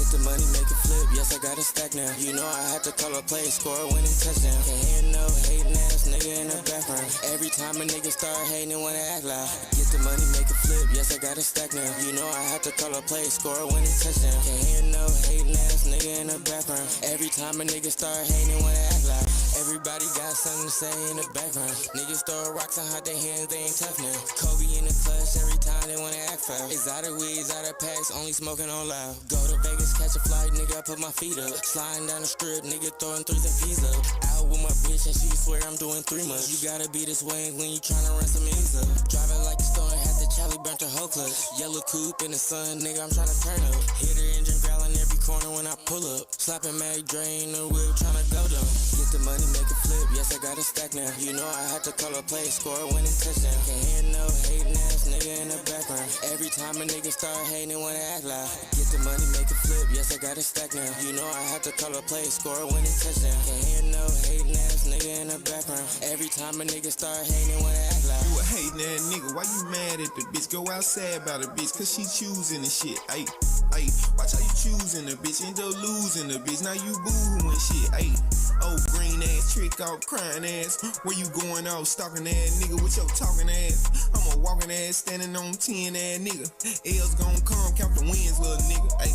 Get the money, make it flip, yes I got a stack now. You know I had to call a play, score a winning touchdown. Can't hear no hating ass nigga in the background. Every time a nigga start hating, wanna act loud. Get the money, make it flip, yes I got a stack now. You know I had to call a play, score a winning touchdown. Can't hear no hating ass nigga in the background. Every time a nigga start hating, wanna act loud. Everybody got something to say in the background. Niggas throw rocks on hot their hands, they ain't tough now. Kobe in the clutch every time they wanna act foul. Exotic weeds, out of packs, only smoking on loud. Go to Vegas, catch a flight, nigga, I put my feet up. Sliding down the strip, nigga throwing threes and peas up. Out with my bitch and she swear I'm doing 3 months. You gotta be this way when you tryna run some ease up. Driving like a storm, had the Charlie burnt her whole clutch. Yellow coupe in the sun, nigga, I'm tryna turn up. Hit her engine growling every corner when I pull up. Slapping Mag drain the whip, tryna go down. Get the money, make it flip, yes I got a stack now. You know I had to call a play, score a winning touchdown. Can't hear no hating ass nigga in the background. Every time a nigga start hating, wanna act loud. Get the money, make it flip, yes I got a stack now. You know I had to call a play, score a winning touchdown. Can't hear no hating ass nigga in the background. Every time a nigga start hating, wanna act loud. You a hating ass nigga, why you mad at the bitch? Go outside about the bitch, cause she choosing the shit. Ayy, watch how you choosing the bitch, end up losing the bitch. Now you boo-hooing shit. Ayy, oh green ass, trick off, crying ass. Where you going off, stalking ass nigga with your talking ass? I'm a walking ass, standing on 10 ass nigga. L's gon' come, count the wins, little nigga. Ayy,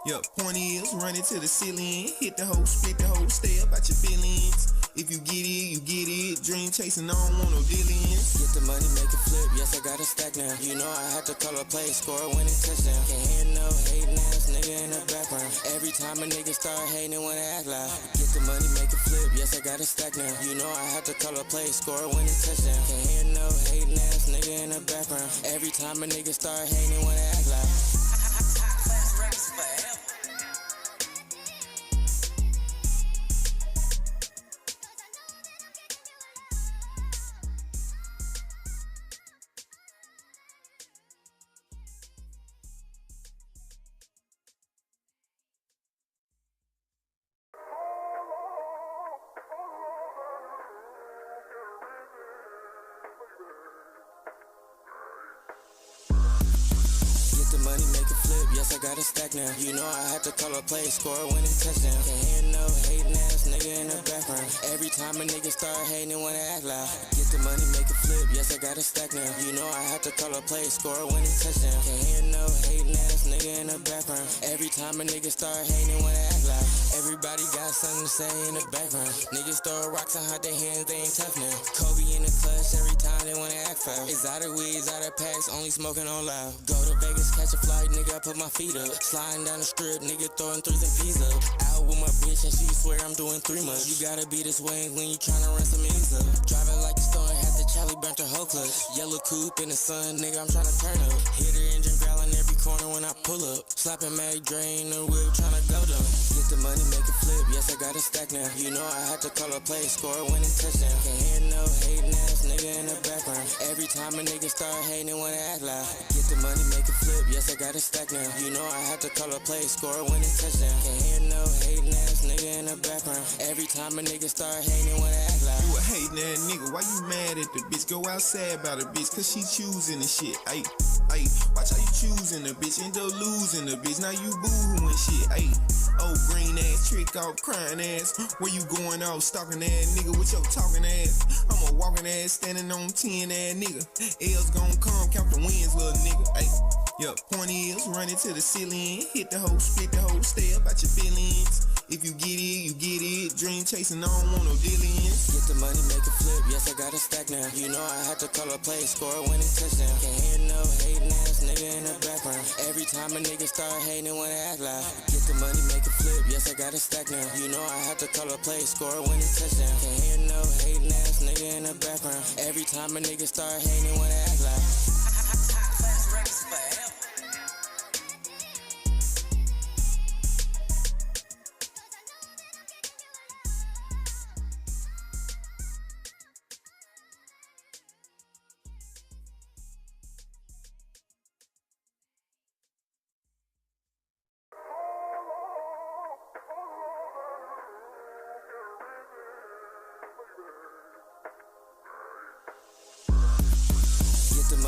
yeah, point is, run it to the ceiling. Hit the hoe, split the hoe, stay up at your feelings. If you get it, you get it. Dream chasing, I don't want no dealings. Get the money, make it flip, yes I got a stack now. You know I had to call a play, score a winning touchdown. Can't hear no hating ass nigga in the background. Every time a nigga start hating, wanna act loud. Get the money, make it flip, yes I got a stack now. You know I had to call a play, score a winning touchdown. Can't hear no hating ass nigga in the background. Every time a nigga start hating, wanna act loud. Money, make it flip, yes I got a stack now. You know I had to call a play, score a winning touchdown. Can't hear no hating ass nigga in the background. Every time a nigga start hating, wanna act loud. Get the money, make it flip, yes I got a stack now. You know I had to call a play, score a winning touchdown. Can't hear no hating ass nigga in the background. Every time a nigga start hating, wanna act loud. Everybody got something to say in the background. Niggas throw rocks on hot their hands, they ain't tough now. Kobe in the clutch every time they wanna act foul. Exotic weeds, out of packs, only smoking on loud. Go to Vegas, catch a flight, nigga, I put my feet up. Sliding down the strip, nigga throwing threes and peas up. Out with my bitch and she swear I'm doing 3 months. You gotta be this way when you tryna run some ease up. Driving like a storm, had the Charlie burnt her whole clutch. Yellow coupe in the sun, nigga, I'm tryna turn up. Hit her engine growling every corner when I pull up. Slapping Mag drain the whip, tryna go down. Get the money, make it flip, yes I got a stack now. You know I had to call a play, score a winning touchdown. Can't hear no hating ass nigga in the background. Every time a nigga start hating, wanna act loud. Get the money, make it flip, yes I got a stack now. You know I had to call a play, score a winning touchdown. Can't hear no hating ass nigga in the background. Every time a nigga start hating, wanna act loud. You a hating ass nigga, why you mad at the bitch? Go outside about the bitch, cause she choosing the shit. Ayy, watch how you choosing the bitch, end up losing the bitch. Now you boo-hooing shit. Ayy, oh green ass, trick off, crying ass. Where you going off, stalking ass nigga with your talking ass? I'm a walking ass, standing on 10 ass nigga. L's gon' come, count the wins, little nigga. Ayy, yeah, point is, run it to the ceiling. Hit the hoe, split the hoe, stay up at your feelings. If you get it, you get it. Dream chasing, I don't want no dealings. Get the money, make it flip, yes I got a stack now. You know I had to call a play, score a winning touchdown. Can't hear no hating ass nigga in the background. Every time a nigga start hating, wanna act loud. Get the money, make it flip, yes I got a stack now. You know I had to call a play, score a winning touchdown. Can't hear no hating ass nigga in the background. Every time a nigga start hating, wanna act loud.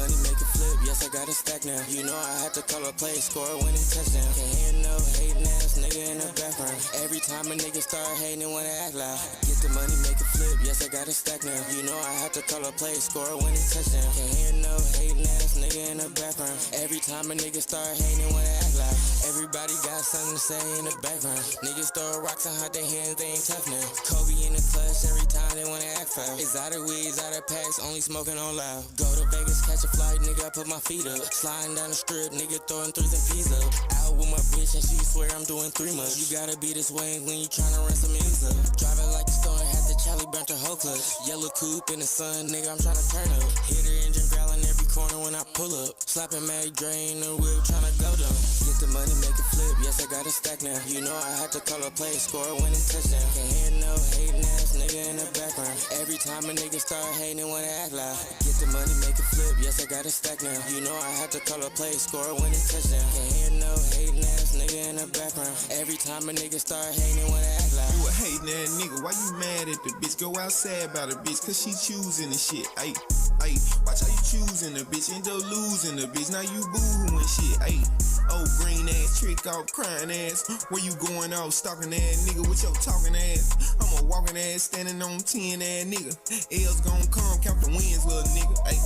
money, make it flip, yes I got a stack now. You know I had to call a play, score a winning touchdown. Can't hear no hating ass nigga in the background. Every time a nigga start hating, wanna act loud. Get the money, make it flip, yes I got a stack now. You know I had to call a play, score a winning touchdown. Can't hear no hating ass nigga in the background. Every time a nigga start hating, wanna act loud. Everybody got something to say in the background. Niggas throw rocks and hide their hands, they ain't tough now. Kobe in the clutch, every time they wanna act foul. Exotic weeds, out of packs, only smoking on loud. Go to Vegas, catch a flight, nigga, I put my feet up. Sliding down the strip, nigga throwing threes and peas up. Out with my bitch and she swear I'm doing 3 months. You gotta be this way when you tryna run some ends up. Driving like the store, had the Charlie burnt her whole clutch. Yellow coupe in the sun, nigga, I'm tryna turn up. Hit her engine growling every corner when I pull up. Slapping Mary Dre in the whip, tryna go down. Get the money, make it flip, yes I got a stack now. You know I had to call a play, score a winning touchdown. Can't hear no hating ass nigga in the background. Every time a nigga start hating, wanna act loud. Get the money, make it flip, yes I got a stack now. You know I had to call a play, score a winning touchdown. Can't hear no hating ass nigga in the background. Every time a nigga start hating, wanna act loud. You a hating ass nigga, why you mad at the bitch? Go outside about the bitch, cause she choosing the shit. Ayy, ayy, watch how you choosing the bitch, end up losing the bitch. Now you boo-hooing shit, ayy. Oh, green ass, trick off, crying ass. Where you going off, stalking ass nigga with your talking ass? I'm a walking ass, standing on 10 ass nigga. L's gon' come, count the wins, little nigga. Ayy,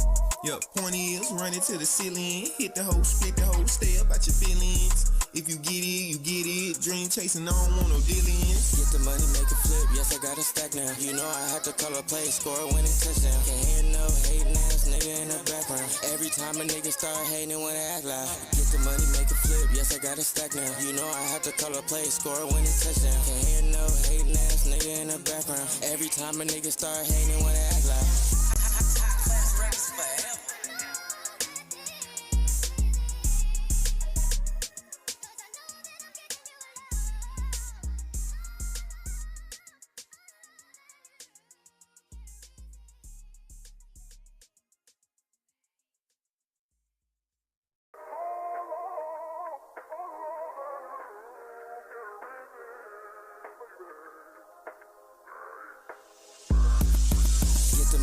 yup, pointy ears, running to the ceiling. Hit the hoe, spit the hoe, stay up at your feelings. If you get it, you get it. Dream chasing, I don't want no dealings. Get the money, make it flip, yes I got a stack now. You know I had to call a play, score a winning touchdown. Can't hear no hating ass nigga in the background. Every time a nigga start hating, wanna act loud. Get the money, make it flip, yes I got a stack now. You know I had to call a play, score a winning touchdown. Can't hear no hating ass nigga in the background. Every time a nigga start hating, wanna act loud.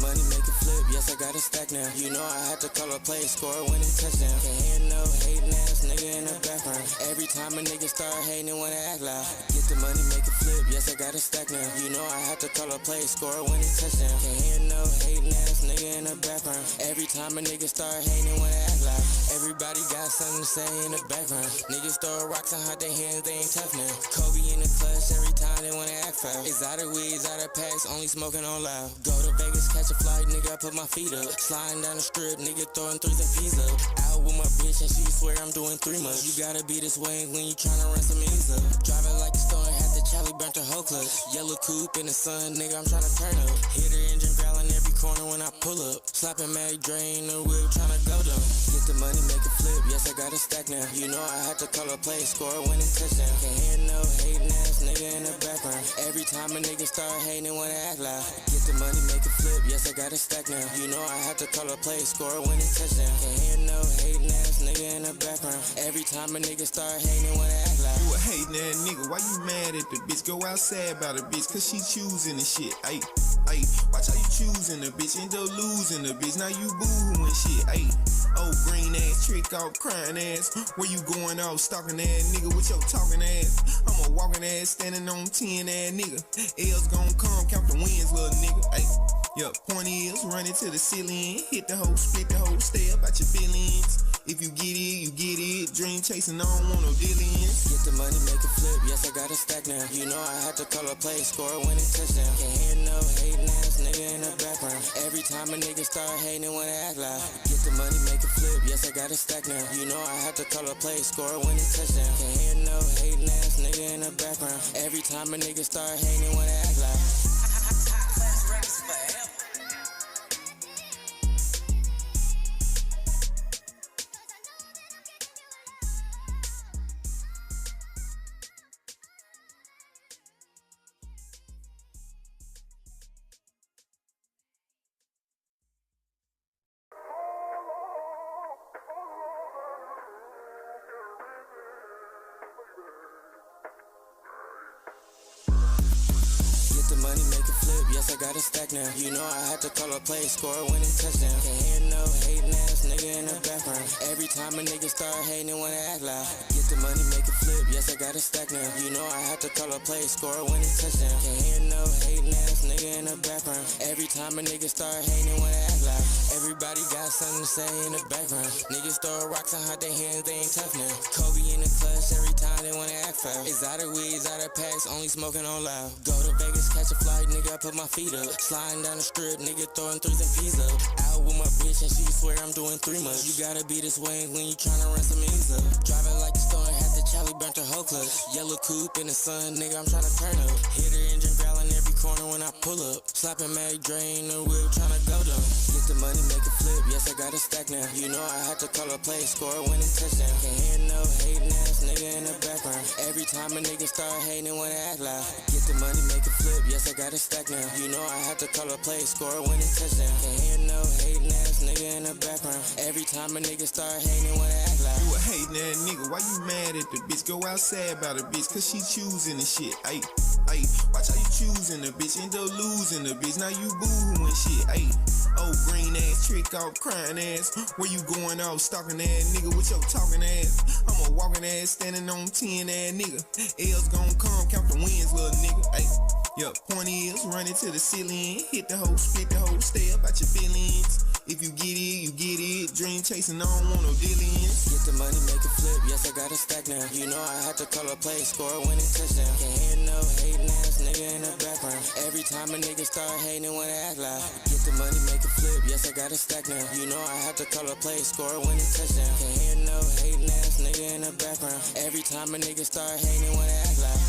Money, make it flip, yes I got a stack now. You know I had to call a play, score a winning touchdown. Can't hear no hating ass nigga in the background. Every time a nigga start hating, wanna act loud. Get the money, make it flip, yes I got a stack now. You know I had to call a play, score a winning touchdown. Can't hear no hating ass nigga in the background. Every time a nigga start hating, wanna act loud. Everybody got something to say in the background. Niggas throw rocks and hide their hands, they ain't tough now. Kobe in the clutch, every time they wanna act foul. Exotic weeds, out of packs, only smoking on loud. Go to Vegas, catch a flight, nigga, I put my feet up. Sliding down the strip, nigga throwing threes and peas up. Out with my bitch and she swear I'm doing 3 months. You gotta be this way when you tryna run some ends up. Driving like the store, had the Charlie burnt her whole clutch. Yellow coupe in the sun, nigga, I'm tryna turn up. Hit her engine growling every corner when I pull up. Slapping Mary Dre in the whip, tryna go down. Get the money, make it flip, yes I got a stack now. You know I had to call a play, score a winning touchdown. Can't hear no hating ass nigga in the background. Every time a nigga start hating, wanna act loud. Get the money, make it flip, yes I got a stack now. You know I had to call a play, score a winning touchdown. Can't hear no hating ass nigga in the background. Every time a nigga start hating, wanna act loud. You a hating ass nigga, why you mad at the bitch? Go outside about the bitch, cause she choosing the shit. Ayy, ayy, watch how you choosing the bitch, end up losing the bitch. Now you boo-hooing shit. Ayy, oh, green ass, trick off, crying ass. Where you going off, stalking ass nigga with your talking ass? I'm a walking ass, standing on 10 ass nigga. L's gon' come, count the wins, little nigga. Ayy, yup, pointy ears, running to the ceiling. Hit the hoe, spit the hoe, stay up at your feelings. If you get it, you get it. Dream chasing, I don't want no dealings. Get the money, make it flip, yes I got a stack now. You know I had to call a play, score a winning touchdown. Can't hear no hating ass nigga in the background. Every time a nigga start hating, wanna act loud. Get the money, make it flip, yes I got a stack now. You know I had to call a play, score a winning touchdown. Can't hear no hating ass nigga in the background. Every time a nigga start hating, wanna act loud. the money, make it flip, yes, I got a stack now. You know I had to call a play, score a winning touchdown. Can't hear no hating ass nigga in the background. Every time a nigga start hating, they wanna act loud. Get the money, make it flip, yes, I got a stack now. You know I had to call a play, score a winning touchdown. Can't hear no hating ass nigga in the background. Every time a nigga start hating, they wanna act loud. Everybody got something to say in the background. Niggas throw rocks and hide their hands, they ain't tough now. Kobe in the clutch, every time they wanna act foul. Exotic weeds, out of packs, only smoking on loud. Go to Vegas, catch a flight, nigga, I put my feet up. Sliding down the strip, nigga, throwing threes and peas up. Out with my bitch and she swear I'm doing 3 months. You gotta be this way when you tryna run some ends up. Driving like a storm, had the Charlie burnt her whole clutch. Yellow coupe in the sun, nigga, I'm tryna turn up. Hit her engine growling every corner when I pull up. Slapping Mary Drain the whip, tryna go down. Get the money, make it flip, yes, I got a stack now. You know I had to call a play, score a winning touchdown. Can't hear no hating ass nigga in the background. Every time a nigga start hating, they wanna act loud. Get the money, make it flip, yes, I got a stack now. You know I had to call a play, score a winning touchdown. Can't hear no hating ass nigga in the background. Every time a nigga start hating, they wanna act loud. You a hating ass nigga, why you mad at the bitch? Go outside about the bitch, cause she choosing the shit. Ayy, watch how you choosing the bitch, end up losing the bitch. Now you boo-hooing shit. Ayy, oh green ass, trick off, crying ass. Where you going off, stalking ass nigga with your talking ass? I'm a walking ass, standing on 10 ass nigga. L's gon' come, count the wins, little nigga. Ayy, yup, point is, running to the ceiling. Hit the hoe, split the hoe, stay up at your feelings. If you get it, you get it. Dream chasing, I don't want no dealings. Get the money, make it flip, yes, I got a stack now. You know I had to call a play, score a winning touchdown. Can't hear no hating ass nigga in the background. Every time a nigga start hating, they wanna act loud. Get the money, make it flip, yes, I got a stack now. You know I had to call a play, score a winning touchdown. Can't hear no hating ass nigga in the background. Every time a nigga start hating, they wanna act loud.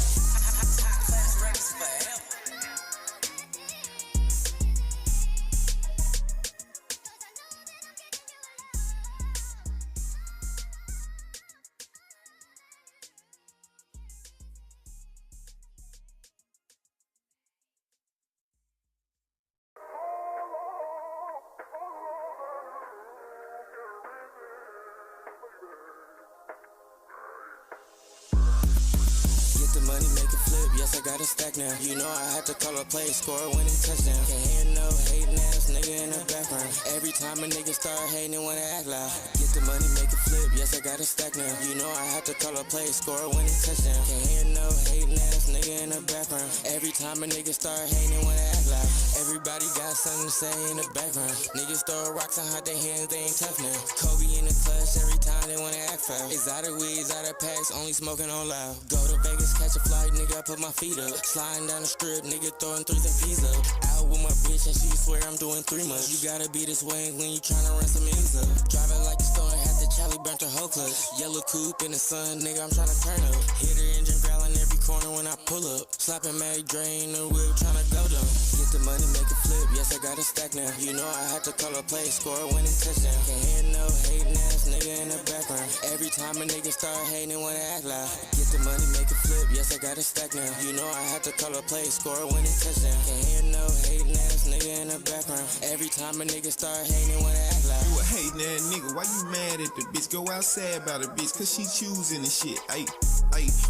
The money, make it flip, yes, I got a stack now. You know I had to call a play, score a winning touchdown. Can't hear no hating ass nigga in the background. Every time a nigga start hating, they wanna act loud. Get the money, make it flip, yes, I got a stack now. You know I had to call a play, score a winning touchdown. Can't hear no hating ass nigga in the background. Every time a nigga start hating, they wanna act loud. Everybody got something to say in the background. Niggas throw rocks and hide their hands, they ain't tough now. Kobe in the clutch, every time they wanna act foul. Exotic weeds, out of packs, only smoking on loud. Go to Vegas, catch a flight, nigga, I put my feet up. Sliding down the strip, nigga, throwing threes and peas up. Out with my bitch and she swear I'm doing 3 months. You gotta be this way when you tryna run some ends up. Driving like a storm, had the Charlie burnt her whole clutch. Yellow coupe in the sun, nigga, I'm tryna turn up. Hit her engine growling every corner when I pull up. Slapping Mary Drain the whip, tryna go down. Get the money, make it flip, yes, I got a stack now. You know I had to call a play, score a winning touchdown. Can't hear no hating ass nigga in the background. Every time a nigga start hating, they wanna act loud. Get the money, make it flip, yes, I got a stack now. You know I had to call a play, score a winning touchdown. Can't hear no hating ass nigga in the background. Every time a nigga start hating, they wanna act loud. You a hating ass nigga, why you mad at the bitch? Go outside about the bitch, cause she choosing the shit. Ayy,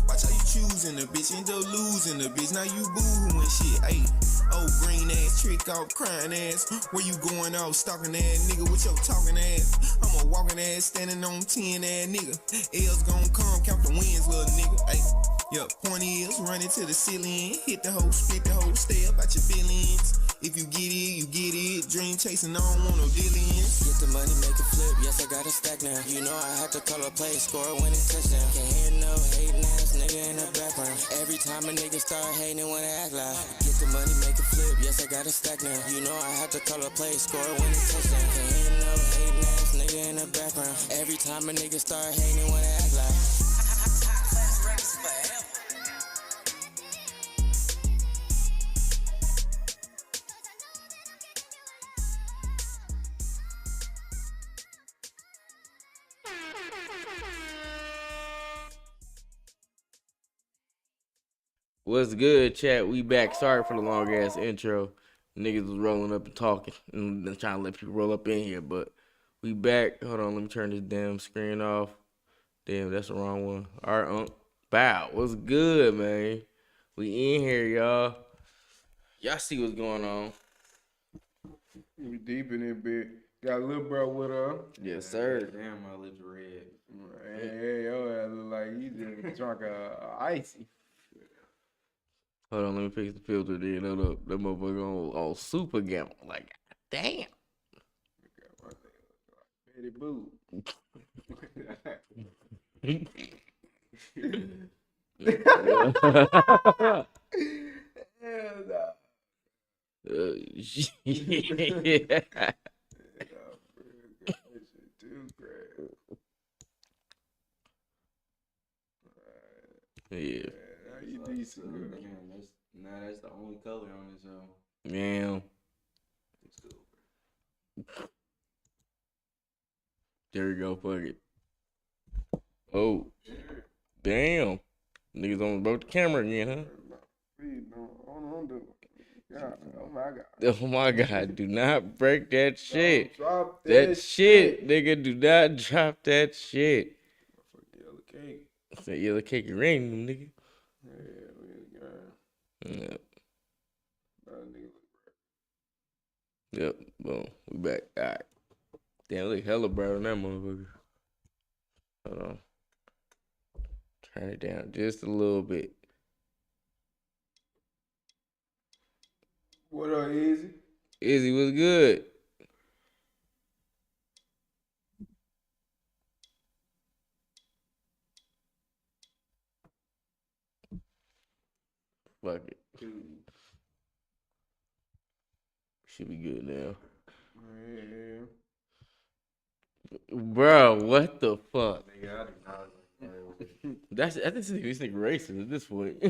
watch how you choosing the bitch, end up losing the bitch. Now you boo-hooing shit. Ayy, oh green ass, trick off, crying ass. Where you going off, stalking ass nigga with your talking ass? I'm a walking ass, standing on 10 ass nigga. L's gon' come, count the wins, little nigga. Ayy, yup, point is, running to the ceiling. Hit the hoe, split the hoe, stay up at your feelings. If you get it, you get it. Dream chasing, I don't want no dealings. Get the money, make it flip, yes, I got a stack now. You know I had to call a play, score a winning touchdown. Can't hear no hating ass nigga in the background. Every time a nigga start hating, they wanna act loud. Get the money, make it flip, yes, I got a stack now. You know I had to call a play, score a winning touchdown. Can't hear no hating ass nigga in the background. Every time a nigga start hating, they wanna act loud. What's good, chat? We back. Sorry for the long ass intro. Niggas was rolling up and talking and trying to let people roll up in here, but we back. Hold on, let me turn this damn screen off. Damn, that's the wrong one. All right, bow. What's good, man? We in here, y'all. Y'all see what's going on. We deep in it, bit. Got a little bro with her. Yes, sir. Damn, my lips red. Hey, yo, that look like you just drunk a icy. Hold on, let me fix the filter then. Hold up. That motherfucker on super gamma. Like, damn. Betty Boo. Hell no. Shit. Too great. Yeah. You decent, good. That's the only color on this song. Man. It's cool. There we go. Fuck it. Oh. Damn. Niggas almost broke the camera again, huh? Please don't do it. God, oh my God. Oh my God. Do not break that shit. Don't drop That shit, nigga. Do not drop that shit. Yellow cake. It's that yellow cake and rain, nigga. Yeah, we got Yep. that nigga. Yep. Boom. We back. All right. Damn, look hella bright on that motherfucker. Hold on. Turn it down just a little bit. What up, Easy? Izzy, what's good? Fuck it. Should be good now. Yeah. Bro, what the fuck? Nigga, I do not. I think this nigga racist at this point.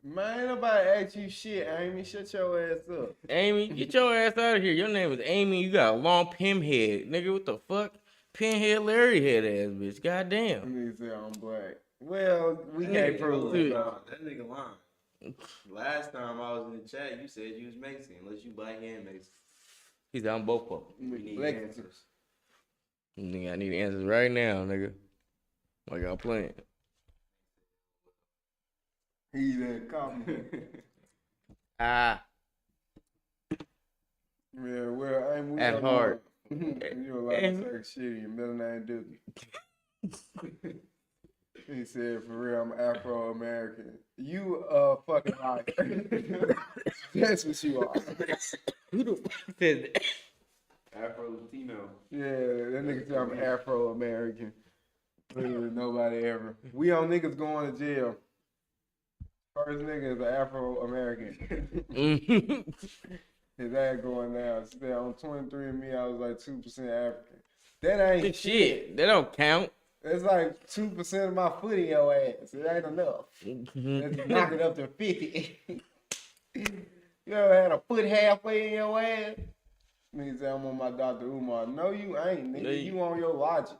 Man, ain't nobody ask you shit, Amy. Shut your ass up. Amy, get your ass out of here. Your name is Amy. You got a long pin head. Nigga, what the fuck? Pinhead Larry head ass bitch. Goddamn. Nigga say I'm black. Well, we Hey, can't prove dude. it. That nigga lying. Last time I was in the chat, you said you was Mexican, unless you black and Mexican. He said I'm both of them. We need Black- answers. Nigga, I need answers right now, nigga. Like y'all playing. He that compliment. Ah. Yeah, well, Amy, we At don't heart. know. You a lot of sex shit in your middle name, Dookie. He said, for real, I'm Afro-American. You fucking liar. That's what you are. Who the fuck said that? Afro Latino. Yeah, that nigga said I'm Afro-American. Literally nobody ever. We on niggas going to jail. First nigga is an Afro-American. His ass going down. Said on 23andMe, I was like 2% African. That ain't Shit, that don't count. That's like 2% of my foot in your ass. It ain't enough. Let's knock it up to 50. You ever had a foot halfway in your ass? Nigga say I'm on my Dr. Umar. No, you ain't, nigga. You on your logic.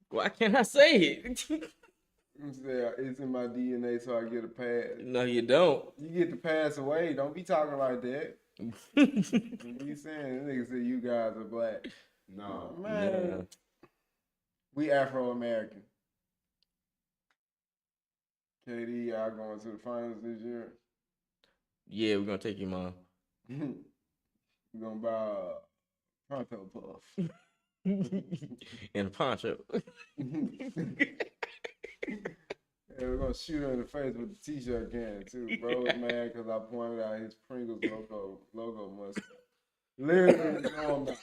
Why can't I say it? You say it's in my DNA, so I get a pass. No, you don't. You get to pass away. Don't be talking like that. What you saying? This nigga say you guys are black. No. Man, Nah. we Afro-American. KD, y'all going to the finals this year? Yeah, we're gonna take your mom. We're gonna buy a pronto puff. In a poncho. Yeah, we're gonna shoot her in the face with the t-shirt can too. Bro was mad because I pointed out his Pringles logo mustache. Literally, no, I'm not.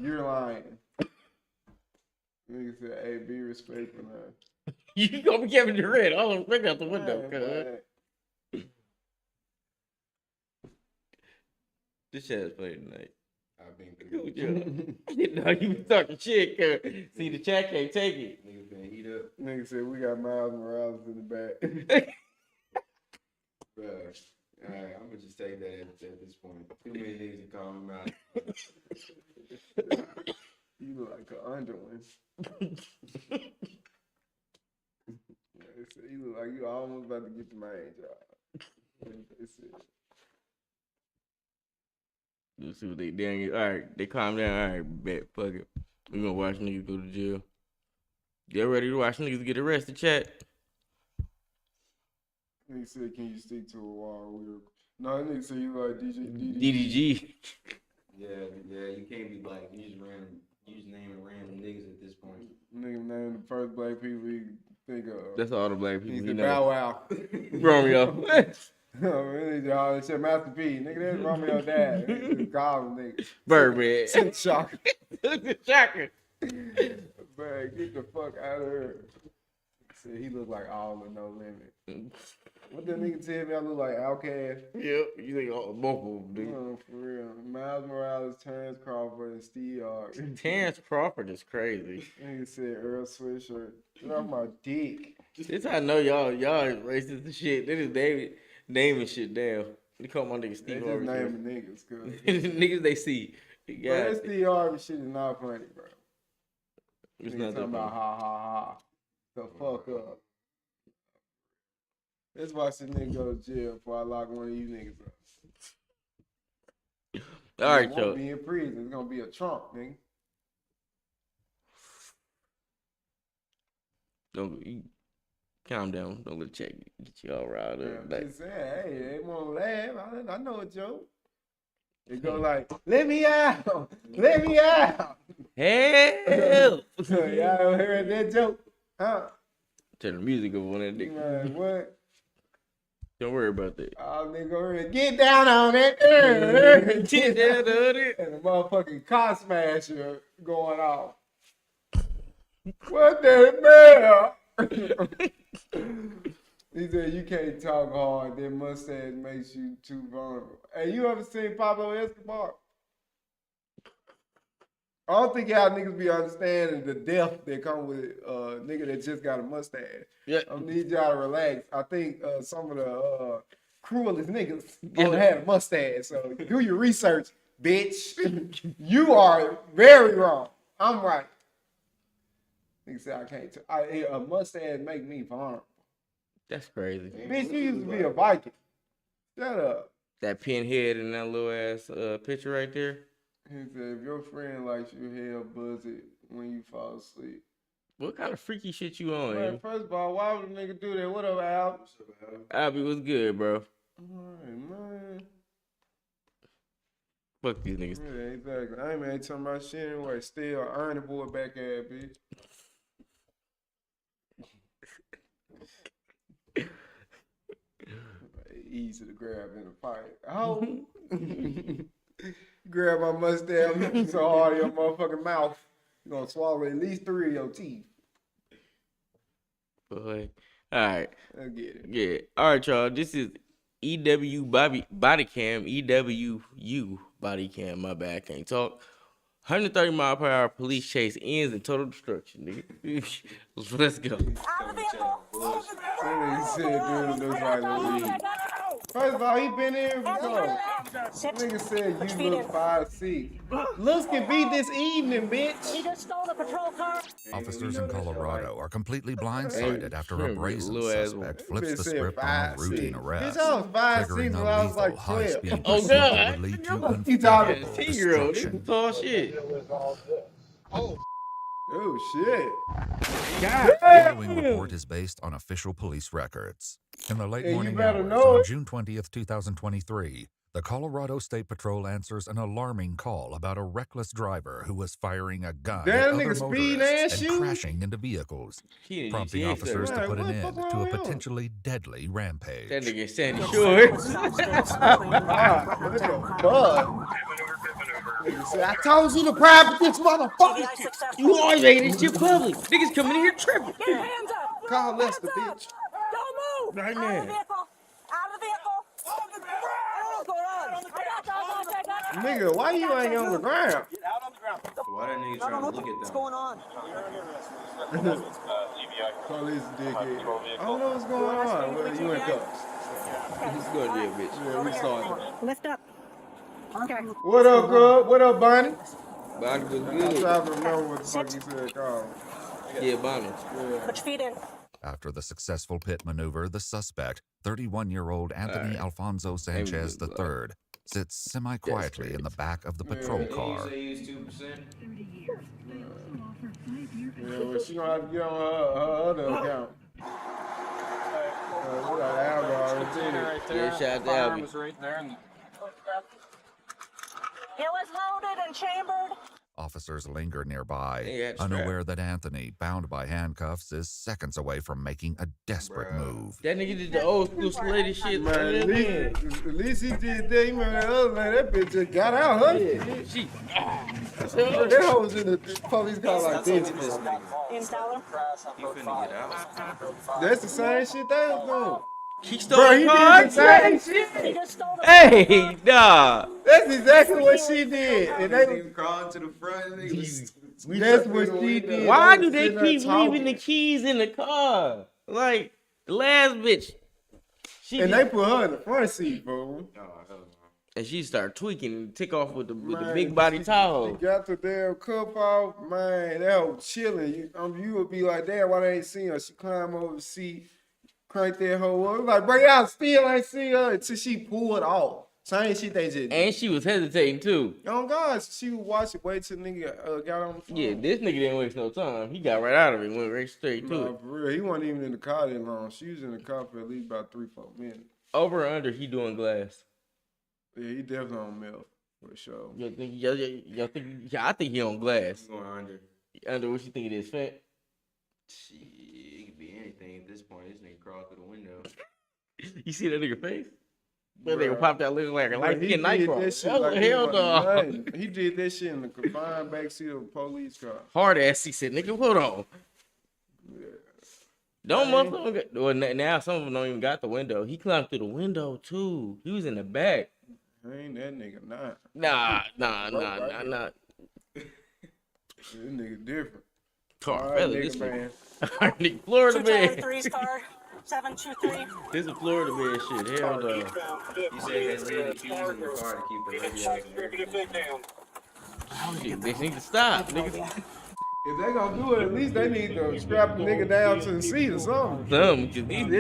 You're lying. Nigga said, "Hey, be respectful now." You gonna be Kevin Durant. I'll look out the window, Man, cuz. man. This shit is playing tonight. I've been Cool, through. yeah. I didn't know you was talking shit, cuz. See, the chat can't take it. Niggas been heat up. Nigga said we got Miles Morales in the back. Bruh. Alright, I'm gonna just take that at this point. Too many niggas to call him out. You look like an underling. They said you look like you almost about to get the main job. They said, Let's see what they dang. All right, they calm down. All right, bet. Fuck it. We gonna watch niggas go to jail. Get ready to watch niggas get arrested, chat. Nigga said, can you stick to a wall? No, that nigga said you like DDG. DDG. Yeah, you can't be black. You just naming random niggas at this point. Nigga named the first black people you think of. That's all the black people. He's You the know. Bow Wow. Romeo. Really, y'all. It's your Master P. Nigga, that's Romeo dad. Nigga, call him, nigga. Birdman. Shocker. Shocker. Man, get the fuck out of here. Said he look like all or no limit. What that nigga tell me? I look like Outkast. Yep, you think both of them, dude. Oh, for real. Miles Morales, Terrence Crawford, and Steve Harvey. Terrence Crawford is crazy. Nigga said Earl Sweatshirt. Get off my dick. This how I know y'all is racist and shit. They just naming shit down. They call my nigga They Steve just Harvey. naming niggas. Niggas they see. But Yeah, that Steve Harvey shit is not funny, bro. it's Nigga not talking that about funny. ha ha ha. The fuck up. Let's watch this nigga go to jail before I lock one of you niggas up. All right, It won't Joe. be in prison. It's gonna be a Trump, nigga. Don't calm down. Don't let check get you all riled Yeah, up. I'm Like, just saying, hey, they won't laugh. I know a joke. It go like, let me out, let me out. hell. Y'all heard that joke, huh? Turn the music over on that dick. Man, what? Don't worry about that. Oh, nigga, over here, get down on it. Get down on it. And the motherfucking car smasher going off. What the hell? He said, you can't talk hard. That mustache makes you too vulnerable. Hey, you ever seen Pablo Escobar? I don't think y'all niggas be understanding the depth that come with a nigga that just got a mustache. Yeah. I need y'all to relax. I think some of the cruelest niggas don't have a mustache. So do your research, bitch. You are very wrong. I'm right. Nigga say I can't. A mustache make me vulnerable. That's crazy. Bitch, you used to be a Viking. Shut up. That pinhead in that little ass picture right there. He said, if your friend likes your hair, buzz it when you fall asleep. What kind of freaky shit you on? Man, first of all, why would a nigga do that? What up, Al? Albie, what's good, bro? Alright, man. Fuck these niggas. Yeah, exactly. I ain't man talking about shit anyway. Still iron the boy back ass, bitch. Easy to grab in a fight. Oh. Grab my mustache so hard in your motherfucking mouth. You're gonna swallow at least 3 of your teeth. Boy. Alright. I get it. Yeah. Alright, y'all. This is EW body cam. EWU body cam. My bad. I can't talk. 130 mile per hour police chase ends in total destruction, nigga. Let's go. That nigga said dude looks like Luigi. First of all, he been here before. Nigga said you look 5'6". Looks can be this evening, bitch. He just stole the patrol car. Officers in Colorado are completely blindsided after a brazen little ass suspect one. flips the Said script on a 5'6". routine arrest, Bitch, I was 5'6" triggering when I a was like lethal 12. high-speed Oh, pursuit God. that would lead to You talking unforgettable 10-year-old. This destruction. is tall shit. Oh, shit. The following report is based on official police records. In the late Hey, you morning better hours know on it. June 20th, 2023, the Colorado State Patrol answers an alarming call about a reckless driver who was firing a gun Damn, at other nigga speeding motorists and and shooting? crashing into vehicles, He in prompting GTA officers service. to put Right, an what the end fuck to a wrong with him? potentially deadly rampage. That nigga Sandy Shores. Ah, what the fuck? Nigga said, I told you to private this motherfucker. You always making this shit public. Niggas coming in here tripping. Get your hands up. Call Lester, Hands up. bitch. Don't move. Right Out of the now. vehicle. Out of the vehicle. What's going on? I got you. Nigga, why you ain't on the ground? Why that nigga trying to look at What's them? going on? Police dickhead. I don't know what's going on. Well, you in cuffs. He's going to jail, bitch. Yeah, we started. Lift up. Okay. What up, good? What up, Bonnie? Bonnie was I'm good. trying to remember what the fuck you said, Carl. Yeah, Bonnie. Yeah. Put your feet in. After the successful pit maneuver, the suspect, 31-year-old Anthony Alfonso Sanchez good III, sits semi-quietly in the back of the patrol Didn't you car. say you was 2%? Yeah, well, she gonna have to get on her other account. We got alcohol Yeah, shout out to Albie. It was loaded and chambered. Officers linger nearby, Yeah, that's unaware that Anthony, bound by handcuffs, is seconds away from making a desperate move. That nigga did the old school lady shit. Man, at least he did that. He remember that other lady, that bitch just got out, huh? Yeah, she. That hoe was in the police car like this. In dollar. He finna get out. That's the same shit they was doing. He stole Bro, the he car. did the same He shit. just stole the Hey, nah. That's exactly what she did. And they Nigga crawling to the front. Nigga. that's what she did. Why They do was they sitting there keep talking. leaving the keys in the car? Like the last bitch. She And they put her in the front seat, bro. Oh, hell no. and she started tweaking and took off with the Man, big body She Tahoe. got the damn cup off, man. That hoe chilling. You would be like, damn, why they ain't seen her? She climbed over the seat, cranked that hoe up. Like, bro, y'all still ain't see her until she pulled off. Same shit they just. And she was hesitating too. Oh God, she was watching. Wait till nigga got on the phone. Yeah, this nigga didn't waste no time. He got right out of it, went right straight to Nah, it. for real. He wasn't even in the car that long. She was in the car for at least about 3-4 minutes. Over or under, he doing glass. Yeah, he definitely on milk for sure. Y'all think? I think he on glass. I'm going under. Under what you think it is, fat? Shit, it could be anything at this point. This nigga crawled through the window. You see that nigga face? That Bruh. nigga popped out looking like a Bruh, light he skin did Nightcrawler. that shit Hell, like he hell wasn't no. nothing. He did that shit in the confined backseat of a police car. Hard ass. He said, "Nigga, hold on." Yeah. Don't motherfucker. Well, now some of them don't even got the window. He climbed through the window too. He was in the back. Ain't that nigga not. Nah. This nigga different. Car All right, fella, nigga, this man. nigga Florida man. 223's car. 723. This is Florida man shit. Hell no. You said they leave the keys in the car to keep the radio. They need to stop, nigga. If they gonna do it, at least they need to strap the nigga down to the seat or something. This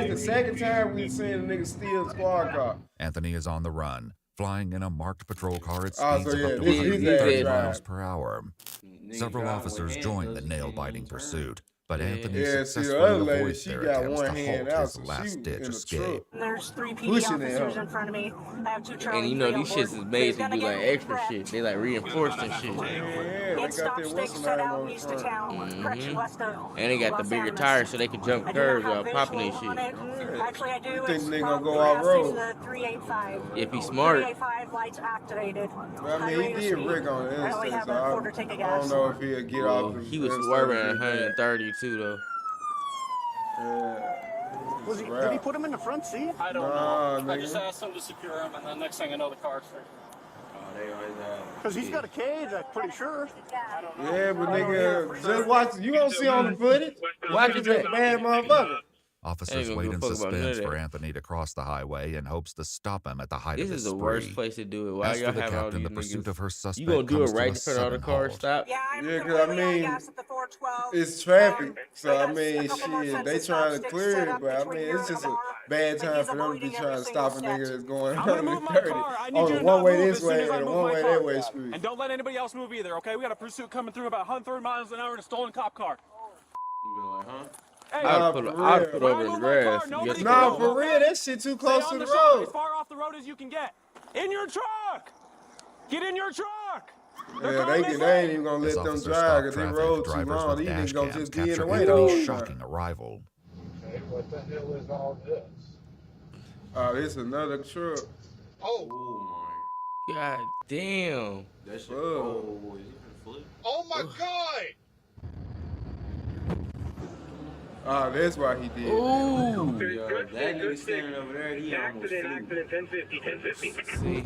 is the second time we've seen a nigga steal a squad car. Anthony is on the run, flying in a marked patrol car at Oh, speeds so of yeah, up to this is 130 that miles drive. per hour. Nigga Several driving officers with joined hands, the you nail-biting can't turn. pursuit, but Anthony Yeah, see, the successfully other lady, avoids she their got attempts one to hand halt out, his so she last-ditch in the escape. truck. There's 3 PD Pushing it, officers huh? in front of me. I have 2 And you know these shits is made to Gonna do get like me extra prepped. shit. They like reinforced and shit. Yeah, they It got stop that sticks what's set name out on the east of front. town. Correction west of And they got the Los bigger Alamos. tires so they can jump I do curves not have without popping visual their on shit. it. Actually, I do. You think It's they gonna go called off the road? 385. If he's smart. 385 lights activated. I mean, he did Rick on the I only interstate, have so a quarter tank of I don't gas. know if he'll get Well, off the he was interstate swerving and at get back. 132 though. Yeah. Was he, It's a did he wrap. put him in the front seat? I don't Nah, know. I just nigga. asked him to secure him, and the next thing I know, the car's there. Oh, they always have. Because he's got a cage, I'm pretty sure. Yeah, but nigga, just watch. You gonna see on the footage. Watch it, that bad motherfucker. Officers gonna wait give a in fuck about none of suspense that. for Anthony to cross the highway in hopes to stop him at the height This of his is the spree. worst place to do it. Why As y'all for the have all captain, these the pursuit niggas? of her suspect You gonna do comes it to right a in front of all the sudden cars halt. stop? Yeah, I'm Yeah, 'cause completely I out of mean, gas at the 412. It's traffic, so I I got mean, a couple more shit, sets they of trying to stop clear sticks it, set but I up mean, between it's here just and a the bar. bad Like, time he's for them to be avoiding trying to every stop a single nigga set. that's going I'm gonna move my 130 car. I need on you a to not one-way move this as soon way as I and a move my one-way car. that way street. And don't let anybody else move either, okay? We got a pursuit coming through about 130 miles an hour in a stolen cop car. You been like, huh? Hey, Nah, I'd for put real. over in the grass. Nobody Yes, Nah, go, for real, that shit too Stay close on to the the shoulder, as road. far off the road as you can get. In your truck! Get in your truck! They're Yeah, coming they this ain't way. even gonna As let them officers drive stop because they traffic, road too drivers long. with These dash niggas gonna cams just be in capture the way the Anthony's whole shocking time. arrival. Okay, what the hell is all this? Oh, this another truck. Oh, Oh my. God damn. That shit. Fuck. Oh, is he gonna flip? oh my God! Oh, that's why he did. Ooh. Yo, that nigga standing over there, he almost flew. See.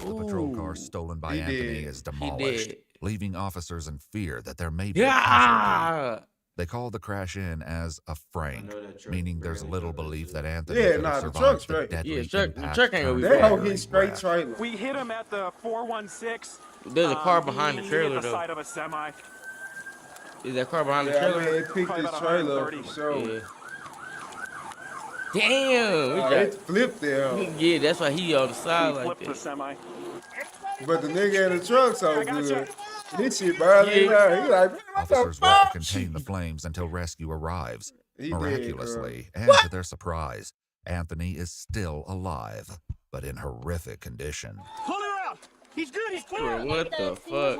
The patrol car stolen by He Anthony did. is demolished, did. leaving officers in fear that there may be a casualty. Yeah. They call the crash in as a frank, know that truck meaning there's little belief that Anthony Yeah, could nah, have the survived truck's the straight. deadly Yeah, truck impact ain't gonna be That hoe during hit straight breath. trailer. We hit him at the 416. There's a car behind the He trailer hit the though. side of a semi. Is that car behind the Yeah, I trailer? mean, it picked Probably his about trailer 130. for sure. Yeah. Damn. We It got, flipped there. yeah, that's why he on the He side like flipped the that. semi. But the nigga in the truck so I got good. you. This shit barely Yeah. out. He like, man, what the Officers work to fuck? contain the flames until rescue arrives. He did, Miraculously, and to their surprise, Anthony is still alive, but in horrific condition. Pull her out. He's good. He's clear. Bro, what the fuck?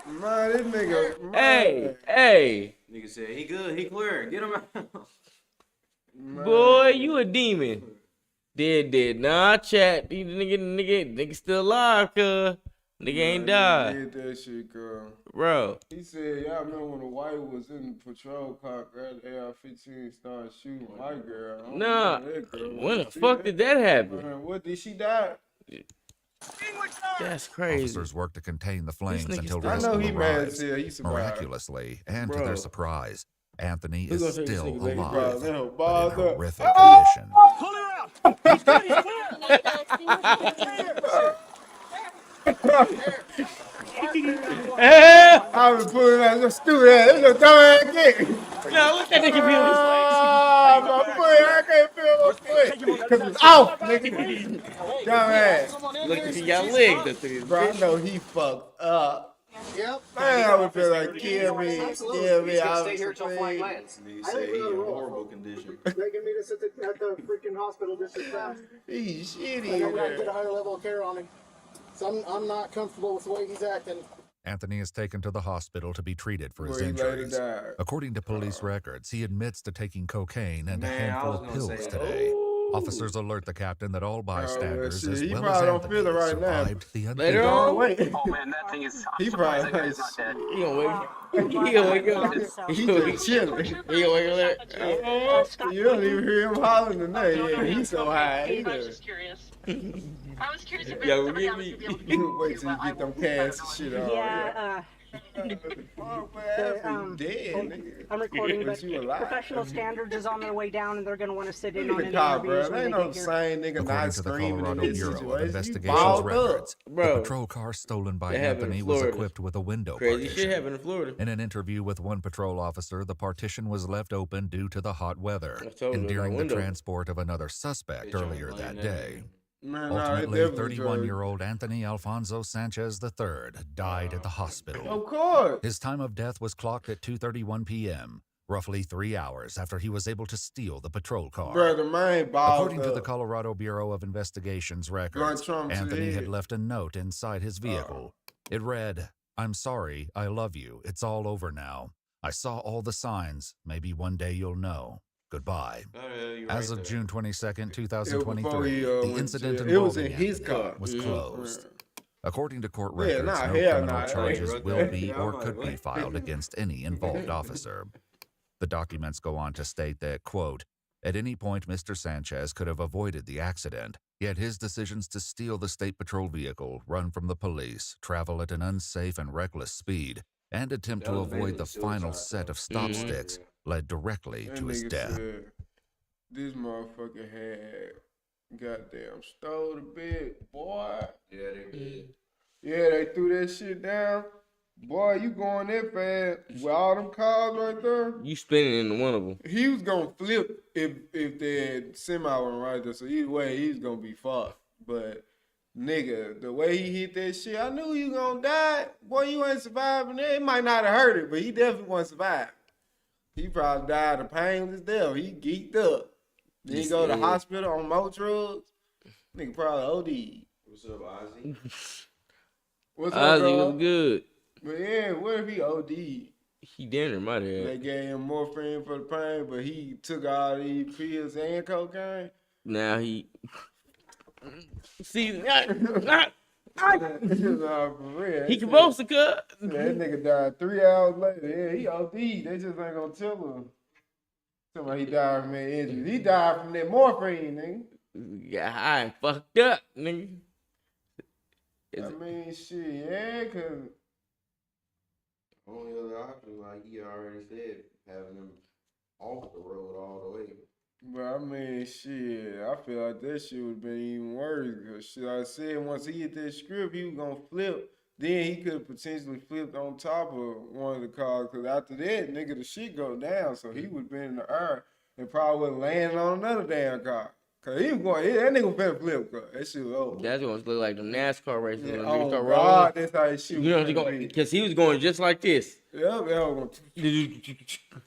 Man, this nigga. Hey, hey, Nigga said he good, he clear. Get him out. boy, you a demon. Dead. Nah, chat. These nigga still alive, cuz. Nigga ain't died. Did that shit, girl. Bro. He said, y'all remember when the white was in the patrol car, girl, the AR-15 started shooting white girl. I don't Nah. know that girl. When the fuck did that happen? Man, what, did she die? That's crazy. Officers worked to contain the flames nigga until still- I know rescue he mad arrives. as hell. He survived. Miraculously, and to Bro. their surprise, Anthony Who is gonna take this still nigga back? alive, Bro, but in balls up. horrific condition. Pull her out. He's good. He's I was pulling out this stupid ass. This little dumb ass kid. Now look at nigga feel his Ah, my foot. I can't feel my foot. Cause it's off, nigga. Dumb ass. Look at you got legs up to this. Bro, I know he fucked up. Yep. Man, I would feel like, kill me. Kill me. I Stay here till flight lands. Nigga said he in horrible condition. They can meet us at the freaking hospital just as fast. He's shitty. They gotta get a higher level of care on him. So I'm not comfortable with the way he's acting. Anthony is taken to the hospital to be treated for his Where he later injuries. died. According to police records, he admits to taking cocaine and a Man, I handful was of gonna pills say, today. Officers alert the captain that all bystanders, shit, as he well probably as don't Anthony, feel it right now. survived the Later unthinkable. on, Wait. Oh man, that thing is. He probably like, he gonna wake. He gonna wake up. he just chilling. He gonna wake up. You don't even hear him hollering tonight. Yeah, he's so high. He I was does. just curious. I was curious if Yo, somebody give else me- would be able to You wait till you get them cans and shit off. Yeah, Dead, nigga. I'm recording, But but you alive. professional standards is on their way down, and they're going to want to sit in on Look any at Todd, interviews bro. when Ain't they no get here. same nigga According not to the screaming in Colorado this Bureau of situation. You Investigations balled records, up. Bro. the patrol car stolen by That happened in Anthony was Florida. equipped with a window Crazy partition. shit happened in Florida. In an interview with one patrol officer, the partition was left open due to the hot weather, I told you, endearing the window. transport of another suspect earlier that day. Man, nah, it Ultimately, definitely 31-year-old Anthony Alfonso Sanchez III died at the hospital. Of course. His time of death was clocked at 2:31 p.m., roughly 3 hours after he was able to steal the patrol car. Bro, the man balled According to the up. Colorado Bureau of Investigation's records, Trump to the Anthony had head. left a note inside his vehicle. It read, "I'm sorry, I love you, it's all over now. I saw all the signs, maybe one day you'll know. Goodbye." As of June 22nd, 2023, the incident it was in involving his Anthony car. was closed. According to court Yeah, records, nah, no hell criminal nah. charges Right will there. be or I'm could like, be what? filed against any involved officer. The documents go on to state that, quote, "At any point, Mr. Sanchez could have avoided the accident, yet his decisions to steal the state patrol vehicle, run from the police, travel at an unsafe and reckless speed, and attempt to That was avoid the basically final suicide, set of though. stop Mhm. sticks led directly That to his nigga death." said, this motherfucker had goddamn stole the bed, boy. Yeah, they did. Yeah, they threw that shit down. Boy, you going that fast with all them cars right there. You spinning into one of them. He was gonna flip if the semi went right there. So either way, he was gonna be fucked. But nigga, the way he hit that shit, I knew you gonna die. Boy, you ain't surviving that. It might not have hurt it, but he definitely won't survive. He probably died of pain with his death. He geeked up. Then he go to the hospital on more drugs. Nigga probably OD. What's up, Ozzy? What's up, Ozzy dog? was good. But yeah, what if he OD? He damn near might They have. gave him morphine for the pain, but he took all these pills and cocaine. Now he. See, Nah, for real. he supposed to cut. That nigga died 3 hours later. Yeah, he OD. They just ain't gonna tell him. Somebody he died from that injury. He died from that morphine, nigga. Got high and fucked up, nigga. I mean, shit, yeah, cause Only other option, like he already said, having him off the road all the way. but I mean, shit, I feel like that shit would have been even worse. Cause shit, I said once he hit that script, he was gonna flip. Then he could have potentially flipped on top of one of the cars. Cause after that, nigga, the shit go down. So he would have been in the air and probably would have landed on another damn car. Cause he was going, that nigga finna flip, cause that shit was over. That's gonna look like them NASCAR races. Yeah, When oh niggas start God, rolling. that's how his shit You know was what gonna going be. because he was going just like this. Yep, that was gonna.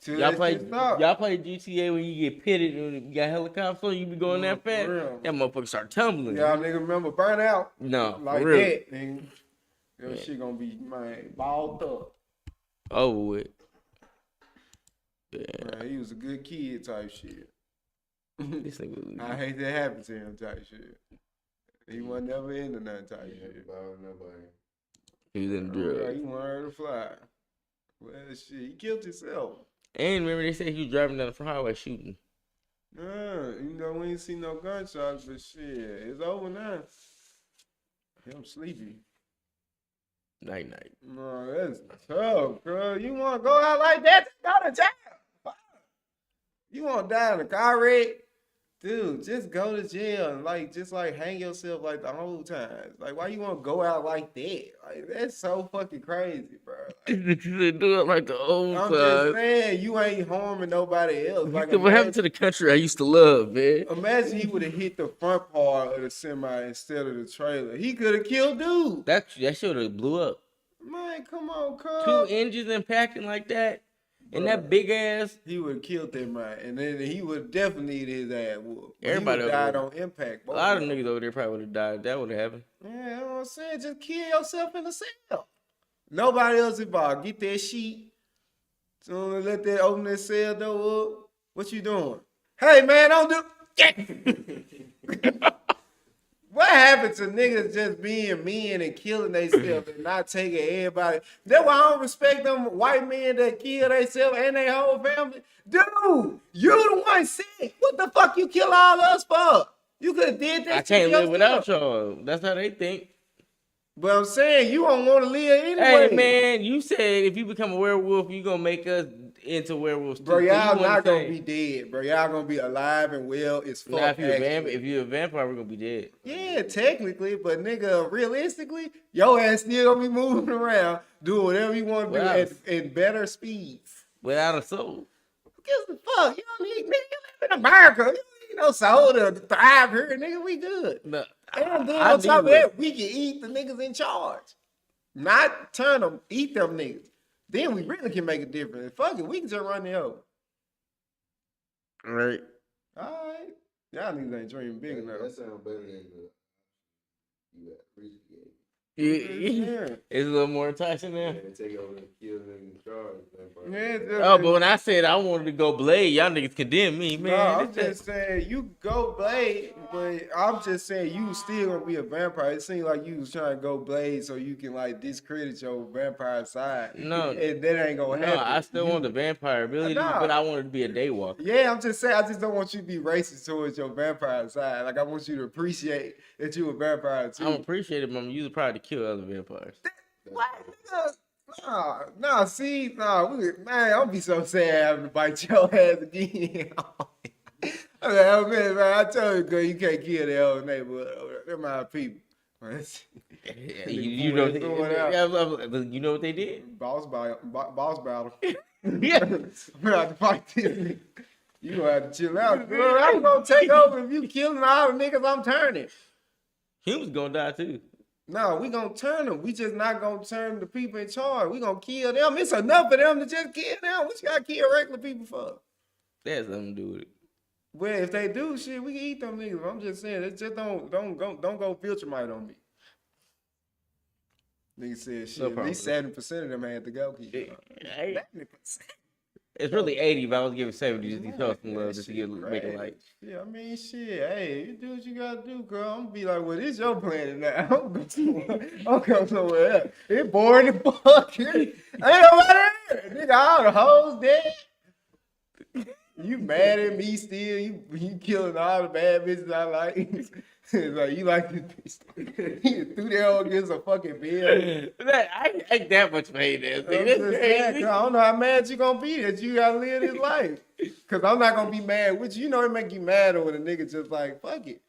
Y'all play GTA when you get pitted and you got helicopter, so you be going that fast. That motherfucker start tumbling. Y'all nigga remember Burnout? No, like real. that, nigga. That shit gonna be, man, balled up. Over with. Yeah. Man, he was a good kid type shit. This nigga, I hate that happened to him type shit. He wasn't never into nothing type shit. he was in drugs. He wanted to fly. Well, shit, he killed himself. And remember they said he was driving down the highway shooting. You know, we ain't seen no gunshots, but shit, it's over now. I'm sleepy. Night night. No, that's tough, bro. You want to go out like that? Just go to jail. You want to die in a car wreck? Dude, just go to jail and just hang yourself like the whole time. Like, why you want to go out like that? Like, that's so fucking crazy, bro. Like, you do it like the old I'm time. just saying, you ain't harming nobody else. Like, What happened to the country I used to love, man? Imagine he would have hit the front part of the semi instead of the trailer. He could have killed dude. That should have blew up. Man, come on, cuz. 2 engines impacting like that. And that big ass. He would have killed that man. And then he would definitely needed his ass whooped. Everybody he died on impact. A lot of niggas over there probably would have died. That would have happened. Yeah, you know what I'm saying? Just kill yourself in the cell. Nobody else involved. Get that sheet. So let that open that cell door up. What you doing? Hey, man, don't do... What happened to niggas just being men and killing themselves and not taking everybody? That's why I don't respect them white men that kill themselves and their whole family. Dude, you the one sick. What the fuck you kill all us for? You could have did that. I can't live without y'all. That's how they think. But I'm saying you don't want to live anyway. Hey man, you said if you become a werewolf, you gonna make us into werewolves too. Bro, y'all not gonna be dead, bro. Y'all gonna be alive and well as fuck. Now, if you're a vampire, we're gonna be dead. Yeah, technically, but nigga, realistically, your ass still gonna be moving around, doing whatever you want to do at better speeds. Without a soul. Who gives a fuck? You don't need, nigga, you live in America. You don't need no soul to thrive here, nigga. We good. No, and then on top of that, we can eat the niggas in charge. Not turn them, eat them niggas. Then we really can make a difference. Fuck it, we can just run the over. Right. All right. Y'all niggas ain't dreaming big enough. That sounds better than you appreciate. Yeah. It's a little more enticing now. Yeah, take over and kill niggas in charge. But when I said I wanted to go Blade, y'all niggas condemn me, man. No, I'm just saying you go Blade, but I'm just saying you still gonna be a vampire. It seems like you was trying to go Blade so you can like discredit your vampire side. No, and that ain't gonna happen. No, I still want the vampire ability, but I wanted to be a daywalker. Yeah, I'm just saying I just don't want you to be racist towards your vampire side. Like I want you to appreciate that you a vampire too. I'm appreciated, but I'm using probably to kill other vampires. What? Man, I'll be so sad having to bite your ass again. Man, I told you, girl, you can't kill the whole neighborhood over there. They're my people. you know what they did? Boss battle. Yeah. I'm gonna have to fight this nigga. You gonna have to chill out, bro. I'm gonna take over if you killing all the niggas I'm turning. Humans gonna die too. No, we gonna turn them. We just not gonna turn the people in charge. We gonna kill them. It's enough of them to just kill them. What you gotta kill regular people for? That has nothing to do with it. Well, if they do shit, we can eat them niggas. I'm just saying, it just don't go filter mite on me. Nigga said shit. No at least 70% of them had to go. 70%. It's really 80, but I was giving 70 just to show some love, just to make it like. Yeah, I mean, shit. Hey, you do what you gotta do, girl. I'm gonna be like, well, this your planet now. I'm going somewhere else. It's boring as fuck here. Ain't nobody there. Nigga, all the hoes dead. You mad at me still? You killing all the bad bitches I like? It's like, you like this bitch. He threw that on against a fucking bed. I ain't that much paid that thing. I don't know how mad you gonna be that you gotta live this life. Cause I'm not gonna be mad with you. You know it make you mad when a nigga just like, fuck it.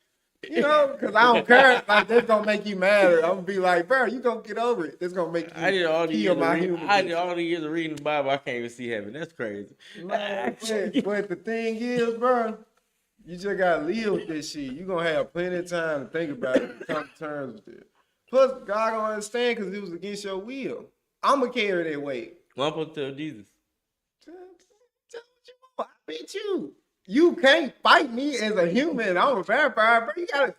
You know, cause I don't care. Like that's gonna make you mad. I'm gonna be like, bro, you gonna get over it. That's gonna make you I did all the years of reading the Bible. I can't even see heaven. That's crazy. But the thing is, bro, you just gotta live with this shit. You gonna have plenty of time to think about it and come to terms with it. Plus, God gonna understand because it was against your will. I'm gonna carry that weight. Well, I'm supposed to tell Jesus. bitch, you can't fight me as a human. I'm a vampire, bro. You gotta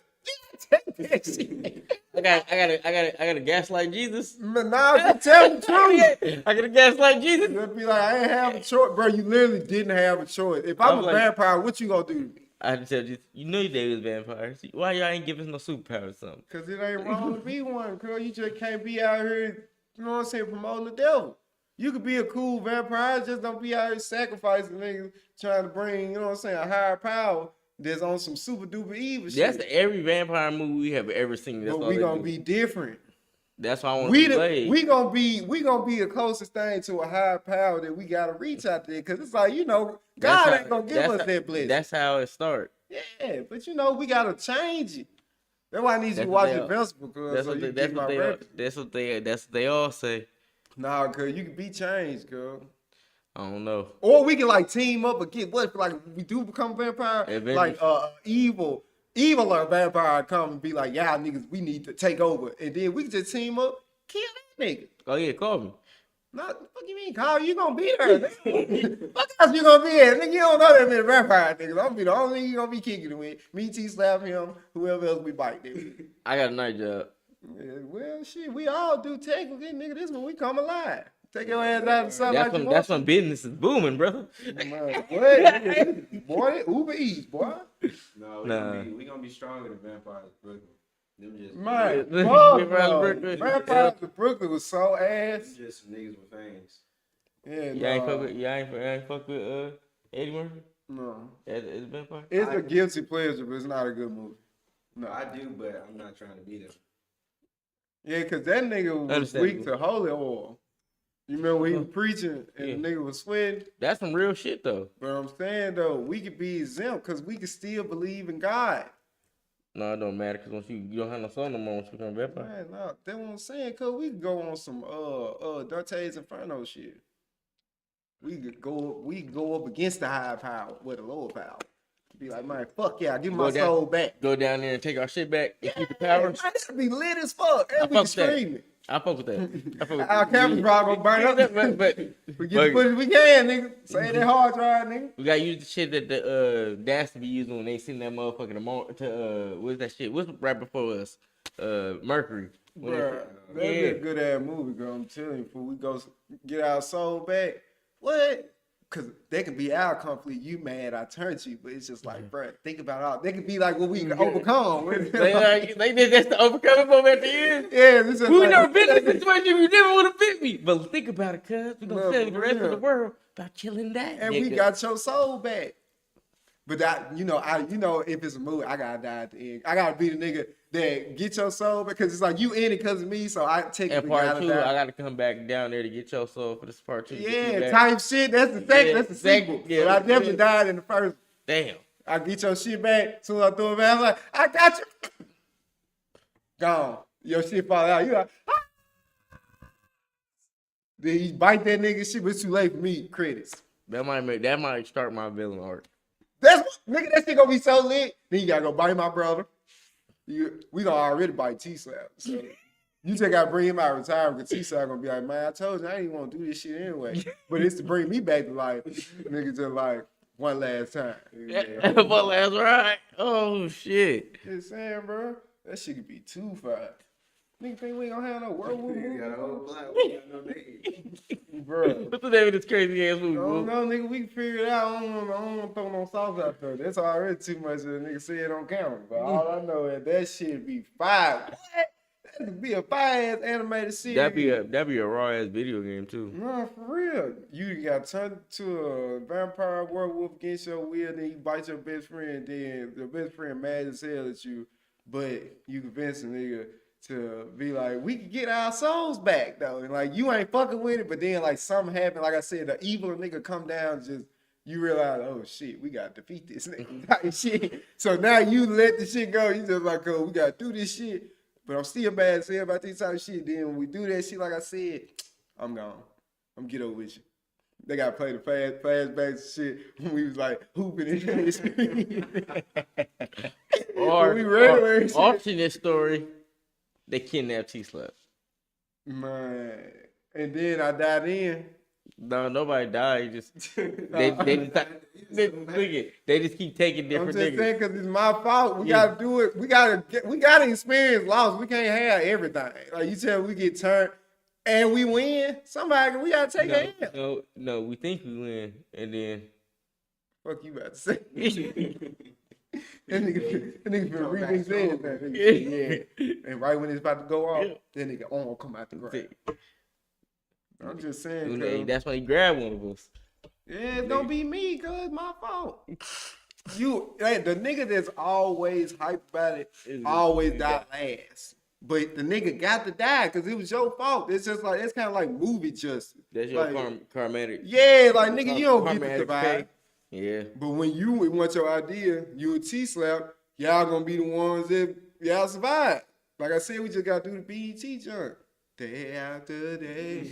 take that shit. I gotta gaslight Jesus. Nah, you tell the truth. I gotta gaslight Jesus. You'll be like, I ain't have a choice, bro. You literally didn't have a choice. If I'm a vampire, what you gonna do to me? I had to tell Jesus, you know they was vampires. Why y'all ain't giving us no superpowers or something? Cause it ain't wrong to be one, girl. You just can't be out here, you know what I'm saying, promoting the devil. You could be a cool vampire, just don't be out here sacrificing niggas trying to bring, you know what I'm saying, a higher power that's on some super duper evil shit. That's every vampire movie we have ever seen. That's but we gonna be different. That's why I want to play. We gonna be the closest thing to a higher power that we gotta reach out there. Cause it's like, you know, God ain't gonna give us that blessing. That's how it starts. Yeah, but you know, we gotta change it. That's why I need you to watch Invincible, cause that's what they all say. Nah, cause you can be changed, girl. I don't know. Or we can like team up again. What if like we do become vampire? Like evil vampire come and be like, y'all niggas, we need to take over. And then we can just team up, kill that nigga. Oh yeah, call me. Nah, what you mean, Kyle? You gonna be there. What else you gonna be there? Nigga, you don't know that many vampire niggas. I'm gonna be the only nigga you gonna be kicking it with. Me, T-Slap, him, whoever else we bite, nigga. I got a night job. Yeah, well, shit, we all do technically, nigga. This when we come alive. Take your ass out and something. That's when business is booming, brother. What? Boy, Uber Eats, boy. No, we gonna be stronger than vampires of Brooklyn. Them just Vampires of Brooklyn was so ass. Just some niggas with fangs. Yeah, ain't fuck with Eddie Murphy. No, it's vampire. It's a guilty pleasure, but it's not a good movie. No, I do, but I'm not trying to be them. Yeah, cause that nigga was weak to holy oil. You remember when he was preaching and the nigga was sweating? That's some real shit though. But I'm saying though, we could be exempt because we could still believe in God. No, it don't matter because once you don't have no soul no more, once you become vampire. Man, no, that's what I'm saying. Cause we could go on some Dante's Inferno shit. We could go up against the higher power with the lower power. Be like, man, fuck yeah, give my soul back. Go down there and take our shit back and keep the power. Man, that'd be lit as fuck. And we screaming. I fuck with that. Our camera probably gonna burn up. But we get the footage we can, nigga. Say that hard drive, nigga. We gotta use the shit that the dance be using when they send that motherfucker to what's that shit? What's right before us? Mercury. Bruh, that'd be a good ass movie, girl. I'm telling you, before we go get our soul back. What? Cause they can be our conflict. You mad? I turned you, but it's just like, bro, think about all. They could be like what we can overcome. they did that's the overcoming moment at the end. Yeah, this is we never been in this situation. You never would have bit me. But think about it, cuz we gonna tell the rest of the world about killing that. And we got your soul back. But that, if it's a movie, I gotta die at the end. I gotta be the nigga that get your soul because it's like you in it because of me. So I take and part two. I gotta come back down there to get your soul for this part two. Yeah, type shit. That's the second. That's the sequel. Yeah, but I definitely died in the first. Damn. I get your shit back. As soon as I throw it back, I'm like, I got you. Gone. Your shit fall out. You like, ah. Then you bite that nigga shit, but it's too late for me. Credits. That might start my villain arc. That's nigga, that shit gonna be so lit. Then you gotta go bite my brother. We gonna already bite T-Slap. So you just gotta bring him out of retirement because T-Slap gonna be like, man, I told you I didn't want to do this shit anyway. But it's to bring me back to life. Nigga just like one last time. Yeah. One last ride. Oh shit. Just saying, bro. That shit could be too far. Nigga think we ain't gonna have no werewolf movie? Got a whole black. We got no nigga. Bro. What's the name of this crazy ass movie? I don't know, nigga. We can figure it out. I don't want to throw no sauce out there. That's already too much of a nigga say it on camera. But all I know is that shit be fire. What? That'd be a fire ass animated series. That'd be a raw ass video game too. No, for real. You got turned to a vampire werewolf against your will, then you bite your best friend, then your best friend mad as hell at you, but you convince a nigga to be like, we can get our souls back though. And like you ain't fucking with it, but then like something happened, like I said, the evil nigga come down, just you realize, oh shit, we gotta defeat this nigga type shit. So now you let the shit go, you just like, oh, we gotta do this shit. But I'm still bad as hell about this type of shit. Then when we do that shit, like I said, I'm gone. I'm get over with you. They gotta play the fast shit when we was like hooping and shit. Or alternate story. They kidnapped T-Slap. Man. And then I died in. No, nobody died. Just they They just keep taking different I'm just niggas. saying because it's my fault. We gotta do it. We gotta experience loss. We can't have everything. Like you said, we get turned and we win. We gotta take a L. No, we think we win, and then fuck you about to say. That nigga finna read his head. Yeah. And right when it's about to go off, that nigga come out the ground. I'm just saying. That's when he grabbed one of us. Yeah, it's gonna be me, cause it's my fault. The nigga that's always hyped about it always die last. But the nigga got to die because it was your fault. It's just like, it's kind of like movie justice. That's your like, karmatic. Yeah, like nigga, you don't get to survive. Yeah. But when you want your idea, you a T-slap, y'all gonna be the ones that y'all survive. Like I said, we just gotta do the BET junk. Day after day.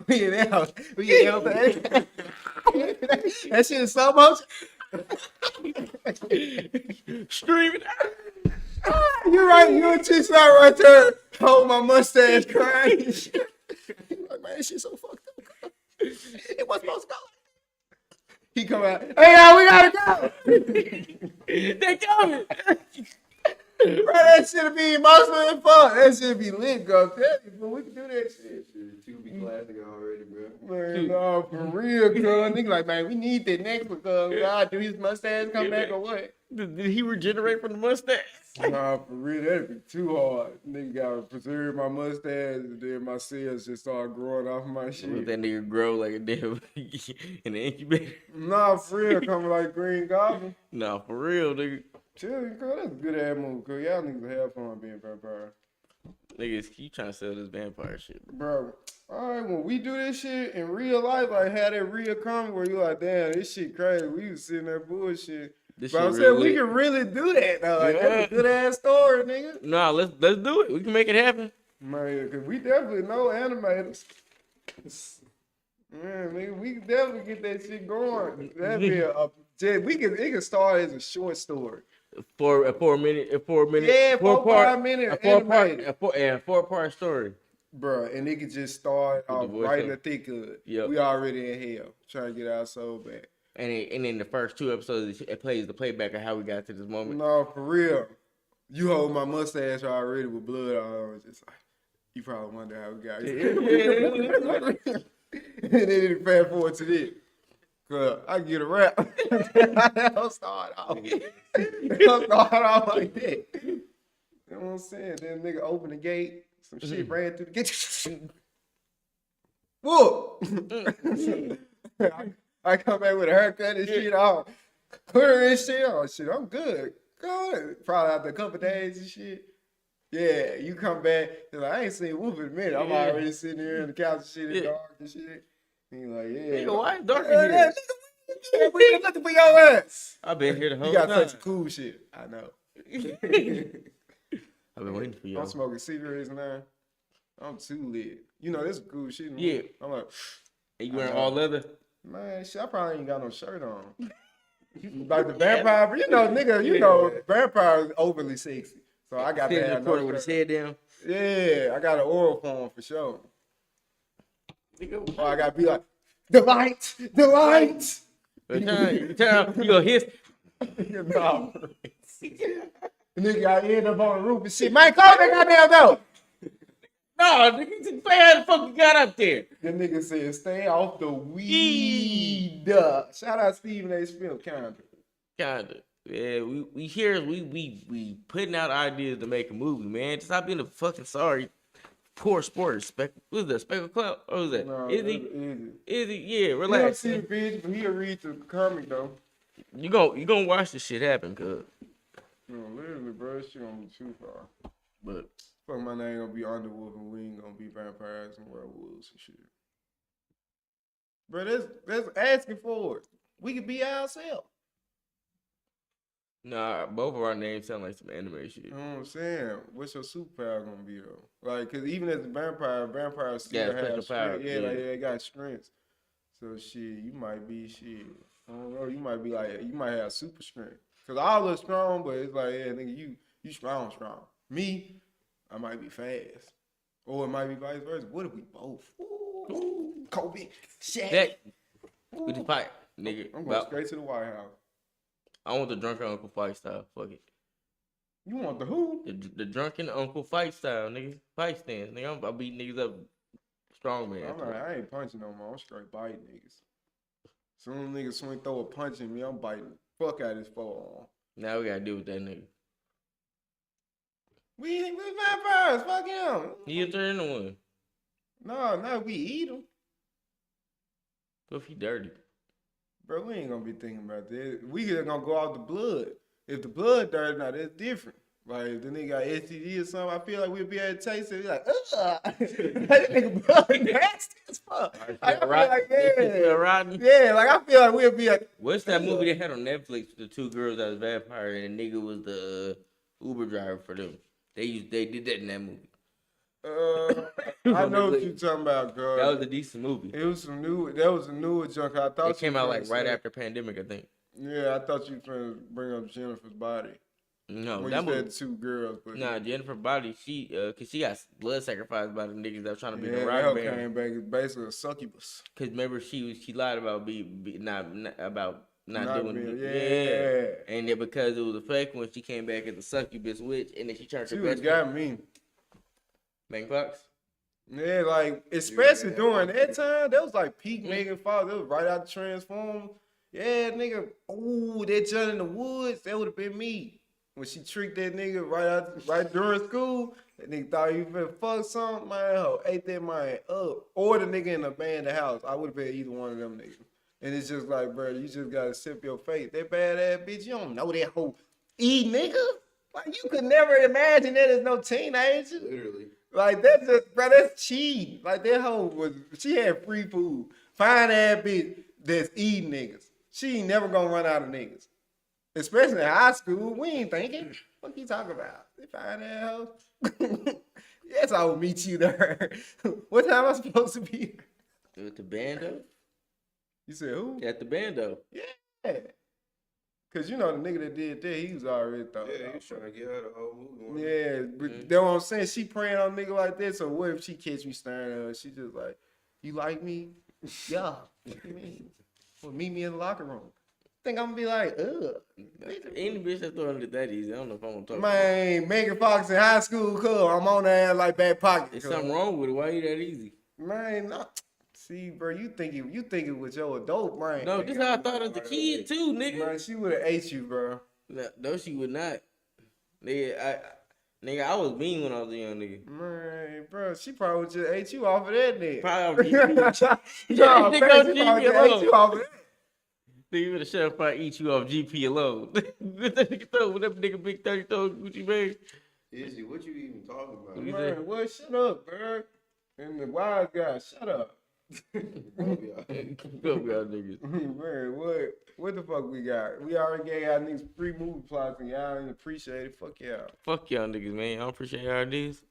We yell that. That shit is so much. Screaming. You're right. You a T-slap right there. Hold my mustache crying and shit. Like, man, this shit so fucked up. It wasn't supposed to go. He come out. Hey, y'all, we gotta go. They coming. Bro, that shit'll be emotional as fuck. That shit'll be lit, bro. Tell you, bro, we can do that shit. Two be classic already, bro. Man, no, for real, cuz. Nigga like, man, we need that next one, cuz. God, do his mustache come back or what? Did he regenerate from the mustache? Nah, for real, that'd be too hard. Nigga gotta preserve my mustache, and then my cells just start growing off my shit. Let that nigga grow like a damn in the incubator. Nah, for real, coming like Green Goblin. Nah, for real, nigga. Chill, cuz. That's a good ass move, cuz. Y'all niggas have fun being vampire. Niggas keep trying to sell this vampire shit, bro. All right, when we do this shit in real life, like had that real comment where you like, damn, this shit crazy. We was sitting there bullshit. But I'm saying we can really do that though. Like, that's a good ass story, nigga. Nah, let's do it. We can make it happen. Man, cause we definitely know animators. Man, nigga, we can definitely get that shit going. That'd be it can start as a short story. For 4 minute. Yeah, 4 minute. A 4-part story. Bruh, and it could just start off right in the thick of it. Yep. We already in hell, trying to get our soul back. And in the first 2 episodes, it plays the playback of how we got to this moment. No, for real. You hold my mustache already with blood all over. Just like, you probably wonder how we got here. And then it fast forward to this. Cause I get a rap. Don't start off like that. You know what I'm saying? Then nigga open the gate. Some shit ran through the gate. Whoa! I come back with a haircut and shit on. Clear and shit. Oh shit, I'm good. Good. Probably after a couple days and shit. Yeah, you come back. You're like, I ain't seen Whoop in a minute. I'm already sitting here on the couch and shit in dark and shit. And you're like, yeah. Nigga, why is dark in here? We been looking for your ass. I've been here the whole time. You got time. such cool shit. I know. I've been waiting for you. I'm smoking cigarettes now. I'm too lit. You know, this is cool shit. Man. Yeah. I'm like, are you wearing all leather? Man, shit, I probably ain't got no shirt on. Like the vampire, you know, nigga, you know, vampire is overly sexy. So I got that. Reporter with his head down. Yeah, I got an oral form for sure. Or I gotta be like, the light. You gonna hiss. No. Nigga, I end up on the roof and shit. Man, close that goddamn door. No, nigga, how the fuck you got up there? The nigga said, stay off the weed. Shout out Stephen A. Smith, kinda. Yeah, we here, we putting out ideas to make a movie, man. Just stop being a fucking sorry. Poor sport. Who's that? Speckle Cloud? Or who's that? No, Izzy? Yeah, relax. He don't see the bitch, but he'll read the comic though. You gonna watch this shit happen, cuz. No, literally, bro, this shit gonna be too far. But fuck, my name gonna be Underwolf and we ain't gonna be vampires and werewolves and shit. Bro, that's asking for it. We could be ourselves. Nah, both of our names sound like some anime shit. You know what I'm saying? What's your superpower gonna be though? Like, cause even as a vampires still have strength. Yeah, like they got strengths. So shit, you might be shit. I don't know. You might be like, you might have super strength. Cause all are strong, but it's like, yeah, nigga, you strong. Me, I might be fast. Or it might be vice versa. What if we both? Ooh, Kobe, Shaq. That with the pipe, nigga. I'm going straight to the White House. I want the drunken uncle fight style. Fuck it. You want the who? The drunken uncle fight style, nigga. Fight stance, nigga. I'll beat niggas up strong, man. I ain't punching no more. I'm straight biting niggas. Soon niggas swing throw a punch at me, I'm biting the fuck out of his forearm. Now we gotta deal with that nigga. We vampires, fuck him. He a turn one. No, we eat him. But if he dirty. Bro, we ain't gonna be thinking about that. We just gonna go off the blood. If the blood dirty, now that's different. Like, if the nigga got STD or something, I feel like we'll be able to taste it. Like, ugh. That nigga blood nasty as fuck. I feel like, yeah, like, I feel like we'll be like. What's that movie they had on Netflix with the two girls that was vampire and the nigga was the Uber driver for them? They did that in that movie. I know what you talking about, girl. That was a decent movie. It was that was a newer junk. I thought it came out like right after pandemic, I think. Yeah, I thought you were trying to bring up Jennifer's Body. No, when that you was said two girls. But nah, Jennifer's Body, cause she got blood sacrificed by the niggas that was trying to be the that rock band. came back basically a succubus. Cause remember she lied about not doing it. Yeah. And then because it was a fake when she came back as a succubus witch, and then she turned her best got me. Megan Fox? Yeah, like, especially during that time, that was like peak Megan Fox. That was right out the Transformers. Yeah, nigga, ooh, that John in the Woods, that would have been me. When she tricked that nigga right during school, that nigga thought he finna fuck something, man, ate that man up. Or the nigga in the abandoned house. I would have been either one of them niggas. And it's just like, bro, you just gotta sip your fate. That badass bitch, you don't know that whole nigga. Like, you could never imagine that as no teenager. Literally. Like, that's just, bro, that's cheating. Like, that hoe she had free food. Fine ass bitch that's eating niggas. She ain't never gonna run out of niggas. Especially in high school, we ain't thinking. What you talking about? They fine ass hoe. Yes, I will meet you there. What time am I supposed to be there? With the bando? You said who? At the bando. Yeah. Cause you know the nigga that did that, he was already thought. Yeah, he was trying to get her the whole movie. Yeah, but that's what I'm saying. She praying on a nigga like that. So what if she catch me staring at her? She just like, you like me? Yeah. What you mean? Well, meet me in the locker room. Think I'm gonna be like, ugh. Any bitch that's throwing it that easy, I don't know if I'm gonna talk. Man, Megan Fox in high school, cool. I'm on that like back pocket. There's something wrong with it. Why you that easy? Man, no. See, bro, you thinking with your adult brain. No, this how I thought as a kid too, nigga. Man, she would have ate you, bro. No, she would not. Nigga, I was mean when I was a young nigga. Man, bro, she probably would just ate you off of that nigga. Probably no, man, she probably just ate you off of that. Nigga, you better shut up if I eat you off GP alone. What that nigga big 30 throw Gucci Mane? Izzy, what you even talking about? Man, well, shut up, bro. And the wise guy, shut up. Fuck y'all niggas. Man, what the fuck we got? We already gave y'all niggas free movie plots and y'all didn't appreciate it. Fuck y'all. Fuck y'all niggas, man. I don't appreciate y'all ideas.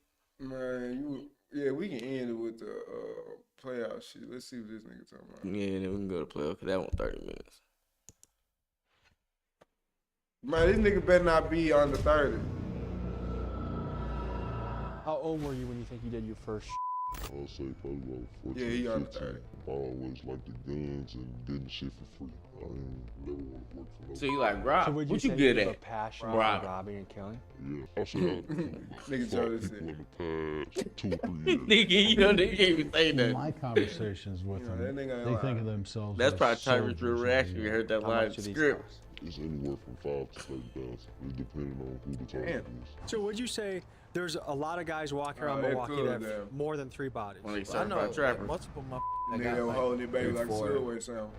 Man, we can end it with the playoff shit. Let's see what this nigga talking about. Yeah, then we can go to playoff because that won't 30 minutes. Man, this nigga better not be under 30. How old were you when you think you did your first I'll say probably about 14, Yeah, he under 15. 30. I always liked the guns and getting shit for free. I ain't never want to work for no. So you like rob? So would you What say you good you have at? a passion Rob. for robbing and killing? Yeah, I said I Nigga fought told us people that. in the past 2 or 3 years. Nigga, you know they can't even say In that. my conversations with You know, them, that nigga ain't they lying. think of themselves That's as probably Tyler's real soldiers reaction. in You the heard that How line much in are these script. cost? It's anywhere from 5 to 30,000. It depending on who the target is. So would you say there's a lot of guys walking around that Milwaukee could, that have damn. more than 3 bodies? When they I certified know trapper. multiple motherfuckers. Nigga don't hold it baby like Subway sound.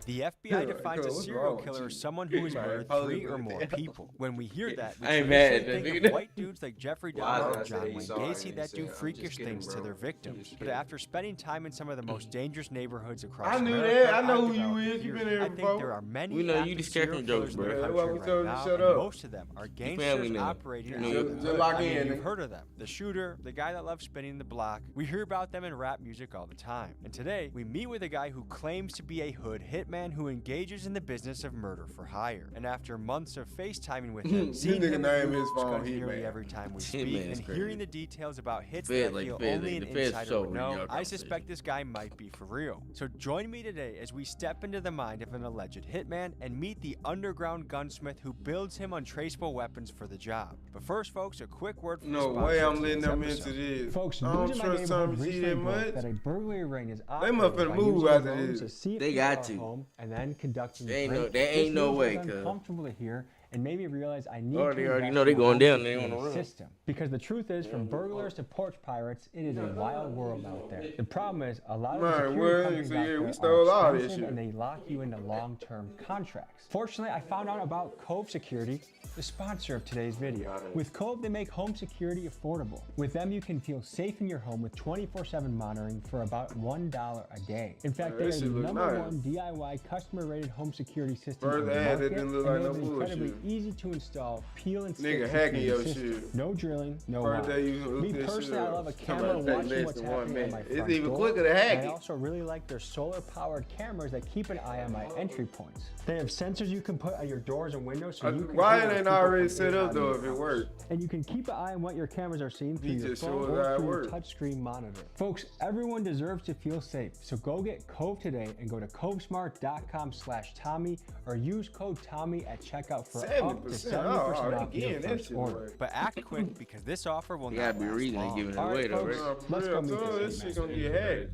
The FBI defines a What's serial wrong with killer you? as someone who has Man, murdered hold 3 it or back more down. people. When we hear that, we I ain't mad traditionally at that think nigga. of white dudes like Jeffrey Why Dahmer is or that John he Wayne saw it Gacy and that said, do "I'm just freakish kidding, things to bro. their I'm victims. just But kidding." after spending time in some of the most dangerous neighborhoods across I knew America, that. I know I've who you developed a is. You been theory. here I think before. there are many We know you active just scared serial from jokes, killers in the bro. Yeah, country well, we right told you to now, shut and up. most of them are family gangsters now. operating You out know, of the just hood. lock I mean, in, you've nigga. heard of them. The shooter, the guy that loves spinning the block. We hear about them in rap music all the time. And today, we meet with a guy who claims to be a hood hitman. hitman who engages in the business of murder for hire. And after months of FaceTiming with him, seeing nigga him name with his phone guns nearly Hitman. every time we Hitman speak, is and crazy. hearing the details about hits Fed, that I like, feel the Fed, only like, an the Fed's insider so would know, y'all I suspect this guy might be for real. So join me today as we step into the mind of an alleged hitman and meet the underground gunsmith who builds him untraceable weapons for the job. But first, folks, a quick word from No the way sponsor I'm of letting today's them episode. into this. Folks, I news don't in my trust neighborhood some G recently that broke much. that a burglary ring is They must operated finna by move using after drones this. to see They through got our to. home and then conducting They ain't break. no- they ain't This no news way, was cuz. uncomfortable to hear and made me realize I need Oh, to they already invest know they in a going home down, they on security the run. system. Because the truth is, from burglars to porch pirates, it is a wild world out there. The problem is, a lot of the Man, security well, companies so out yeah, we there stole all are this expensive shit. and they lock you into long-term contracts. Fortunately, I found out about Cove Security, the sponsor of today's video. With Cove, they make home security affordable. With them, you can feel safe in your home with 24/7 monitoring for about $1 a day. In fact, they are that the shit look number nice. one DIY customer-rated home security system First in the ad, that market, didn't look and like they no have an incredibly bullshit. easy to install peel and stick Nigga hacking security your system. shit. No drilling, no First day wires. you hook Me this personally, shit I up. love a Talking camera about take watching less what's than 1 happening at my minute. front It's even door. quicker to And hack I it. also really like their solar-powered cameras that keep an eye on my entry points. They have sensors you can put on your doors and windows so you can Why hear it when ain't people already come set in up and out though of if your it house. worked? And you can keep an eye on what your cameras are seeing through He your just phone showed or how it through your worked. touchscreen monitor. Folks, everyone deserves to feel safe, so go get Cove today and go to covesmart.com/Tommy or use code Tommy at checkout for up to 70%. 70% Oh, off they your getting that first shit order. away. But act quick because this offer will You not gotta be last reading and long. giving it All away right, though, folks, right? Nah, for let's real, go meet son, this this hitman. shit gonna get hacked.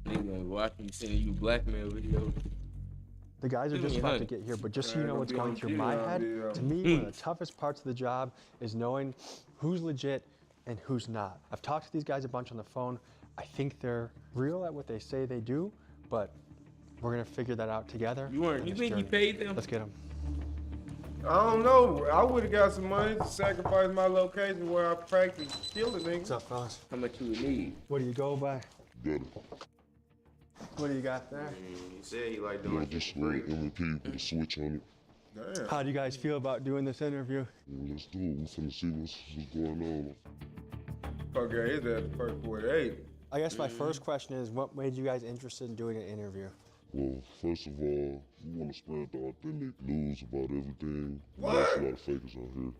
Nigga watching you sending you blackmail videos. The guys are Give just me about to 100. get here, but just so you Yeah, know gonna what's be going on through video, my I'll head, be, to me, one of the toughest parts of the job is knowing who's legit and who's not. I've talked to these guys a bunch on the phone. I think they're real at what they say they do, but we're gonna figure that out together. You on this think he journey. paid them? Let's get them. I don't know. I would have got some money to sacrifice my location where I practice killing niggas. What's up, fellas? How much you would need? What do you go by? Got it. What do you got there? You said you like Yeah, doing just MVP, put a switch on it. Damn. How do you guys feel about doing this interview? Yeah, let's do it. We finna see what's going on. Fuck yeah, his ass first 48. I guess my first question is, what made you guys interested in doing an interview? Well, first of all, we want to spread the authentic news about everything. What? There's a lot of fakers out here.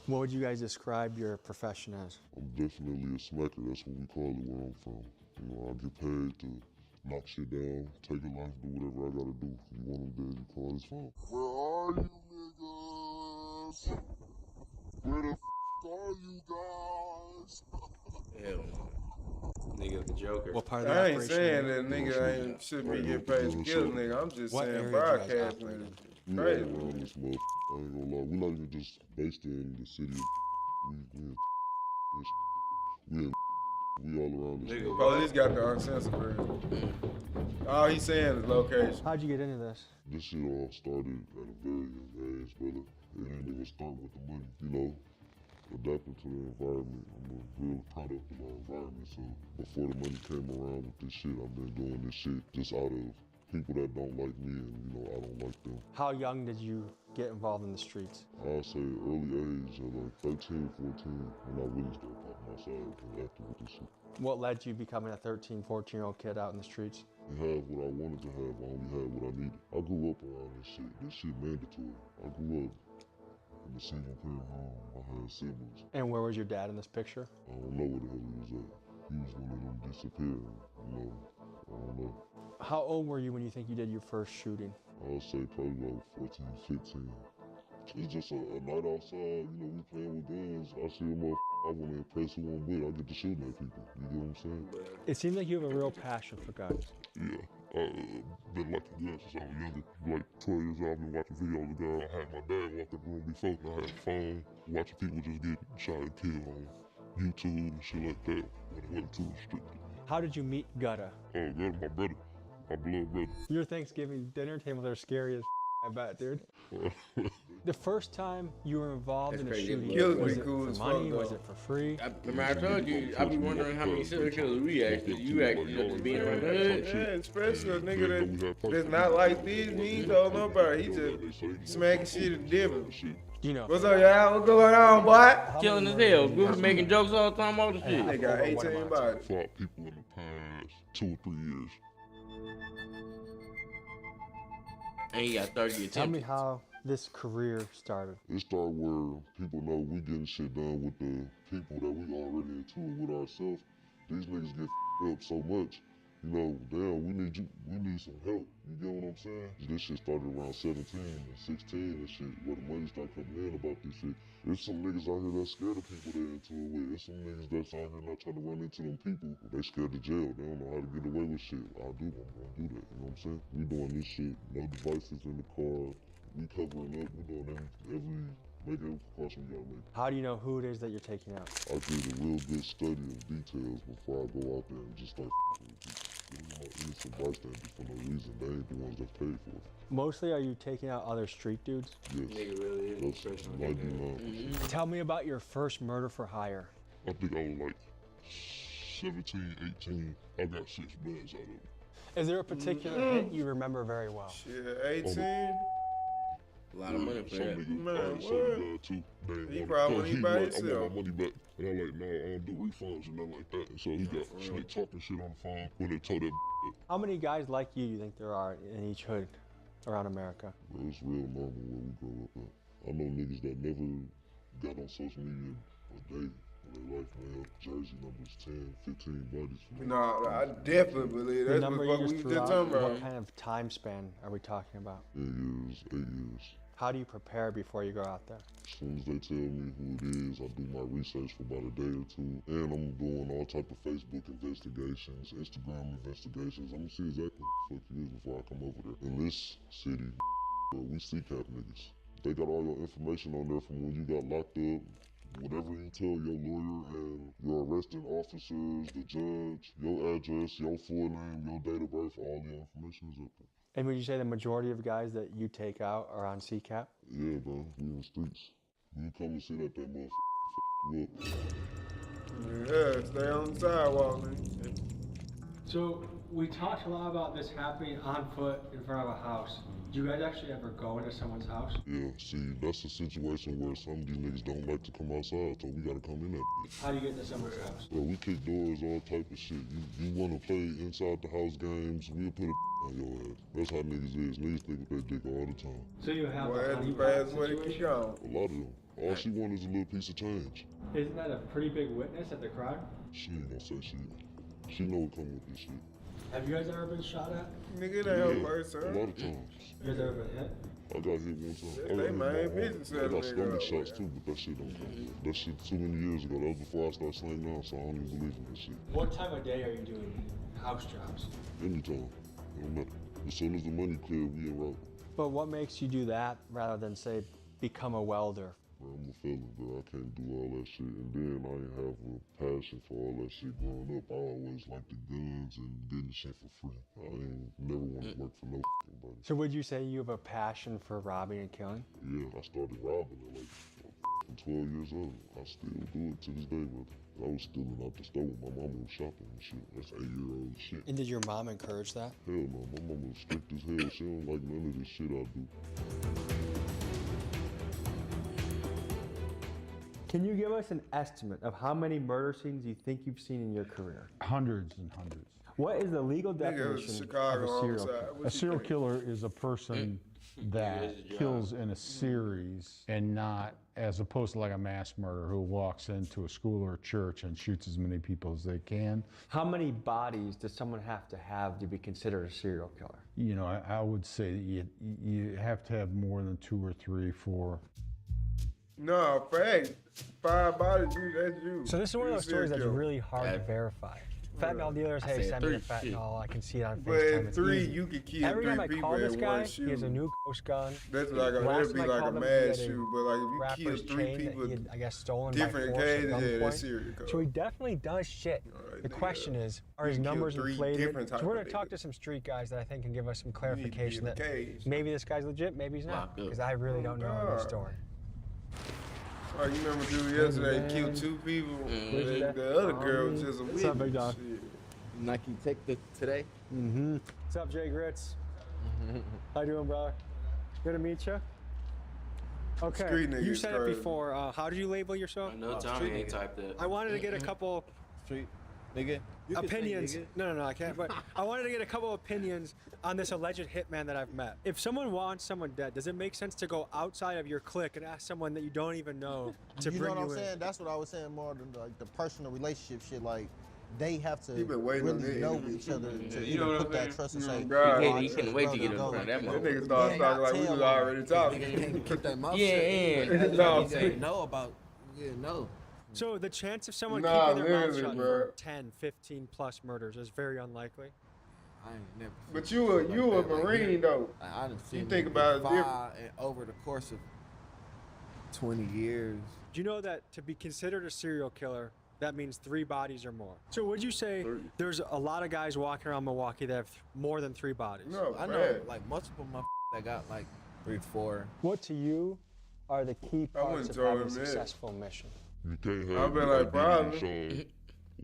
What would you guys describe your profession as? I'm definitely a smacker. That's what we call it where I'm from. You know, I get paid to knock shit down, take a life, do whatever I gotta do. You want him dead, you call his phone. Where are you niggas? Where the are you guys? Hell no. nigga the Joker. What part of the I ain't operation? saying that nigga ain't should be getting paid to kill a nigga. I'm just What saying area do you guys broadcasting operate is We all crazy. around this motherfucker. I ain't gonna lie. We're not even just based in the city. We all around this motherfucker. Police got the uncensored version. All he's saying is location. How'd you get into this? This shit all started at a very young age, brother. It didn't even start with the money, you know. Adapting to the environment. I'm a real product of our environment. So before the money came around with this shit, I've been doing this shit just out of people that don't like me and, you know, I don't like them. How young did you get involved in the streets? I'll say early age, at like 13, 14, when I really started popping outside and acting with this shit. What led to you becoming a 13, 14-year-old kid out in the streets? I have what I wanted to have, I only had what I needed. I grew up around this shit. This shit mandatory. I grew up in a single parent home. I had siblings. And where was your dad in this picture? I don't know where the hell he was at. He was one of them disappearing, you know. I don't know. How old were you when you think you did your first shooting? I'll say probably like 14, 15. It's just a night outside, you know, we playing with guns. I see a motherfucker, I want to impress who I'm with, I get to shooting at people. You get what I'm saying? It seems like you have a real passion for guns. Yeah, I've been liking guns since I was younger. Like 12 years old, I've been watching videos of guns. I had my dad walk the room before, and I had a phone, watching people just get shot and killed on YouTube and shit like that when it wasn't too restricted. How did you meet Gutta? Oh, God, my brother, my blood brother. Your Thanksgiving dinner tables are scary as I bet, dude. The first time you were involved in a shooting, was it for money? Was it for free? Remember I told you, I be wondering how many serial killers we actually, you actually just being around the hood. Yeah, especially a nigga that's not like this. He ain't told nobody. He just smacking shit and dipping. You know. What's up, y'all? What's going on, boy? Killing as hell. Goofy making jokes all the time, all the shit. They got 18 bodies. Fought people in the past 2 or 3 years. And you got 30 attempts. Tell me how this career started. It started where people know we getting shit done with the people that we already into it with ourselves. These niggas get up so much. You know, damn, we need some help. You get what I'm saying? This shit started around 17 and 16 and shit, where the money started coming in about this shit. There's some niggas out here that's scared of people they're into it with. There's some niggas that's out here not trying to run into them people. They scared of jail. They don't know how to get away with shit. I'm gonna do that. You know what I'm saying? We doing this shit. No devices in the car. We covering up. We doing make every precaution we gotta make. How do you know who it is that you're taking out? I did a real good study of details before I go out there and just start with people. Innocent bystanders for no reason. They ain't the ones that paid for it. Mostly, are you taking out other street dudes? Yes. Nigga really is. That's 99%. Tell me about your first murder for hire. I think I was like 17, 18. I got 6 bands out of it. Is there a particular hit you remember very well? Shit, 18. A lot of money for that. Man, what? Too. He probably he by like, I himself. want my money back. And I'm like, no, I don't do refunds and nothing like that. And so he got slick talking shit on the phone when they told that up. How many guys like you think there are in each hood around America? Bro, it's real normal where we grow up at. I know niggas that never got on social media a day in their life, man. Jersey numbers 10, 15 bodies. No, I definitely believe that's what we just talking about. What kind of time span are we talking about? 8 years, 8 years. How do you prepare before you go out there? As soon as they tell me who it is, I do my research for about a day or two. And I'm doing all type of Facebook investigations, Instagram investigations. I'm gonna see exactly what the fuck it is before I come over there. In this city, we CCAP niggas. They got all your information on there from when you got locked up, whatever you tell your lawyer and your arresting officers, the judge, your address, your full name, your date of birth, all the information is up there. And would you say the majority of guys that you take out are on CCAP? Yeah, bro. We in the streets. You come and sit at that motherfucker. Yeah, stay on the sidewalk, man. So we talked a lot about this happening on foot in front of a house. Do you guys actually ever go into someone's house? Yeah, see, that's a situation where some of these niggas don't like to come outside, so we gotta come in that bitch. How do you get into someone's house? Bro, we kick doors, all type of shit. You wanna play inside the house games, we'll put a on your ass. That's how niggas is. Niggas think with their dick all the time. So you have Well, a that's honey the fast pot way to keep situation? going. A lot of them. All she want is a little piece of change. Isn't that a pretty big witness at the crime? She ain't gonna say shit. She know what come with this shit. Have you guys ever been shot at? Nigga, it ain't her first, a sir. lot of times. You guys ever been hit? I got hit one time. They I got hit my by ain't one. business I that got nigga stomach up, shots man. too, but that shit don't count. That shit too many years ago. That was before I started slaying down, so I don't even believe in that shit. What time of day are you doing house jobs? Anytime. It don't matter. As soon as the money clear, we in route. But what makes you do that rather than, say, become a welder? Bro, I'm a fella, bro. I can't do all that shit. And then I ain't have a passion for all that shit growing up. I always liked the guns and getting shit for free. I ain't never want to work for no body. So would you say you have a passion for robbing and killing? Yeah, I started robbing at like 12 years old. I still do it to this day, brother. I was stealing out the store when my mama was shopping and shit. That's 8-year-old shit. And did your mom encourage that? Hell no, my mama was strict as hell. She don't like none of this shit I do. Can you give us an estimate of how many murder scenes you think you've seen in your career? Hundreds and hundreds. What is the legal Nigga, it was definition of Chicago a serial homicide. killer? What A you serial think? killer is a person that kills in a series and not as opposed to like a mass murderer who walks into a school or a church and shoots as many people as they can. How many bodies does someone have to be considered a serial killer? You know, I would say that you have to have more than 2 or 3, 4. No, fact. 5 bodies, you, that's you. So this is one of You those stories that's serial really hard to verify. Fentanyl dealers, hey, said send me the 3. fentanyl. I can see it on But FaceTime. at It's 3, easy. you could kill Every 3 time I people call this in guy, one shoot. he has a new ghost gun. That's like Last that'd be time I like a called him, he mad had a shoot, but like if you rapper's kill 3 chain that people, he had, I guess, stolen different by force at occasions, yeah, that's gunpoint. serial killer. So he definitely does shit. The question is, are his You kill numbers 3 inflated? different So type we're of going to talk niggas. to some street guys that I think can give us some need to be clarification in that the cage. maybe this guy's legit, maybe he's not. Locked up. Because I really don't know the God. story. Oh, you remember dude yesterday killed 2 people? The other girl was just a witness. What's up, Big Dog? Shit. Nike Tech today. Mm-hmm. What's up, Jay Gritz? How you doing, brother? Good to meet you. Okay, Street niggas you said it crazy. before. How did you label yourself? No, Tommy ain't typed that. I wanted to get a couple. Street nigga. opinions. No, I can't. But I wanted to get a couple opinions on this alleged hitman that I've met. If someone wants someone dead, does it make sense to go outside of your clique and ask someone that you don't even know to You know bring what I'm you in? saying? That's what I was saying more than like the personal relationship shit. Like they have to He been waiting on really that know interview. each other Yeah, to you know even what put I'm that saying? trust and Oh, say, God. "Oh, I He trust couldn't wait to brother get go in front of that That motherfucker. nigga started talking like we was already talking. Keep that mouth Yeah, shut. and No, know about. Yeah, no. So the chance of someone Nah, keeping their mouth literally, shut bro. for 10, 15 plus murders is very unlikely. I ain't never. But seen you a shit like you a that. Like, Marine though. I done seen You think niggas about it get different. fired and over the course of 20 years. Do you know that to be considered a serial killer, that means 3 bodies or more? So would you say there's a lot of guys walking around Milwaukee that have more than 3 bodies? No, I know like multiple motherfuckers that got like 3, 4. What to you are the key I parts wouldn't of throw having a him in. successful mission? You can't I've have been your like, identity, probably. Sean.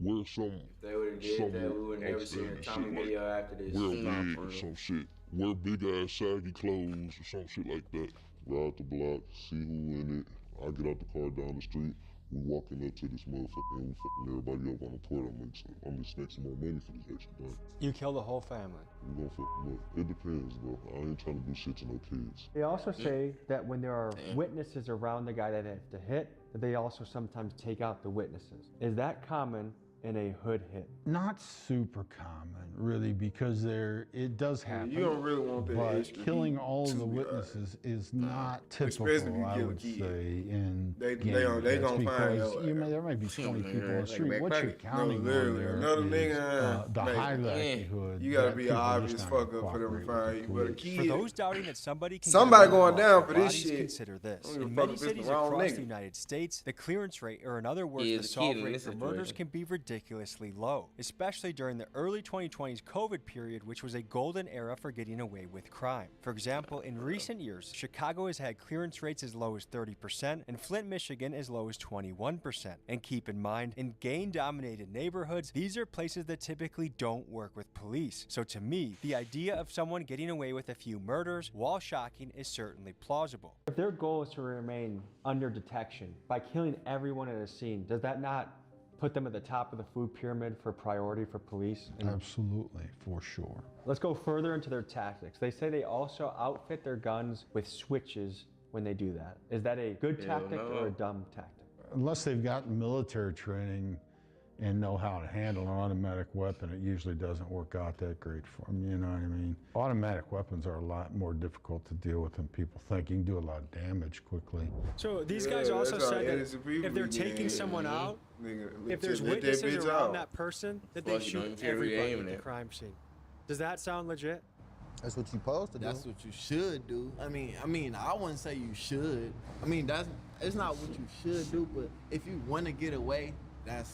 Wear some, They would have did that. We some would never seen a outstanding Tommy shit video like after this. wear a Nah, wig for or real. some shit. Wear big ass saggy clothes or some shit like that. Ride the block, see who in it. I get out the car down the street. We walking up to this motherfucker and we fucking everybody up on the port. I'm gonna make some more money for this extra thing. You kill the whole family. We gonna fuck them up. It depends, bro. I ain't trying to do shit to no kids. They also say that when there are witnesses around the guy that they have to hit, that they also sometimes take out the witnesses. Is that common in a hood hit? Not super common, really, because it does happen. You don't really want that but extra killing heat all of the too, witnesses is not Especially if typical, you I kill a would kid. say, in They gang gonna hits, find because your there might be 20 people on the Like street. What you're backpack. counting No, on literally. there Another is nigga, the like, high likelihood you gotta that be an people are obvious just not fuck gonna up for them to cooperate find with you. the But a police. For kid, those doubting that somebody can somebody get away going with down murder, for this bodies shit. Consider this. I don't give In a fuck many if it's the cities wrong across nigga. the United States, the clearance rate, or in other words, He the is a kid solve in rate this for murders situation. can be ridiculously low, especially during the early 2020s COVID period, which was a golden era for getting away with crime. For example, in recent years, Chicago has had clearance rates as low as 30%, and Flint, Michigan as low as 21%. And keep in mind, in gang-dominated neighborhoods, these are places that typically don't work with police. So to me, the idea of someone getting away with a few murders, while shocking, is certainly plausible. If their goal is to remain under detection by killing everyone at a scene, does that not put them at the top of the food pyramid for priority for police? Absolutely, for sure. Let's go further into their tactics. They say they also outfit their guns with switches when they do that. Is that a good tactic or a dumb tactic? Unless they've got military training and know how to handle an automatic weapon, it usually doesn't work out that great for them, you know what I mean? Automatic weapons are a lot more difficult to deal with than people think. You can do a lot of damage quickly. So these guys also said that if they're taking someone out, if there's witnesses around that person, that they shoot everybody at the crime scene. Does that sound legit? That's what you supposed to do. That's what you should do. I mean, I wouldn't say you should. I mean, it's not what you should do, but if you want to get away, that's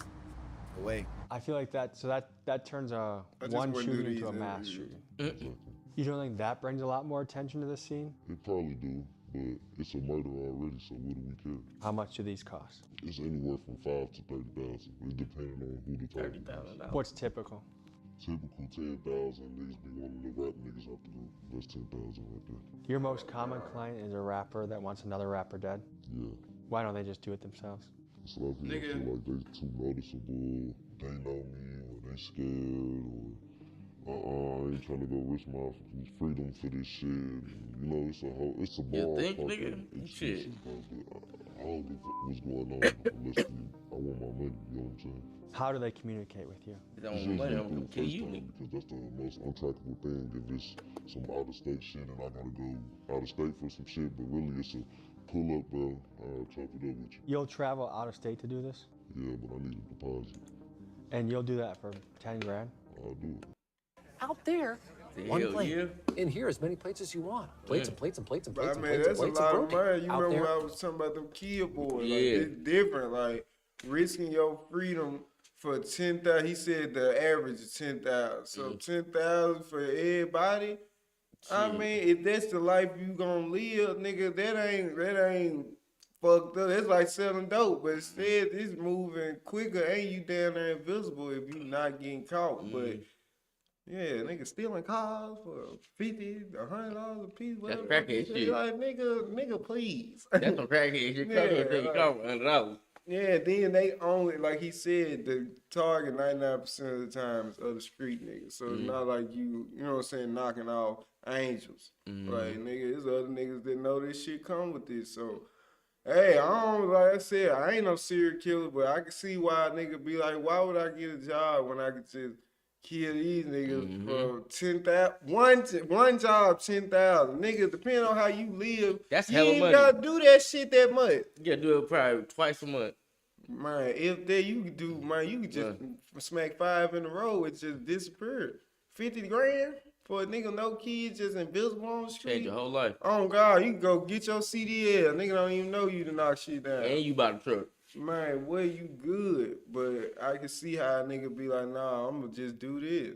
the way. I feel like that turns a one shooting into a mass shooting. You don't think that brings a lot more attention to the scene? It probably do, but it's a murder already, so what do we care? How much do these cost? It's anywhere from 5 to 30,000. It depends on who the target is. What's typical? Typical 10,000. Niggas be wanting to rap niggas off the roof. That's 10,000 right there. Your most common client is a rapper that wants another rapper dead? Yeah. Why don't they just do it themselves? It's a lot of people feel like they too noticeable. They know me, or they scared, or I ain't trying to go risk my freedom for this shit. You know, it's a ball. You think, nigga? Shit. I don't give a fuck what's going on unless I want my money. You know what I'm saying? How do they communicate with you? They don't want money, I'm gonna kill you. Because that's the most untrackable thing. If it's some out of state shit and I gotta go out of state for some shit, but really it's a pull up, bro. I'll chop it up with you. You'll travel out of state to do this? Yeah, but I need a deposit. And you'll do that for 10 grand? I'll do it. Out there, one plate. In here, as many plates as you want. Plates and plates and plates and plates and plates and that's plates a lot and of broken. money. You Out remember there. when I was talking about them kid boys? Like, Yeah. it's different. Like risking your freedom for 10,000. He said the average is 10,000. So 10,000 for everybody. I mean, if that's the life you gonna live, nigga, that ain't fucked up. It's like selling dope, but instead it's moving quicker and you down there invisible if you not getting caught. But yeah, nigga stealing cars for $50, $100 a piece. That's Whatever. crackhead shit. Like nigga, please. That's some crackhead shit. Crackhead take you off $100. Yeah, then they only, like he said, the target 99% of the time is other street niggas. So it's not like you know what I'm saying, knocking off angels. Like, nigga, there's other niggas that know this shit come with this. So, hey, I don't, like I said, I ain't no serial killer, but I can see why a nigga be like, why would I get a job when I could just kill these niggas for 10,000? One job, 10,000. Nigga, depending on how you live, That's you hella ain't money. gotta do that shit that much. You gotta do it probably twice a month. Man, if that you could do, man, you could just smack 5 in a row, it just disappeared. 50 grand for a nigga, no kids, just invisible on the street. Change your whole life. Oh God, you can go get your CDL. Nigga don't even know you to knock shit down. And you bought a truck. Man, well, you good, but I can see how a nigga be like, nah, I'm gonna just do this.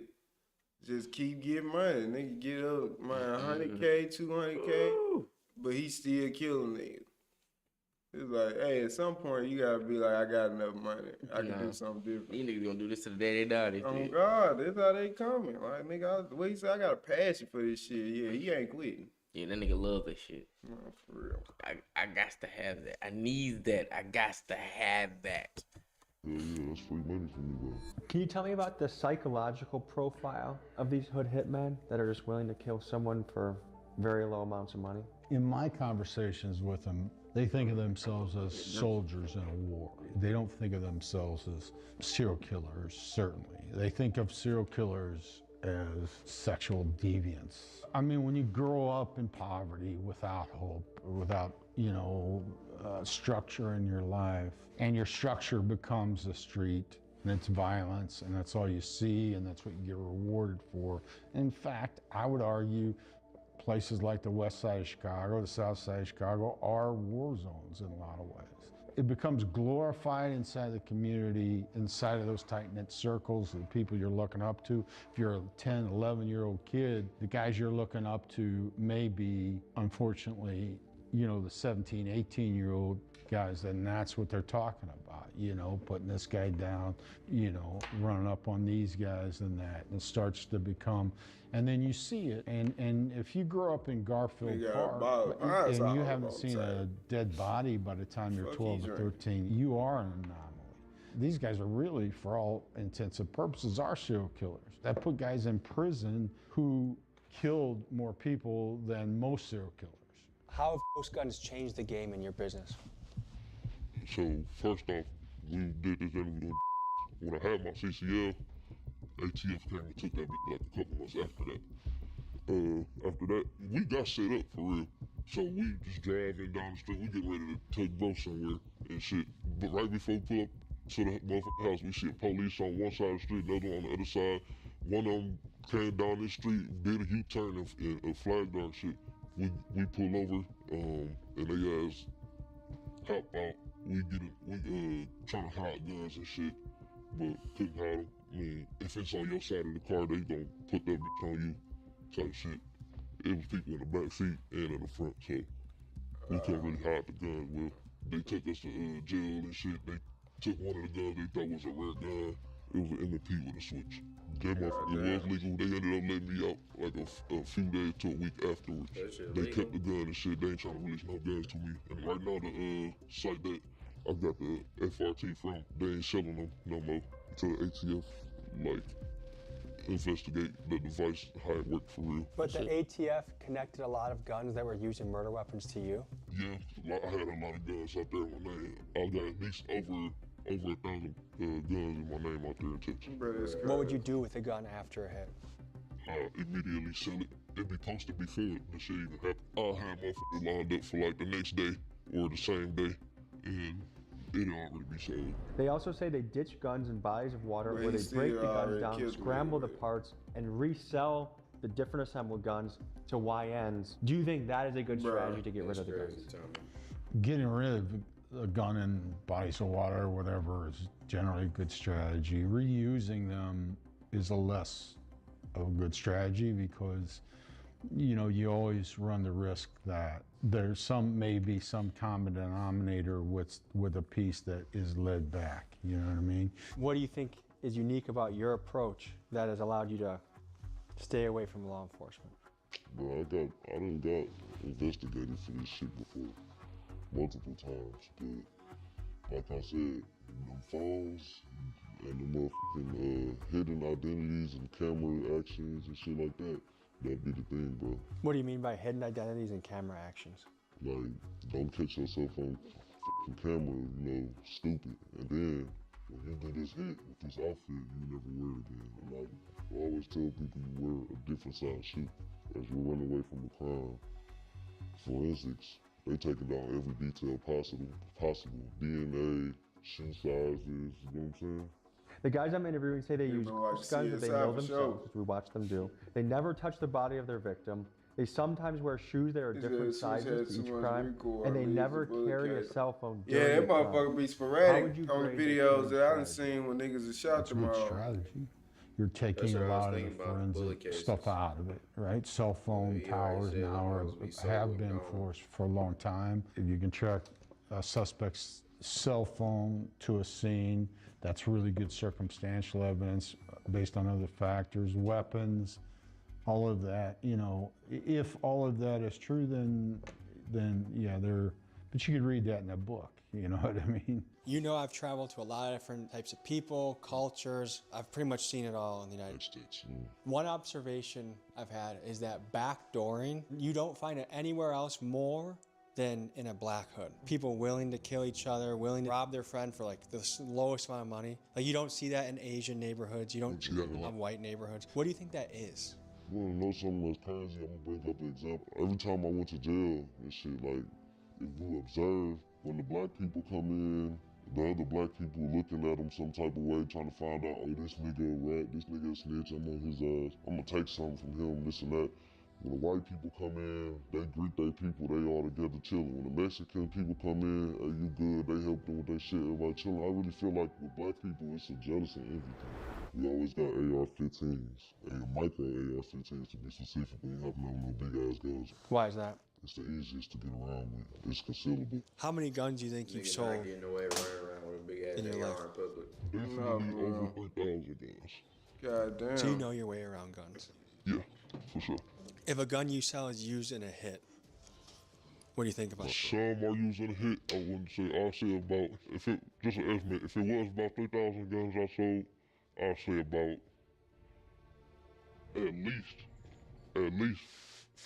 Just keep getting money. Nigga get up, man, 100K, 200K, but he still killing niggas. It's like, hey, at some point you gotta be like, I got enough money. I can do something different. These niggas gonna do this to the day they die. Oh God, that's how they coming. Like, nigga, what he said, I got a passion for this shit. Yeah, he ain't quitting. Yeah, that nigga love that shit. No, for real. I got to have that. I need that. I got to have that. Yeah, that's free money for me, bro. Can you tell me about the psychological profile of these hood hitmen that are just willing to kill someone for very low amounts of money? In my conversations with them, they think of themselves as soldiers in a war. They don't think of themselves as serial killers, certainly. They think of serial killers as sexual deviants. I mean, when you grow up in poverty without hope, or without, structure in your life, and your structure becomes the street, and it's violence, and that's all you see, and that's what you get rewarded for. In fact, I would argue places like the west side of Chicago, the south side of Chicago are war zones in a lot of ways. It becomes glorified inside the community, inside of those tight-knit circles, the people you're looking up to. If you're a 10, 11-year-old kid, the guys you're looking up to may be, unfortunately, the 17, 18-year-old guys, and that's what they're talking about, putting this guy down, running up on these guys and that, and it starts to become, and then you see it, and if you grow up in Garfield Park, and you haven't seen a dead body by the time you're 12 or 13, you are an anomaly. These guys are really, for all intents and purposes, are serial killers. That put guys in prison who killed more people than most serial killers. How have ghost guns changed the game in your business? So, first off, we did this interview. When I had my CCL, ATF came and took that bitch like a couple months after that. After that, we got set up for real. So we just driving down the street, we getting ready to take bro somewhere and shit. But right before we pull up to the motherfucking house, we see police on one side of the street, another on the other side. One of them came down this street, did a U-turn and flagged our shit. We pull over, and they ass hop out. We trying to hide guns and shit, but couldn't hide them. I mean, if it's on your side of the car, they gonna put that bitch on you, type shit. It was people in the back seat and in the front, so we couldn't really hide the guns well. They took us to jail and shit. They took one of the guns they thought was a rare gun. It was an MP with a switch. That motherfucker was legal. They ended up letting me out like a few days to a week afterwards. They kept the gun and shit. They ain't trying to release no guns to me. And right now, the site that I got the FRT from, they ain't selling them no more until the ATF, investigate the device, how it worked for real. But the ATF connected a lot of guns that were used in murder weapons to you? Yeah, I had a lot of guns out there in my name. I got at least over 1,000 guns in my name out there in Texas. What would you do with a gun after a hit? Immediately sell it. It'd be posted before the shit even happened. I'll have motherfuckers lined up for the next day or the same day, and it'll already be sold. They also say they ditch guns in bodies of water where they break the guns down, scramble the parts, and resell the different assembled guns to YNs. Do you think that is a good strategy to get rid of the guns? Getting rid of a gun in bodies of water or whatever is generally a good strategy. Reusing them is a less of a good strategy because you always run the risk that there's maybe some common denominator with a piece that is led back, you know what I mean? What do you think is unique about your approach that has allowed you to stay away from law enforcement? Bro, I done got investigated for this shit before, multiple times, but like I said, them phones and the motherfucking hidden identities and camera actions and shit like that, that'd be the thing, bro. What do you mean by hidden identities and camera actions? Like, don't catch yourself on fucking camera, you know, stupid. And then, when you get this hit with this outfit, you never wear it again. And like, I always tell people you wear a different size shoe as you run away from the crime. Forensics, they taking down every detail possible. DNA, shoe sizes, you know what I'm saying? The guys I'm interviewing say they use guns that they know themselves, as we watch them do. They never touch the body of their victim. They sometimes wear shoes that are different sizes to each crime, and they never carry a cell phone. Yeah, that motherfucker be sporadic on the videos that I done seen when niggas have shot them all. Strategy. You're taking a lot of the forensic stuff out of it, right? Cell phone towers now have been for a long time. If you can track a suspect's cell phone to a scene, that's really good circumstantial evidence based on other factors, weapons, all of that. You know, if all of that is true, then yeah, but you could read that in a book. You know what I mean? You know, I've traveled to a lot of different types of people, cultures. I've pretty much seen it all in the United States. One observation I've had is that backdooring, you don't find it anywhere else more than in a black hood. People willing to kill each other, willing to rob their friend for like the lowest amount of money. Like you don't see that in Asian neighborhoods. You don't see that in white neighborhoods. What do you think that is? You wanna know something that's crazy? I'm gonna bring up an example. Every time I went to jail and shit, like, if you observe, when the black people come in, the other black people looking at them some type of way, trying to find out, oh, this nigga a rat, this nigga a snitch, I'm on his ass, I'm gonna take something from him, this and that. When the white people come in, they greet their people, they all together chilling. When the Mexican people come in, hey, you good, they help them with their shit, everybody chilling. I really feel like with black people, it's a jealous and envy thing. We always got AR-15s, micro AR-15s to be specific, we ain't having no big ass guns. Why is that? It's the easiest to get around with. It's concealable. How many guns do you think you've sold? Not getting away running around with a big ass AR in public. Definitely over 3,000 guns. God damn. So you know your way around guns? Yeah, for sure. If a gun you sell is used in a hit, what do you think about that? Some are used in a hit. I wouldn't say. I'll say about, just an estimate, if it was about 3,000 guns I sold, I'll say about at least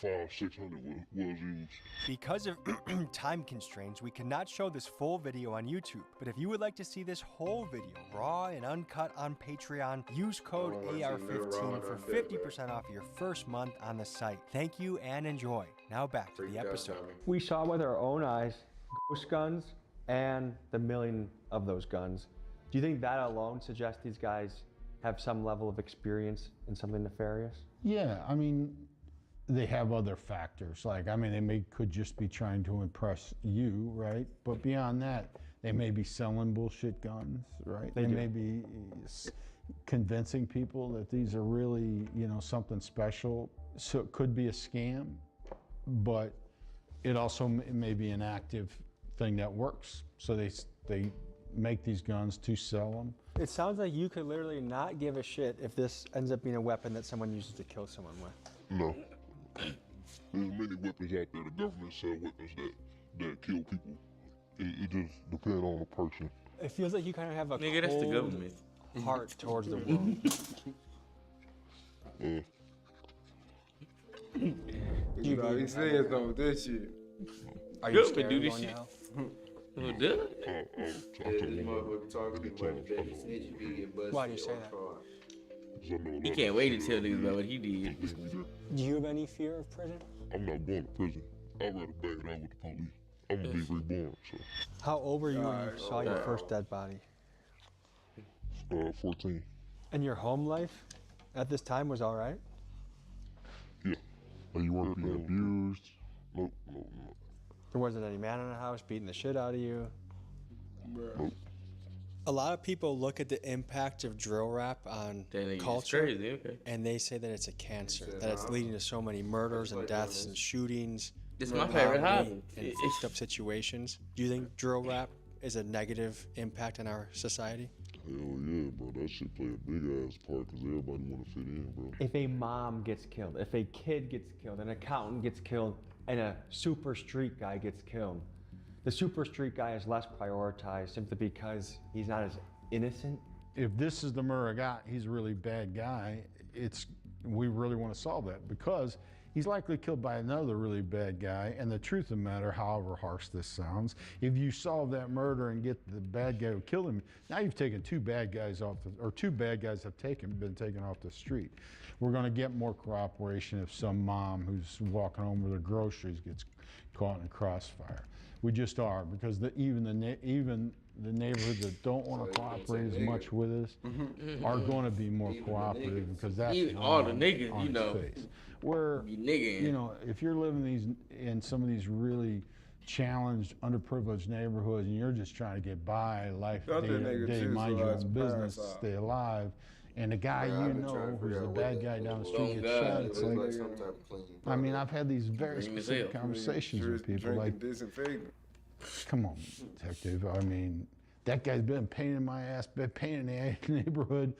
500-600 was used. Because of time constraints, we cannot show this full video on YouTube. But if you would like to see this whole video, raw and uncut on Patreon, use code AR15 for 50% off your first month on the site. Thank you and enjoy. Now back to the episode. We saw with our own eyes ghost guns and the million of those guns. Do you think that alone suggests these guys have some level of experience in something nefarious? Yeah, I mean, they have other factors. Like, I mean, they could just be trying to impress you, right? But beyond that, they may be selling bullshit guns, right? They may be convincing people that these are really, you know, something special. So it could be a scam, but it also may be an active thing that works. So they make these guns to sell them. It sounds like you could literally not give a shit if this ends up being a weapon that someone uses to kill someone with. No. There's many weapons out there. The government sell weapons that kill people. It just depends on the person. It feels like you kind of have a Nigga, that's the government. heart towards the world. You know, he said something with this shit. Are you scared do of this going shit? now? Who did? This motherfucker talking too much that he said you be get busted. Why do you say that? He can't wait to tell niggas about what he did. Do you have any fear of prison? I'm not going to prison. I'd rather bang it out with the police. I'm gonna be reborn, so. How old were you when you saw your first dead body? 14. And your home life at this time was all right? Yeah. And you weren't being abused? Nope. There wasn't any man in the house beating the shit out of you? Nope. A lot of people look at the impact of drill rap on culture, crazy, okay. and they say that it's a cancer, that it's leading to so many murders and deaths and shootings. This is my favorite hobby. And fucked up situations. Do you think drill rap is a negative impact on our society? Hell yeah, bro. That shit play a big ass part because everybody want to fit in, bro. If a mom gets killed, if a kid gets killed, an accountant gets killed, and a super street guy gets killed, The super street guy is less prioritized simply because he's not as innocent. If this is the murder guy, he's a really bad guy. We really want to solve that because he's likely killed by another really bad guy. And the truth of the matter, however harsh this sounds, if you solve that murder and get the bad guy who killed him, now you've taken two bad guys two bad guys have been taken off the street. We're going to get more cooperation if some mom who's walking home with her groceries gets caught in a crossfire. We just are, because even the neighborhoods that don't want to cooperate as much with us are going to be more cooperative because that's even all the niggas, on you know, its face. Where you know, if you're living in some of these really challenged, underprivileged neighborhoods, and you're just trying to get by life day to day, mind your own business, stay alive, and the guy you know who's the bad guy down the street gets shot, it's like, I mean, I've had these very specific conversations with people like, come on, detective. I mean, that guy's been a pain in my ass, been a pain in the neighborhood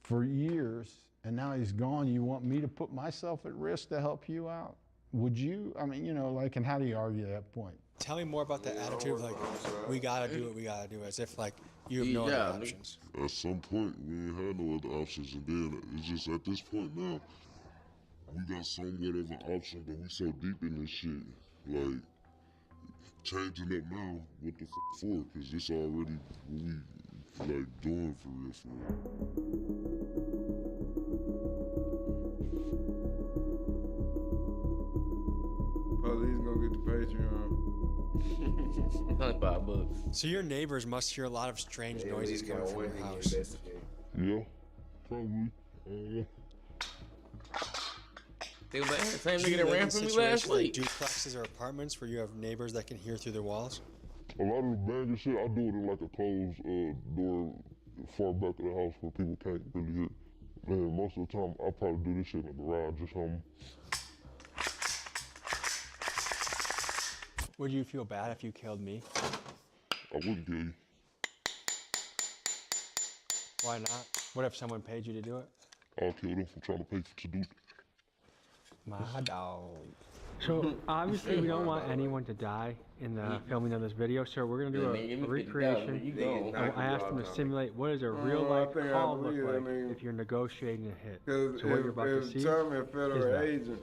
for years, and now he's gone. You want me to put myself at risk to help you out? Would you? I mean, you know, like, and how do you argue that point? Tell me more about the attitude of, like, we gotta do what we gotta do, as if, like, you have no other options. At some point, we ain't had no other options, and then it's just at this point now, we got somewhat of an option, but we so deep in this shit, like, changing it now, what the f for? Because this already what we, like, doing for real, for real. Police gonna get the Patreon. $5. So your neighbors must hear a lot of strange noises coming from your house. Yeah, probably. Same nigga that ran from me last week. Duplexes or apartments where you have neighbors that can hear through the walls? A lot of the banging shit, I do it in like a closed door far back of the house where people can't really hear. Man, most of the time, I probably do this shit in the garage or something. Would you feel bad if you killed me? I wouldn't kill you. Why not? What if someone paid you to do it? I'll kill them for trying to pay to do it. My dog. So obviously we don't want anyone to die in the filming of this video, so we're gonna do a recreation. I asked them to simulate what does a real life call look like if you're negotiating a hit. So what you're about to see Tommy a federal agent,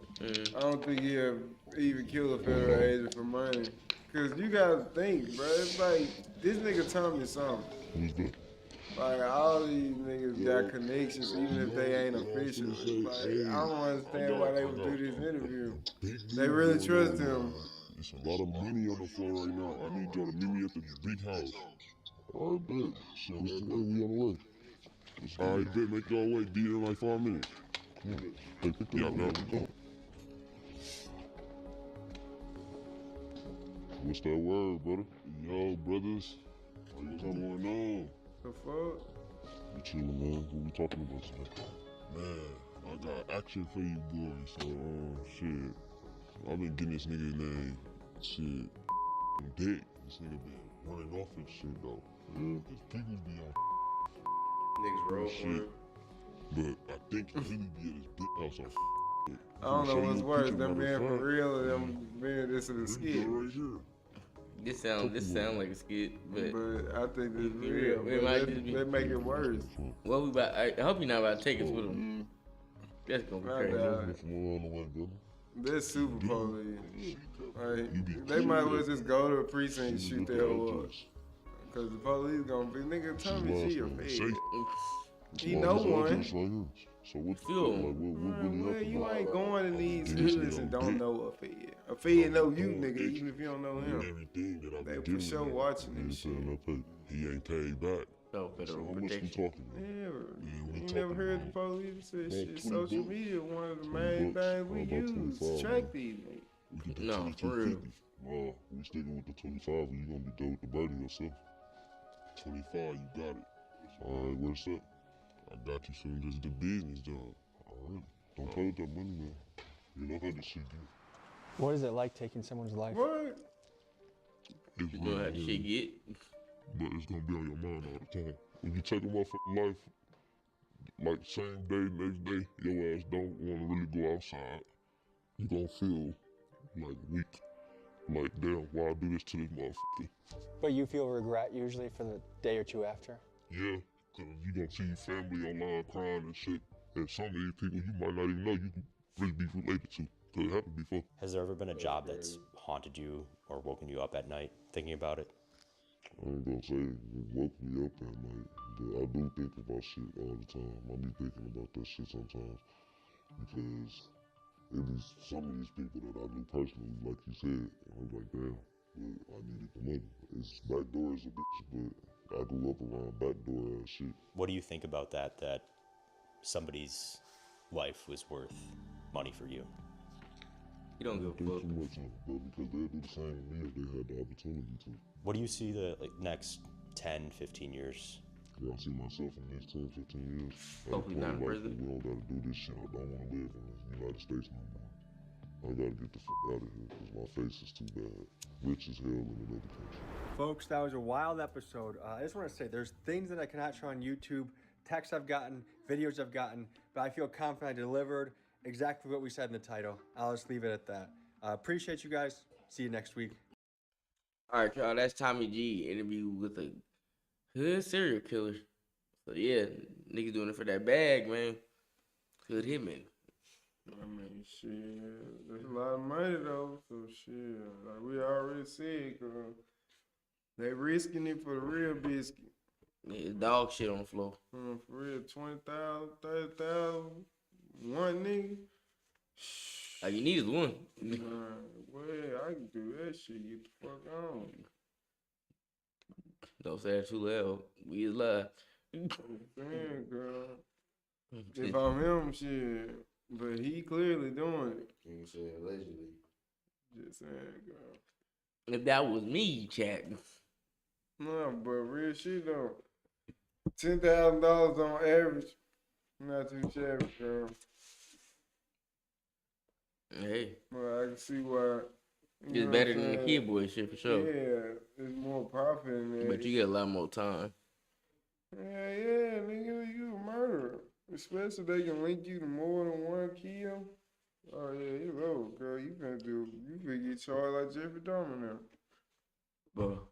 I don't think he'll even kill a federal agent for money. Cause you gotta think, bro. It's like this nigga Tommy something. Like all these niggas got connections, even if they ain't official. Like I don't understand why they would do this interview. They really trust him. There's a lot of money on the floor right now. I need y'all to meet me at the big house. All right, bet. So what's the way? We on the way. All right, bet. Make y'all wait. Be there in like 5 minutes. Come on. Hey, pick them up now. We go. What's that word, brother? Yo, brothers. What's going on? The fuck? We chillin', man. What we talking about today? Man, I got action for you boys. So, shit. I've been getting this nigga name, shit, dick. This nigga been running off and shit, though. Yeah, cause people be on niggas roll shit. But I think he really be at his big house on I don't know what's worse, them being for real or them being this is a skit. Right here. This sound like a skit, but I think this is real. They make it worse. Well, we about. I hope you're not about to take us with them. That's gonna be crazy. They're super police. Like, they might as well just go to a precinct and shoot their whole up. Cause the police gonna be, nigga, tell me she a fed. He know one. So what really you ain't going in these hoods and don't know a fed. A fed know you, nigga, even if you don't know him. They for sure watching this shit. He ain't paid back. No federal protection. Yeah, you never heard the police say shit. Social media, one of the main things we use to track these niggas. No, for real. We sticking with the 25, and you gonna be done with the birdie yourself. 25, you got it. Alright, where's that? I got you soon as the business done. Alright. Don't play with that money, man. You know how this shit get. What is it like taking someone's life? What? You know how this shit get. But it's gonna be on your mind all the time. When you take a motherfucking life, like same day, next day, your ass don't wanna really go outside. You gonna feel like weak. Like, damn, why I do this to this motherfucker? But you feel regret usually for the day or two after? Yeah, because you gonna see your family online crying and shit. And some of these people you might not even know you can really be related to, because it happened before. Has there ever been a job that's haunted you or woken you up at night thinking about it? I ain't gonna say it woke me up at night, but I do think about shit all the time. I be thinking about that shit sometimes, because it is some of these people that I knew personally, like you said, I was like, damn, but I needed the money. It's backdoor is a bitch, but I grew up around backdoor ass shit. What do you think about that somebody's life was worth money for you? You don't give a fuck. Too much of it, bro, because they'll do the same with me if they had the opportunity to. What do you see the next 10, 15 years? Yeah, I see myself in the next 10, 15 years. Hopefully not in prison. We don't gotta do this shit. I don't wanna live in the United States no more. I gotta get the fuck out of here because my face is too bad. Rich as hell in another country. Folks, that was a wild episode. I just want to say there's things that I cannot show on YouTube, texts I've gotten, videos I've gotten, but I feel confident I delivered exactly what we said in the title. I'll just leave it at that. Appreciate you guys. See you next week. All right, y'all. That's Tommy G interview with a hood serial killer. So yeah, niggas doing it for that bag, man. Hood hitman. I mean, shit, there's a lot of money though, so shit, like we already said, cause they risking it for the real biscuit. Yeah, it's dog shit on the floor. For real, 20,000, 30,000, one nigga. All you need is one. Well, I can do that shit. Get the fuck on. Don't say that too loud. We is live. Man, girl. If I'm him, shit. But he clearly doing it. You said allegedly. Just saying, girl. If that was me, chat. No, but real shit though. $10,000 on average. Not too shabby, girl. Hey. Well, I can see why. It's better than the kid boy shit for sure. Yeah, it's more profit in there. But you get a lot more time. Yeah, nigga, you a murderer. Especially if they can link you to more than one kill. Oh yeah, you over, girl. You finna get charged like Jeffrey Dahmer now. Bro,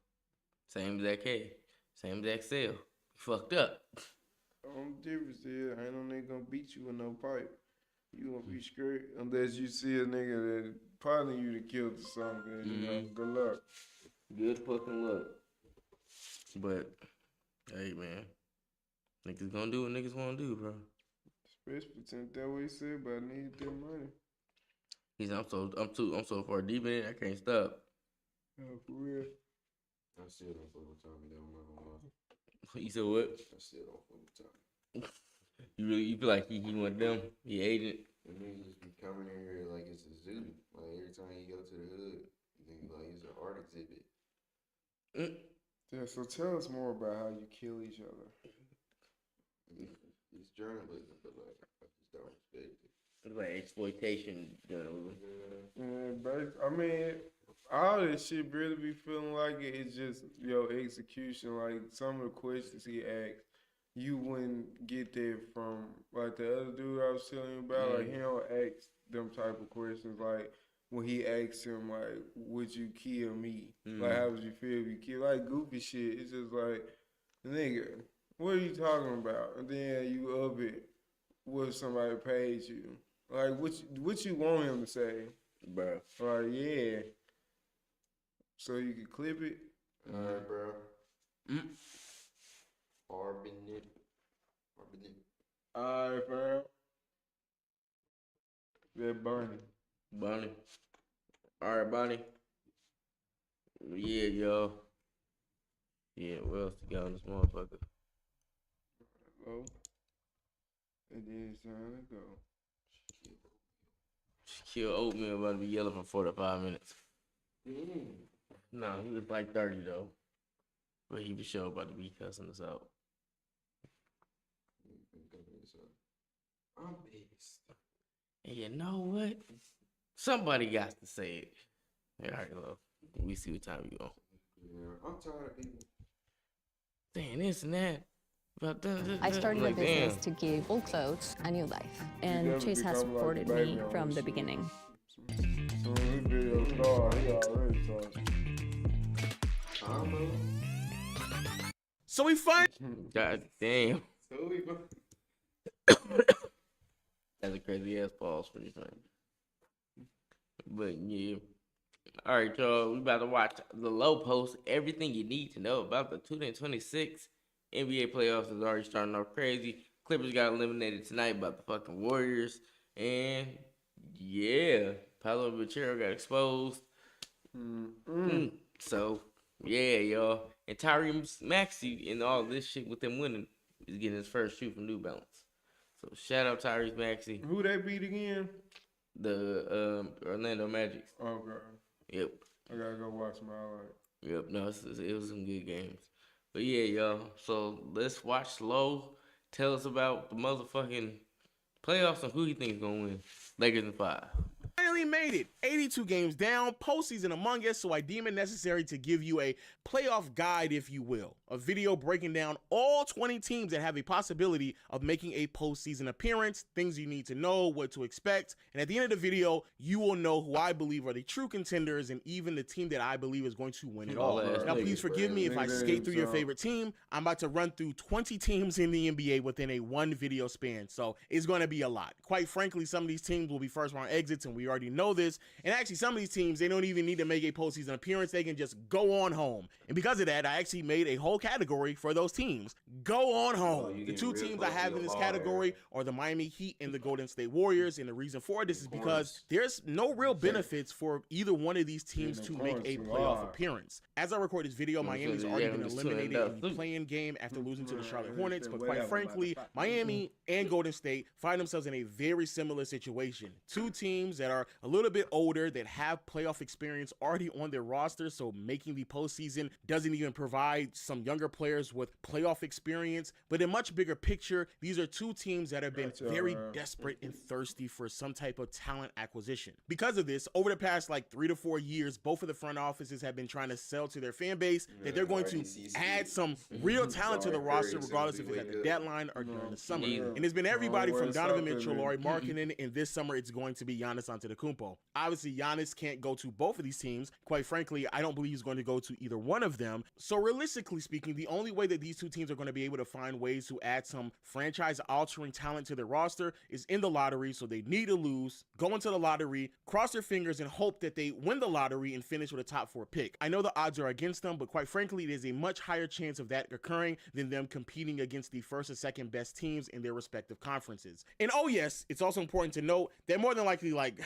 same exact case, same exact cell. Fucked up. Only difference is ain't no nigga gonna beat you with no pipe. You gonna be scared unless you see a nigga that probably you to kill or something. You know, good luck. Good fucking luck. But hey, man, niggas gonna do what niggas wanna do, bro. Especially since that what he said, but I need that money. I'm so far deep in it, I can't stop. Oh, for real. I still don't fuck with Tommy though, I'm not gonna lie. You said what? I still don't fuck with Tommy. You feel like he one of them? He agent? And niggas just be coming in here like it's a zoo. Like every time you go to the hood, you think like it's an art exhibit. Yeah, so tell us more about how you kill each other. It's journalism, but like I just don't respect it. It's like exploitation journalism. Yeah, I mean, all this shit really be feeling like it's just execution. Like some of the questions he asked, you wouldn't get that from like the other dude I was telling you about. Like he don't ask them type of questions. Like when he asked him like, "Would you kill me? Like how would you feel if you kill?" Like goofy shit. It's just like, nigga, what are you talking about? And then you up it, what if somebody paid you? Like what you want him to say, bro? Like yeah. So you can clip it. All right, bro. Arbin it. All right, fam. That Bonnie. All right, Bonnie. Yeah, yo. Yeah, what else you got on this motherfucker? Oh. And then it's time to go. Shaquille Oatmeal about to be yelling for 45 minutes. No, he was like 30 though. But he was sure about to be cussing us out. I'm pissed. And you know what? Somebody got to say it. All right, love. We see what time you on. Yeah, I'm tired of people saying this and that. I started a business to give old clothes a new life, and Chase has supported me from the beginning. So This video started. He already started. So we find. God damn. That's a crazy ass pause for you, man. But yeah. All right, y'all. We about to watch the low post. Everything you need to know about the 2026 NBA playoffs is already starting off crazy. Clippers got eliminated tonight by the fucking Warriors. And yeah, Paolo Banchero got exposed. So yeah, y'all. And Tyrese Maxey and all this shit with them winning is getting his first shoe from New Balance. So shout out Tyrese Maxey. Who they beat again? The Orlando Magic. Okay. Yep. I gotta go watch my highlight. Yep. No, it was some good games. But yeah, y'all. So let's watch slow. Tell us about the motherfucking playoffs and who you think is gonna win. Lakers in 5. Finally made it. 82 games down, postseason among us, so I deem it necessary to give you a playoff guide, if you will. A video breaking down all 20 teams that have a possibility of making a postseason appearance, things you need to know, what to expect, and at the end of the video, you will know who I believe are the true contenders and even the team that I believe is going to win it all. Now, please forgive me if I skate through your favorite team. I'm about to run through 20 teams in the NBA within a one video span, so it's going to be a lot. Quite frankly, some of these teams will be first round exits, and we already know this. And actually, some of these teams, they don't even need to make a postseason appearance. They can just go on home. And because of that, I actually made a whole category for those teams. Go on home. The two teams I have in this category are the Miami Heat and the Golden State Warriors. And the reason for this is because there's no real benefits for either one of these teams to make a playoff appearance. As I record this video, Miami's already been eliminated in the play-in game after losing to the Charlotte Hornets. But quite frankly, Miami and Golden State find themselves in a very similar situation. Two teams that are a little bit older, that have playoff experience already on their roster, so making the postseason doesn't even provide some younger players with playoff experience. But in much bigger picture, these are two teams that have been very desperate and thirsty for some type of talent acquisition. Because of this, over the past like 3 to 4 years, both of the front offices have been trying to sell to their fan base that they're going to add some real talent to the roster, regardless if it's at the deadline or during the summer. And it's been everybody from Donovan Mitchell, Lauri Markkanen, and this summer it's going to be Giannis Antetokounmpo. Obviously, Giannis can't go to both of these teams. Quite frankly, I don't believe he's going to go to either one of them. So realistically speaking, the only way that these two teams are going to be able to find ways to add some franchise-altering talent to their roster is in the lottery. So they need to lose, go into the lottery, cross their fingers, and hope that they win the lottery and finish with a top 4 pick. I know the odds are against them, but quite frankly, there's a much higher chance of that occurring than them competing against the first or second best teams in their respective conferences. And oh yes, it's also important to note that more than likely, like,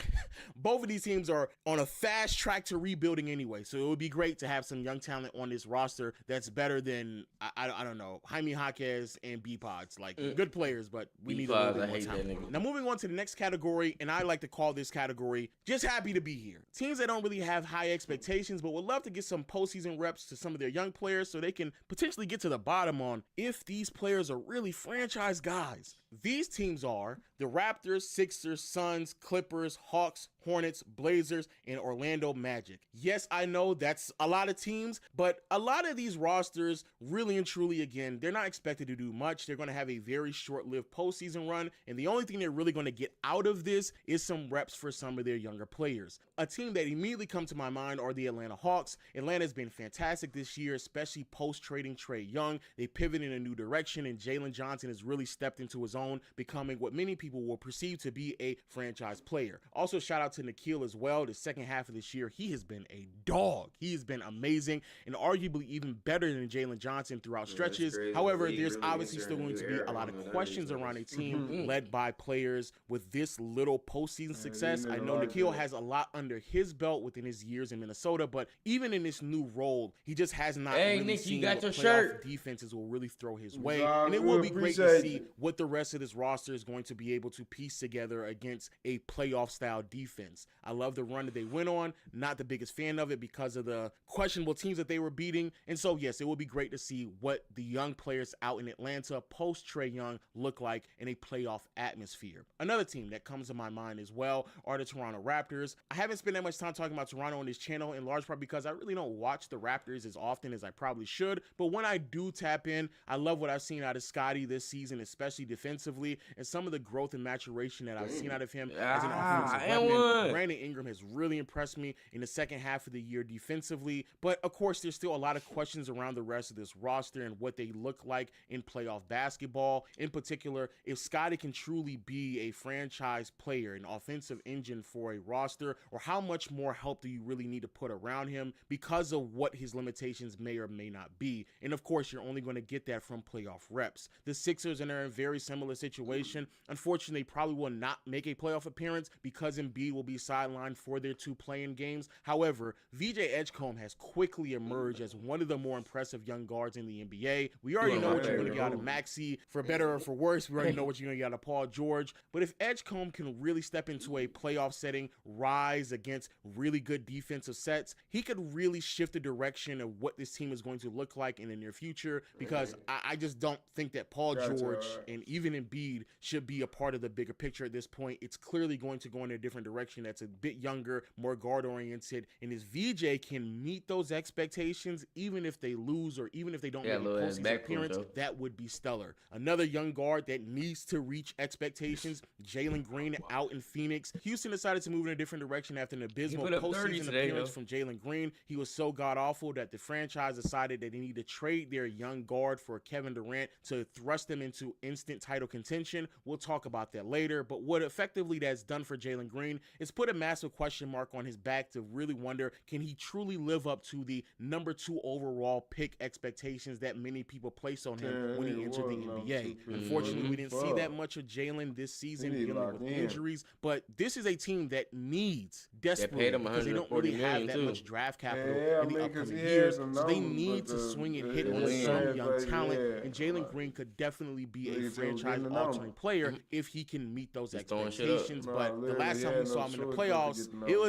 both of these teams are on a fast track to rebuilding anyway. So it would be great to have some young talent on this roster that's better than, I don't know, Jaime Jaquez and B-Pods. Like, good players, but we need a little bit more talent. Now, moving on to the next category, and I like to call this category, just happy to be here. Teams that don't really have high expectations, but would love to get some postseason reps to some of their young players so they can potentially get to the bottom on if these players are really franchise guys. These teams are the Raptors, Sixers, Suns, Clippers, Hawks, Hornets, Blazers, and Orlando Magic. Yes, I know that's a lot of teams, but a lot of these rosters, really and truly, again, they're not expected to do much. They're going to have a very short-lived postseason run, and the only thing they're really going to get out of this is some reps for some of their younger players. A team that immediately comes to my mind are the Atlanta Hawks. Atlanta's been fantastic this year, especially post-trading Trae Young. They pivoted in a new direction, and Jalen Johnson has really stepped into his own, becoming what many people will perceive to be a franchise player. Also, shout out to Nikhil as well. The second half of this year, he has been a dog. He has been amazing and arguably even better than Jalen Johnson throughout stretches. However, there's obviously still going to be a lot of questions around a team led by players with this little postseason success. I know Nikhil has a lot under his belt within his years in Minnesota, but even in this new role, he just has not really seen what playoff defenses will really throw his way. And it will be great to see what the rest of this roster is going to be able to piece together against a playoff style defense. I love the run that they went on. Not the biggest fan of it because of the questionable teams that they were beating. And so, yes, it will be great to see what the young players out in Atlanta post Trae Young look like in a playoff atmosphere. Another team that comes to my mind as well are the Toronto Raptors. I haven't spent that much time talking about Toronto on this channel, in large part because I really don't watch the Raptors as often as I probably should. But when I do tap in, I love what I've seen out of Scottie this season, especially defensively, and some of the growth and maturation that I've seen out of him as an offensive weapon. on. Brandon Ingram has really impressed me in the second half of the year defensively, but of course there's still a lot of questions around the rest of this roster and what they look like in playoff basketball. In particular, if Scottie can truly be a franchise player, an offensive engine for a roster, or how much more help do you really need to put around him because of what his limitations may or may not be. And of course, you're only going to get that from playoff reps. The Sixers are in a very similar situation. Unfortunately, they probably will not make a playoff appearance because Embiid will be sidelined for their 2 play-in games. However, VJ Edgecombe has quickly emerged as one of the more impressive young guards in the NBA. We already know what you're going to get out of Maxey, for better or for worse. We already know what you're going to get out of Paul George. But if Edgecombe can really step into a playoff setting, rise against really good defensive sets, he could really shift the direction of what this team is going to look like in the near future, because I just don't think that Paul George and even Embiid should be a part of the bigger picture at this point. It's clearly going to go in a different direction that's a bit younger, more guard-oriented, and if VJ can meet those expectations, even if they lose or even if they don't make a postseason appearance, that would be stellar. Another young guard that needs to reach expectations, Jalen Green out in Phoenix. Houston decided to move in a different direction after an abysmal postseason appearance from Jalen Green. He was so god-awful that the franchise decided that they need to trade their young guard for Kevin Durant to thrust them into instant title contention. We'll talk about that later, but what effectively that's done for Jalen Green is put a massive question mark on his back to really wonder, can he truly live up to the number 2 overall pick expectations that many people place on him when he entered the NBA? Unfortunately, we didn't see that much of Jalen this season dealing with injuries, but this is a team that needs desperately, because they don't really have that much draft capital in the upcoming years, so they need to swing and hit on some young talent, and Jalen Green could definitely be a franchise-altering player if he can meet those expectations. But the last time we saw him in the playoffs, it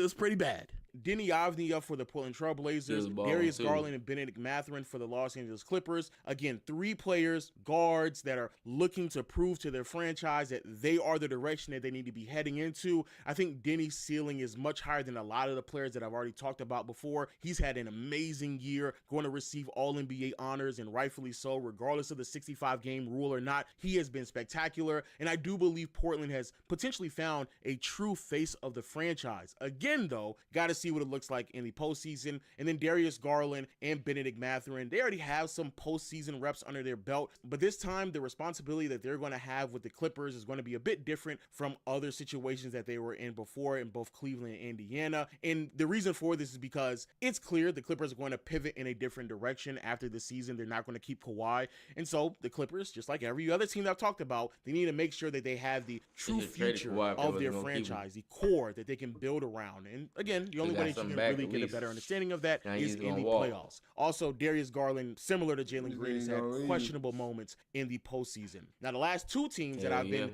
was pretty bad. Denny Avdia for the Portland Trailblazers, Darius Garland and Benedict Mathurin for the Los Angeles Clippers. Again, 3 players, guards that are looking to prove to their franchise that they are the direction that they need to be heading into. I think Denny's ceiling is much higher than a lot of the players that I've already talked about before. He's had an amazing year, going to receive All-NBA honors, and rightfully so, regardless of the 65-game rule or not. He has been spectacular, and I do believe Portland has potentially found a true face of the franchise. Again, though, got to see what it looks like in the postseason. And then Darius Garland and Benedict Mathurin, they already have some postseason reps under their belt, but this time the responsibility that they're going to have with the Clippers is going to be a bit different from other situations that they were in before in both Cleveland and Indiana. And the reason for this is because it's clear the Clippers are going to pivot in a different direction after the season. They're not going to keep Kawhi, and so the Clippers, just like every other team that I've talked about, they need to make sure that they have the true future of their franchise, the core that they can build around. And again, the only way that you can really get a better understanding of that is in the playoffs. Also, Darius Garland, similar to Jalen Green, has had questionable moments in the postseason. Now, the last 2 teams that I've been,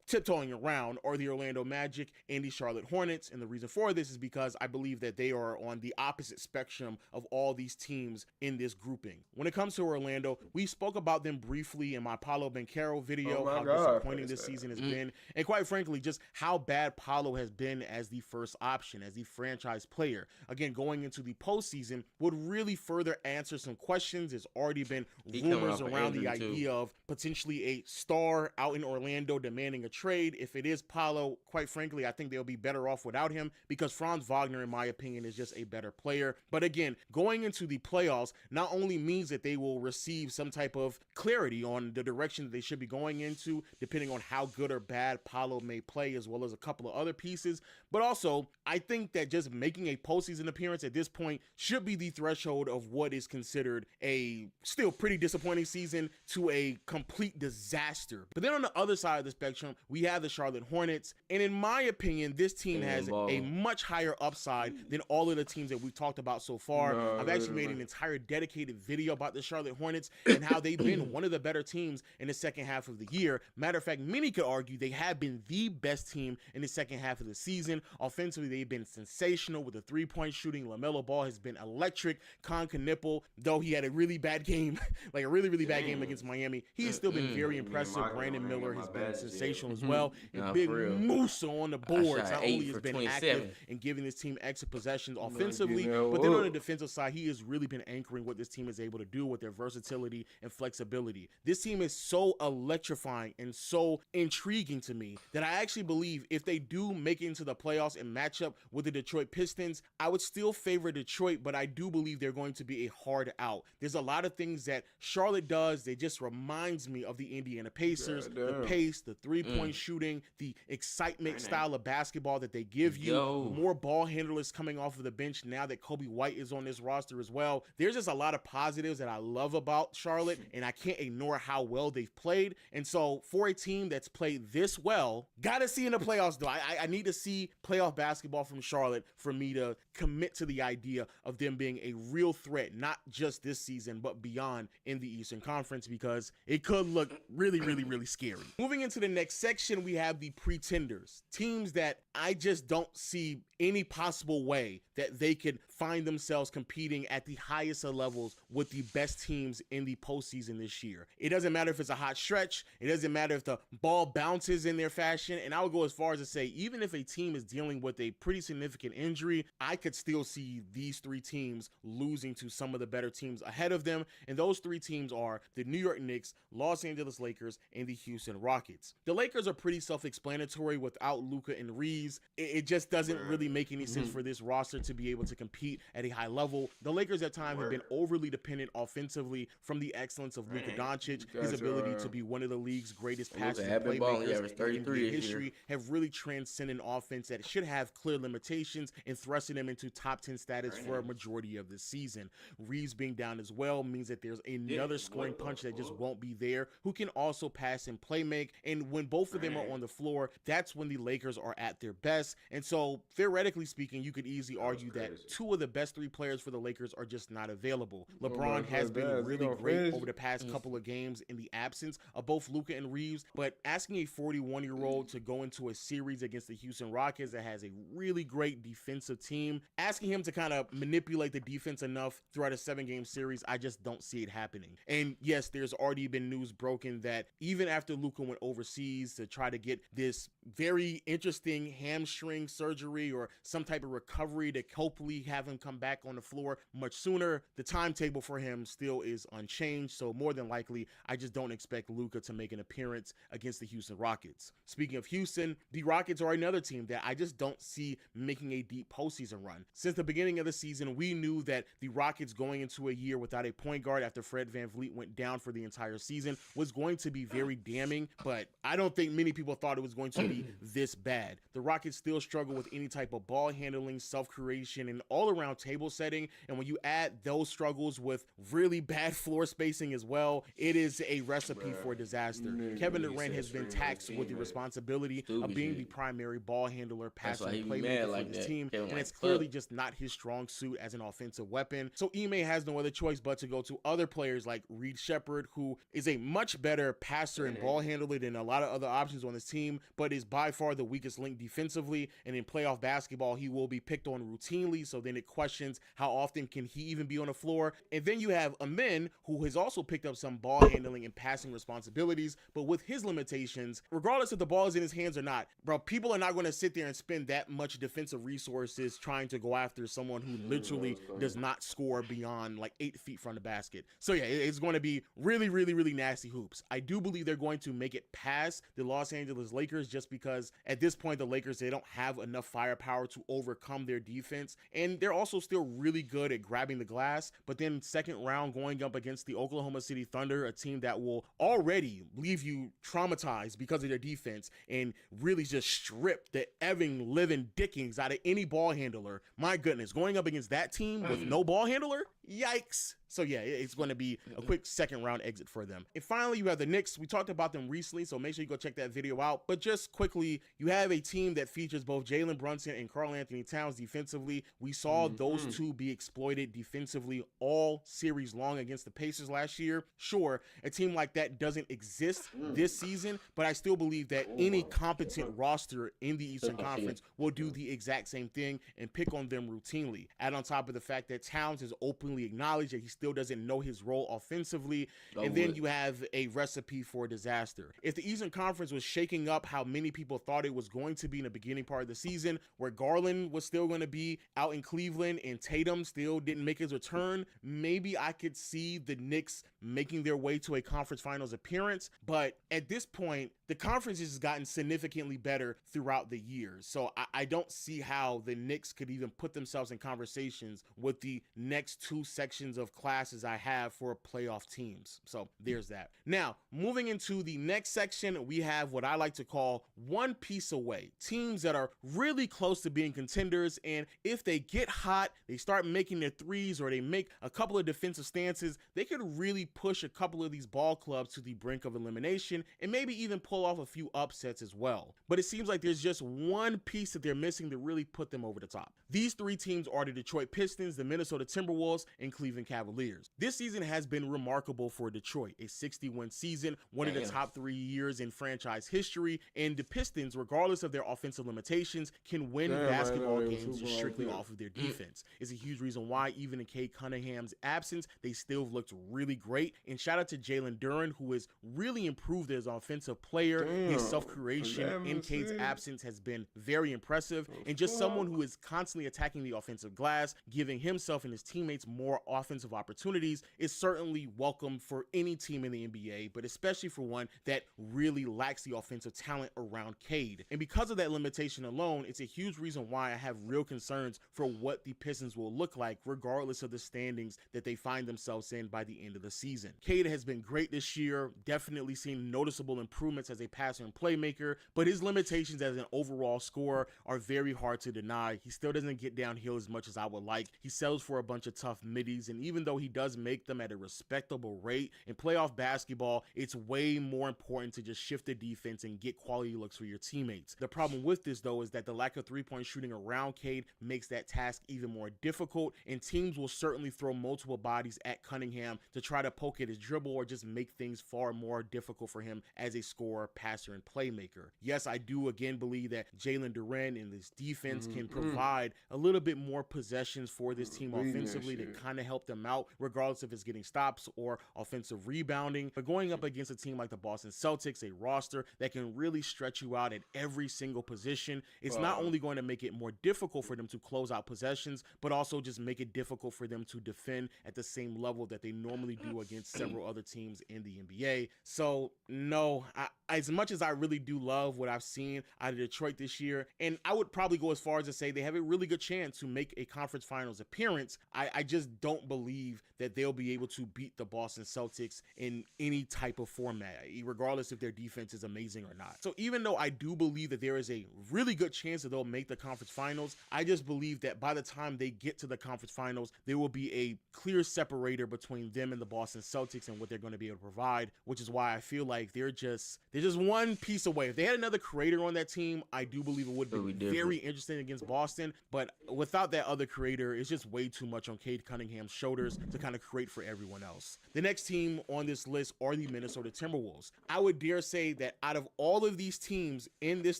tiptoeing around are the Orlando Magic and the Charlotte Hornets. And the reason for this is because I believe that they are on the opposite spectrum of all these teams in this grouping. When it comes to Orlando, we spoke about them briefly in my Paolo Banchero video, how disappointing this season has been, and quite frankly, just how bad Paolo has been as the first option, as the franchise player. Again, going into the postseason would really further answer some questions. There's already been rumors around the idea of potentially a star out in Orlando demanding a trade. If it is Paolo, quite frankly, I think they'll be better off without him, because Franz Wagner, in my opinion, is just a better player. But again, going into the playoffs not only means that they will receive some type of clarity on the direction that they should be going into, depending on how good or bad Paolo may play, as well as a couple of other pieces, but also I think that just making a postseason appearance at this point should be the threshold of what is considered a still pretty disappointing season to a complete disaster. But then on the other side of the spectrum, we have the Charlotte Hornets, and in my opinion, this team has a much higher upside than all of the teams that we've talked about so far. I've actually made an entire dedicated video about the Charlotte Hornets and how they've been one of the better teams in the second half of the year. Matter of fact, many could argue they have been the best team in the second half of the season. Offensively, they've been sensational. exceptional with the three-point shooting. LaMelo Ball has been electric. Con Knipple, though he had a really bad game, like a really, really bad game against Miami, he has still been very impressive. Brandon Miller has been sensational as well. And Big Musa on the boards not only has been active and giving this team extra possessions offensively, but then on the defensive side, he has really been anchoring what this team is able to do with their versatility and flexibility. This team is so electrifying and so intriguing to me that I actually believe if they do make it into the playoffs and match up with the Detroit Pistons, I would still favor Detroit, but I do believe they're going to be a hard out. There's a lot of things that Charlotte does that just reminds me of the Indiana Pacers, the pace, the three-point shooting, the excitement style of basketball that they give you, more ball handlers coming off of the bench now that Kobe White is on this roster as well. There's just a lot of positives that I love about Charlotte, and I can't ignore how well they've played. And so for a team that's played this well, gotta see in the playoffs though. I need to see playoff basketball from Charlotte for me to commit to the idea of them being a real threat, not just this season, but beyond in the Eastern Conference, because it could look really, really, really scary. Moving into the next section, we have the pretenders, teams that I just don't see any possible way that they could find themselves competing at the highest of levels with the best teams in the postseason this year. It doesn't matter if it's a hot stretch. It doesn't matter if the ball bounces in their fashion. And I would go as far as to say, even if a team is dealing with a pretty significant injury, I could still see these three teams losing to some of the better teams ahead of them. And those three teams are the New York Knicks, Los Angeles Lakers, and the Houston Rockets. The Lakers are pretty self-explanatory without Luka and Reeves. It just doesn't really make any sense for this roster to be able to compete at a high level. The Lakers at times have been overly dependent offensively from the excellence of Luka Doncic, his ability to be one of the league's greatest passing playmakers in NBA history, have really transcended offense that should have clear limitations and thrusting them into top 10 status for a majority of this season. Reeves being down as well means that there's another scoring punch that just won't be there, who can also pass and play make. And when both of them are on the floor, that's when the Lakers are at their best. And so theoretically speaking, you could easily argue that two of the best three players for the Lakers are just not available. LeBron has been really great over the past couple of games in the absence of both Luka and Reeves, but asking a 41-year-old to go into a series against the Houston Rockets that has a really great defensive team, asking him to kind of manipulate the defense enough throughout a 7-game series, I just don't see it happening. And yes, there's already been news broken that even after Luka went overseas to try to get this very interesting hamstring surgery or some type of recovery to hopefully have him come back on the floor much sooner, the timetable for him still is unchanged. So more than likely, I just don't expect Luka to make an appearance against the Houston Rockets. Speaking of Houston, the Rockets are another team that I just don't see making a deep postseason run. Since the beginning of the season, we knew that the Rockets going into a year without a point guard after Fred VanVleet went down for the entire season was going to be very damning, but I don't think many people thought it was going to be this bad. The Rockets still struggle with any type of ball handling, self-creation, and all-around table setting, and when you add those struggles with really bad floor spacing as well, it is a recipe for disaster. Kevin Durant has been taxed with the responsibility of being the primary ball handler, passer, and playmaker for this team, and it's clearly just not his strong suit as an offensive weapon. So Ime has no other choice but to go to other players like Reed Shepherd, who is a much better passer and ball handler than a lot of other options on this team, but is by far the weakest link defensively, and in playoff basketball, he will be picked on routinely, so then it questions how often can he even be on the floor. And then you have Amen, who has also picked up some ball handling and passing responsibilities, but with his limitations, regardless if the ball is in his hands or not, bro, people are not going to sit there and spend that much defensive resources trying to go after someone who literally does not score beyond like 8 feet from the basket. So yeah, it's going to be really, really, really nasty hoops. I do believe they're going to make it past the Los Angeles Lakers just because at this point, the Lakers, they don't have enough firepower to overcome their defense. And they're also still really good at grabbing the glass. But then second round going up against the Oklahoma City Thunder, a team that will already leave you traumatized because of their defense and really just strip the living dickings out of any ball handler. My goodness, going up against that team with no ball handler? Yikes. So yeah, it's going to be a quick second round exit for them. And finally, you have the Knicks. We talked about them recently, so make sure you go check that video out. But just quickly, you have a team that features both Jalen Brunson and Karl Anthony Towns defensively. We saw those two be exploited defensively all series long against the Pacers last year. Sure, a team like that doesn't exist this season, but I still believe that any competent roster in the Eastern Conference will do the exact same thing and pick on them routinely. Add on top of the fact that Towns has openly acknowledged that he still doesn't know his role offensively, and then you have a recipe for disaster. If the Eastern Conference was shaking up how many people thought it was going to be in the beginning part of the season, where Garland was still going to be out in Cleveland and Tatum still didn't make his return, maybe I could see the Knicks making their way to a conference finals appearance. But at this point, the conference has gotten significantly better throughout the years. So I don't see how the Knicks could even put themselves in conversations with the next two sections of classes I have for playoff teams. So there's that. Now, moving into the next section, we have what I like to call one piece away. Teams that are really close to being contenders, and if they get hot, they start making their threes, or they make a couple of defensive stances, they could really push a couple of these ball clubs to the brink of elimination and maybe even pull off a few upsets as well. But it seems like there's just one piece that they're missing to really put them over the top. These three teams are the Detroit Pistons, the Minnesota Timberwolves, and Cleveland Cavaliers. This season has been remarkable for Detroit, a 60-win season, one of the top 3 years in franchise history, and the Pistons, regardless of their offensive limitations, can win basketball games just strictly off of their defense. It's a huge reason why, even in Cade Cunningham's absence, they still looked really great. And shout out to Jalen Duren, who has really improved as an offensive player. His self-creation in Cade's absence has been very impressive, and just someone who is constantly attacking the offensive glass, giving himself and his teammates more offensive opportunities, is certainly welcome for any team in the NBA, but especially for one that really lacks the offensive talent around Cade. And because of that limitation alone, it's a huge reason why I have real concerns for what the Pistons will look like, regardless of the standings that they find themselves in by the end of the season. Cade has been great this year, definitely seen noticeable improvements as a passer and playmaker, but his limitations as an overall scorer are very hard to deny. He still doesn't get downhill as much as I would like. He settles for a bunch of tough middies, and even though he does make them at a respectable rate, in playoff basketball, it's way more important to just shift the defense and get quality looks for your teammates. The problem with this, though, is that the lack of three-point shooting around Cade makes that task even more difficult, and teams will certainly throw multiple bodies at Cunningham to try to poke at his dribble or just make things far more difficult for him as a scorer, passer, and playmaker. Yes, I do again believe that Jalen Duren and this defense can provide a little bit more possessions for this team offensively to kind of help them out, regardless if it's getting stops or offensive rebounding. But going up against a team like the Boston Celtics, a roster that can really stretch you out at every single position, it's not only going to make it more difficult for them to close out possessions, but also just make it difficult for them to defend at the same level that they normally do against several other teams in the NBA. So no, as much as I really do love what I've seen out of Detroit this year, and I would probably go as far as to say they have a really good chance to make a conference finals appearance, I just don't believe that they'll be able to beat the Boston Celtics in any type of format, regardless if their defense is amazing or not. So even though I do believe that there is a really good chance that they'll make the conference finals, I just believe that by the time they get to the conference finals, there will be a clear separator between them and the Boston Celtics and what they're going to be able to provide, which is why I feel like they're just one piece away. If they had another creator on that team, I do believe it would be very interesting against Boston, but without that other creator, it's just way too much on Cade Cunningham's shoulders to kind of create for everyone else. The next team on this list are the Minnesota Timberwolves. I would dare say that out of all of these teams in this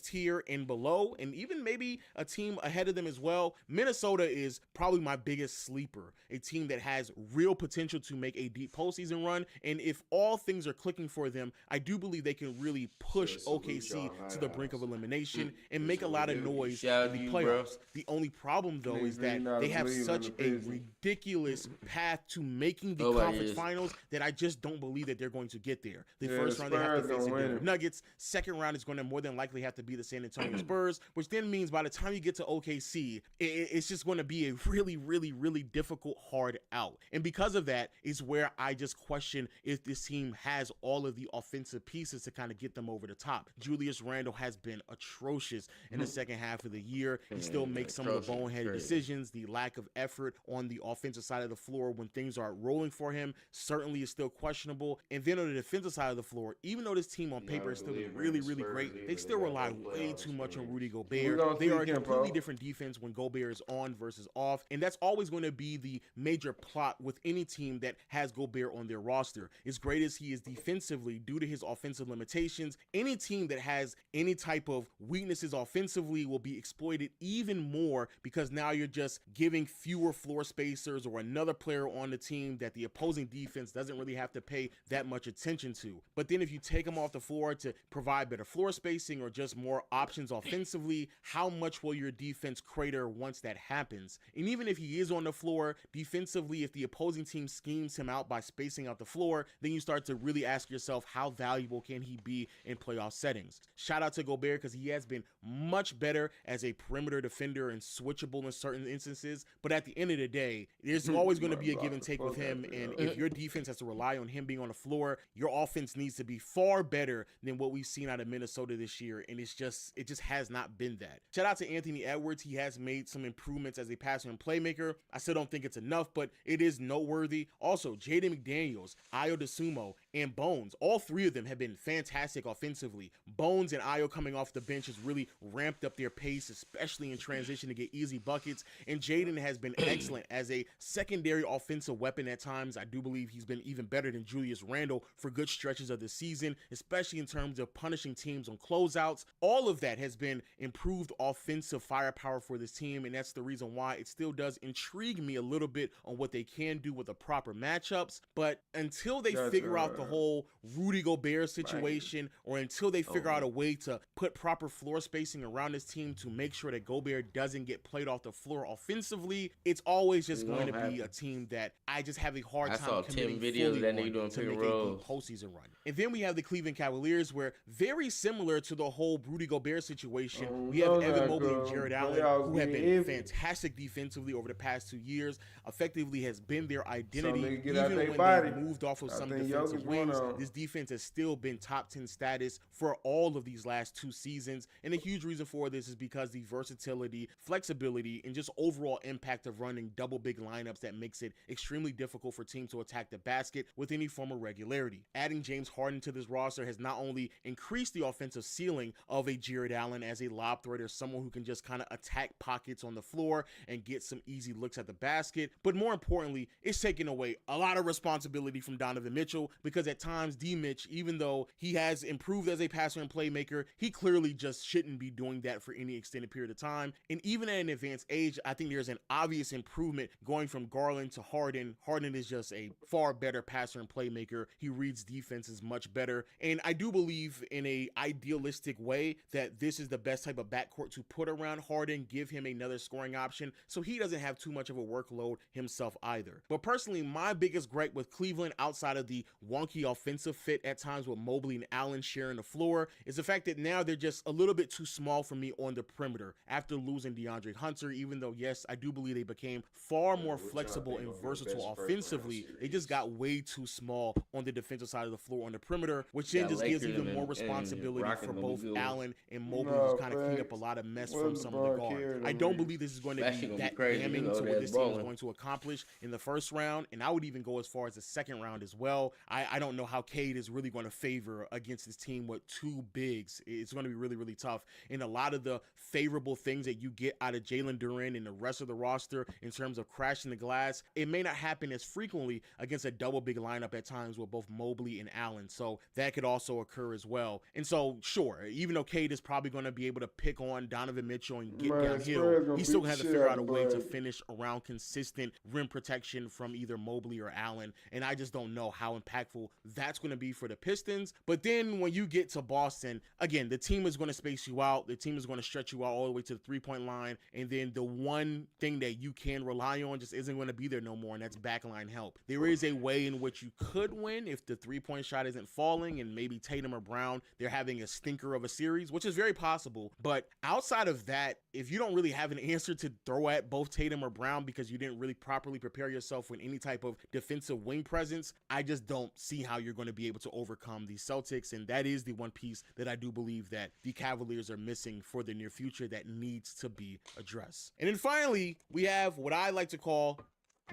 tier and below, and even maybe a team ahead of them as well, Minnesota is probably my biggest sleeper, a team that has real potential to make a deep postseason run, and if all things are clicking for them, I do believe they can really push OKC to the brink of elimination and make a lot of noise in the playoffs. The only problem, though, is that they have such a ridiculous path to making the conference finals that I just don't believe that they're going to get there. The first round, they have to face the Denver Nuggets. Second round is going to more than likely have to be the San Antonio Spurs, which then means by the time you get to OKC, it's just going to be a really, really, really difficult, hard out. And because of that is where I just question if this team has all of the offensive pieces to kind of get get them over the top. Julius Randle has been atrocious in the second half of the year. He still makes some of the boneheaded decisions. The lack of effort on the offensive side of the floor when things are rolling for him certainly is still questionable. And then on the defensive side of the floor, even though this team on paper is still really, really great, they still rely way too much on Rudy Gobert. They are a completely different defense when Gobert is on versus off, and that's always going to be the major plot with any team that has Gobert on their roster. As great as he is defensively, due to his offensive limitations, any team that has any type of weaknesses offensively will be exploited even more, because now you're just giving fewer floor spacers or another player on the team that the opposing defense doesn't really have to pay that much attention to. But then if you take him off the floor to provide better floor spacing or just more options offensively, how much will your defense crater once that happens? And even if he is on the floor defensively, if the opposing team schemes him out by spacing out the floor, then you start to really ask yourself, how valuable can he be in playoff settings? Shout out to Gobert, because he has been much better as a perimeter defender and switchable in certain instances. But at the end of the day, there's always going to be a give and take with him. And if your defense has to rely on him being on the floor, your offense needs to be far better than what we've seen out of Minnesota this year. And it just has not been that. Shout out to Anthony Edwards. He has made some improvements as a passer and playmaker. I still don't think it's enough, but it is noteworthy. Also, Jaden McDaniels, Ayo Dosunmu, and Bones, all three of them have been fantastic offensively. Bones and Ayo coming off the bench has really ramped up their pace, especially in transition to get easy buckets. And Jaden has been excellent as a secondary offensive weapon at times. I do believe he's been even better than Julius Randle for good stretches of the season, especially in terms of punishing teams on closeouts. All of that has been improved offensive firepower for this team, and that's the reason why it still does intrigue me a little bit on what they can do with the proper matchups. But until they figure out the whole Rudy Gobert situation, or until they figure out a way to put proper floor spacing around this team to make sure that Gobert doesn't get played off the floor offensively, it's always just going to be a team that I just have a hard time committing fully that nigga doing to make a good postseason run. And then we have the Cleveland Cavaliers, where very similar to the whole Rudy Gobert situation, we have Evan Mobley and Jared Allen, who have been fantastic defensively over the past 2 years, effectively has been their identity. Even when they moved off of some defensive wings, this defense has still been top 10 status for all of these last 2 seasons. And a huge reason for this is because the versatility, flexibility, and just overall impact of running double big lineups that makes it extremely difficult for teams to attack the basket with any form of regularity. Adding James Harden to this roster has not only increased the offensive ceiling of a Jared Allen as a lob threat or someone who can just kind of attack pockets on the floor and get some easy looks at the basket, but more importantly, it's taking away a lot of responsibility from Donovan Mitchell, because at times D-Mitch, even though he has improved as a passer and playmaker, he clearly just shouldn't be doing that for any extended period of time. And even at an advanced age, I think there's an obvious improvement going from Garland to Harden. Harden is just a far better passer and playmaker. He reads defenses much better. And I do believe in a idealistic way that this is the best type of backcourt to put around Harden, give him another scoring option so he doesn't have too much of a workload himself either. But personally, my biggest gripe with Cleveland, outside of the wonky offensive fit at times with Mobley and Allen sharing the floor, is the fact that now they're just a little bit too small for me on the perimeter after losing DeAndre Hunter. Even though, yes, I do believe they became far more flexible and versatile offensively, they just got way too small on the defensive side of the floor on the perimeter, which then just gives even more responsibility for both Allen and Mobley to kind of clean up a lot of mess from some of the guards. I don't believe this is going to be that damning to what this team is going to accomplish in the first round, and I would even go as far as the second round as well. I don't know how Cade is really going to favor against this team with 2 bigs. It's going to be really, really tough. And a lot of the favorable things that you get out of Jalen Duren and the rest of the roster in terms of crashing the glass, it may not happen as frequently against a double big lineup at times with both Mobley and Allen. So that could also occur as well. And so, sure, even though Cade is probably going to be able to pick on Donovan Mitchell and get downhill, he still has to figure out a way to finish around consistent rim protection from either Mobley or Allen. And I just don't know how impactful that's going to be for the Pistons. But then when you get to Boston, again, the team is going to space you out. The team is going to stretch you out all the way to the 3-point line. And then the one thing that you can rely on just isn't going to be there no more, and that's backline help. There is a way in which you could win if the 3-point shot isn't falling and maybe Tatum or Brown, they're having a stinker of a series, which is very possible. But outside of that, if you don't really have an answer to throw at both Tatum or Brown because you didn't really properly prepare yourself with any type of defensive wing presence, I just don't see see how you're going to be able to overcome the Celtics. And that is the one piece that I do believe that the Cavaliers are missing for the near future that needs to be addressed. And then finally, we have what I like to call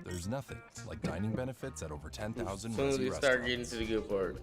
there's nothing like dining benefits at over 10,000 soon as Resi they start getting to the good part.